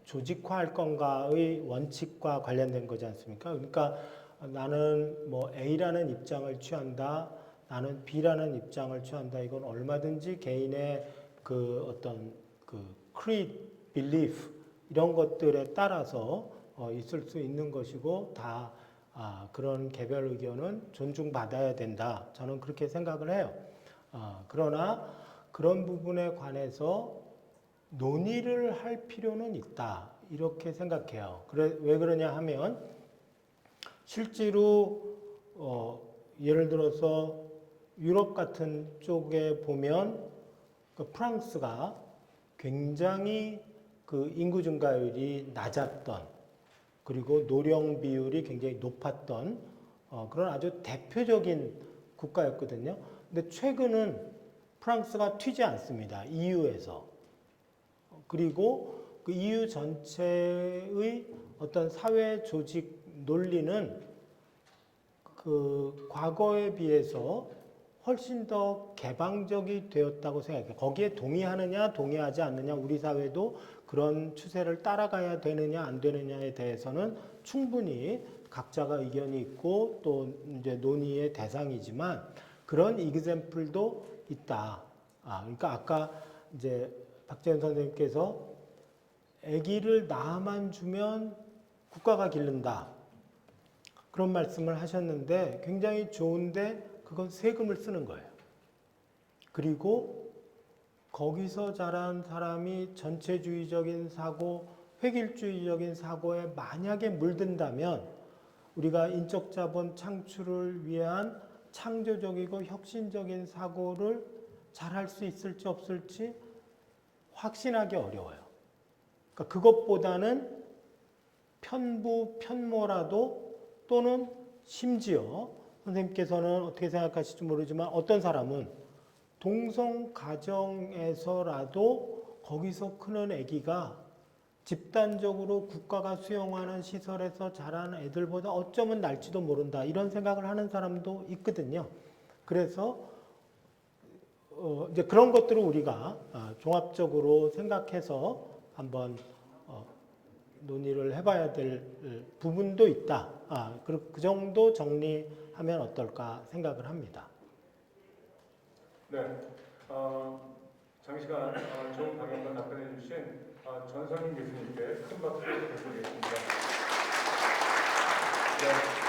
조직화할 건가의 원칙과 관련된 거지 않습니까? 그러니까 나는 뭐 A라는 입장을 취한다, 나는 B라는 입장을 취한다. 이건 얼마든지 개인의 그 어떤 그 creed, belief 이런 것들에 따라서 있을 수 있는 것이고 다 그런 개별 의견은 존중받아야 된다. 저는 그렇게 생각을 해요. 그러나 그런 부분에 관해서 논의를 할 필요는 있다. 이렇게 생각해요. 왜 그러냐 하면 실제로 예를 들어서 유럽 같은 쪽에 보면 그 프랑스가 굉장히 그 인구 증가율이 낮았던 그리고 노령 비율이 굉장히 높았던 그런 아주 대표적인 국가였거든요. 근데 최근은 프랑스가 튀지 않습니다. EU에서. 그리고 그 EU 전체의 어떤 사회 조직 논리는 그 과거에 비해서 훨씬 더 개방적이 되었다고 생각해요. 거기에 동의하느냐, 동의하지 않느냐, 우리 사회도 그런 추세를 따라가야 되느냐, 안 되느냐에 대해서는 충분히 각자가 의견이 있고 또 이제 논의의 대상이지만 그런 이그젬플도 있다. 그러니까 아까 이제 박재현 선생님께서 아기를 낳아만 주면 국가가 기른다. 그런 말씀을 하셨는데 굉장히 좋은데 그건 세금을 쓰는 거예요. 그리고 거기서 자란 사람이 전체주의적인 사고, 획일주의적인 사고에 만약에 물든다면 우리가 인적 자본 창출을 위한 창조적이고 혁신적인 사고를 잘할 수 있을지 없을지 확신하기 어려워요. 그러니까 그것보다는 편부, 편모라도 또는 심지어 선생님께서는 어떻게 생각하실지 모르지만 어떤 사람은 동성 가정에서라도 거기서 크는 아기가 집단적으로 국가가 수용하는 시설에서 자란 애들보다 어쩌면 날지도 모른다 이런 생각을 하는 사람도 있거든요. 그래서 이제 그런 것들을 우리가 종합적으로 생각해서 한번 논의를 해봐야 될 부분도 있다. 그 정도 정리하면 어떨까 생각을 합니다. 네, 장시간 좋은 강연과 답변해 주신 전성인 교수님께 큰 박수 부탁드리겠습니다. 네.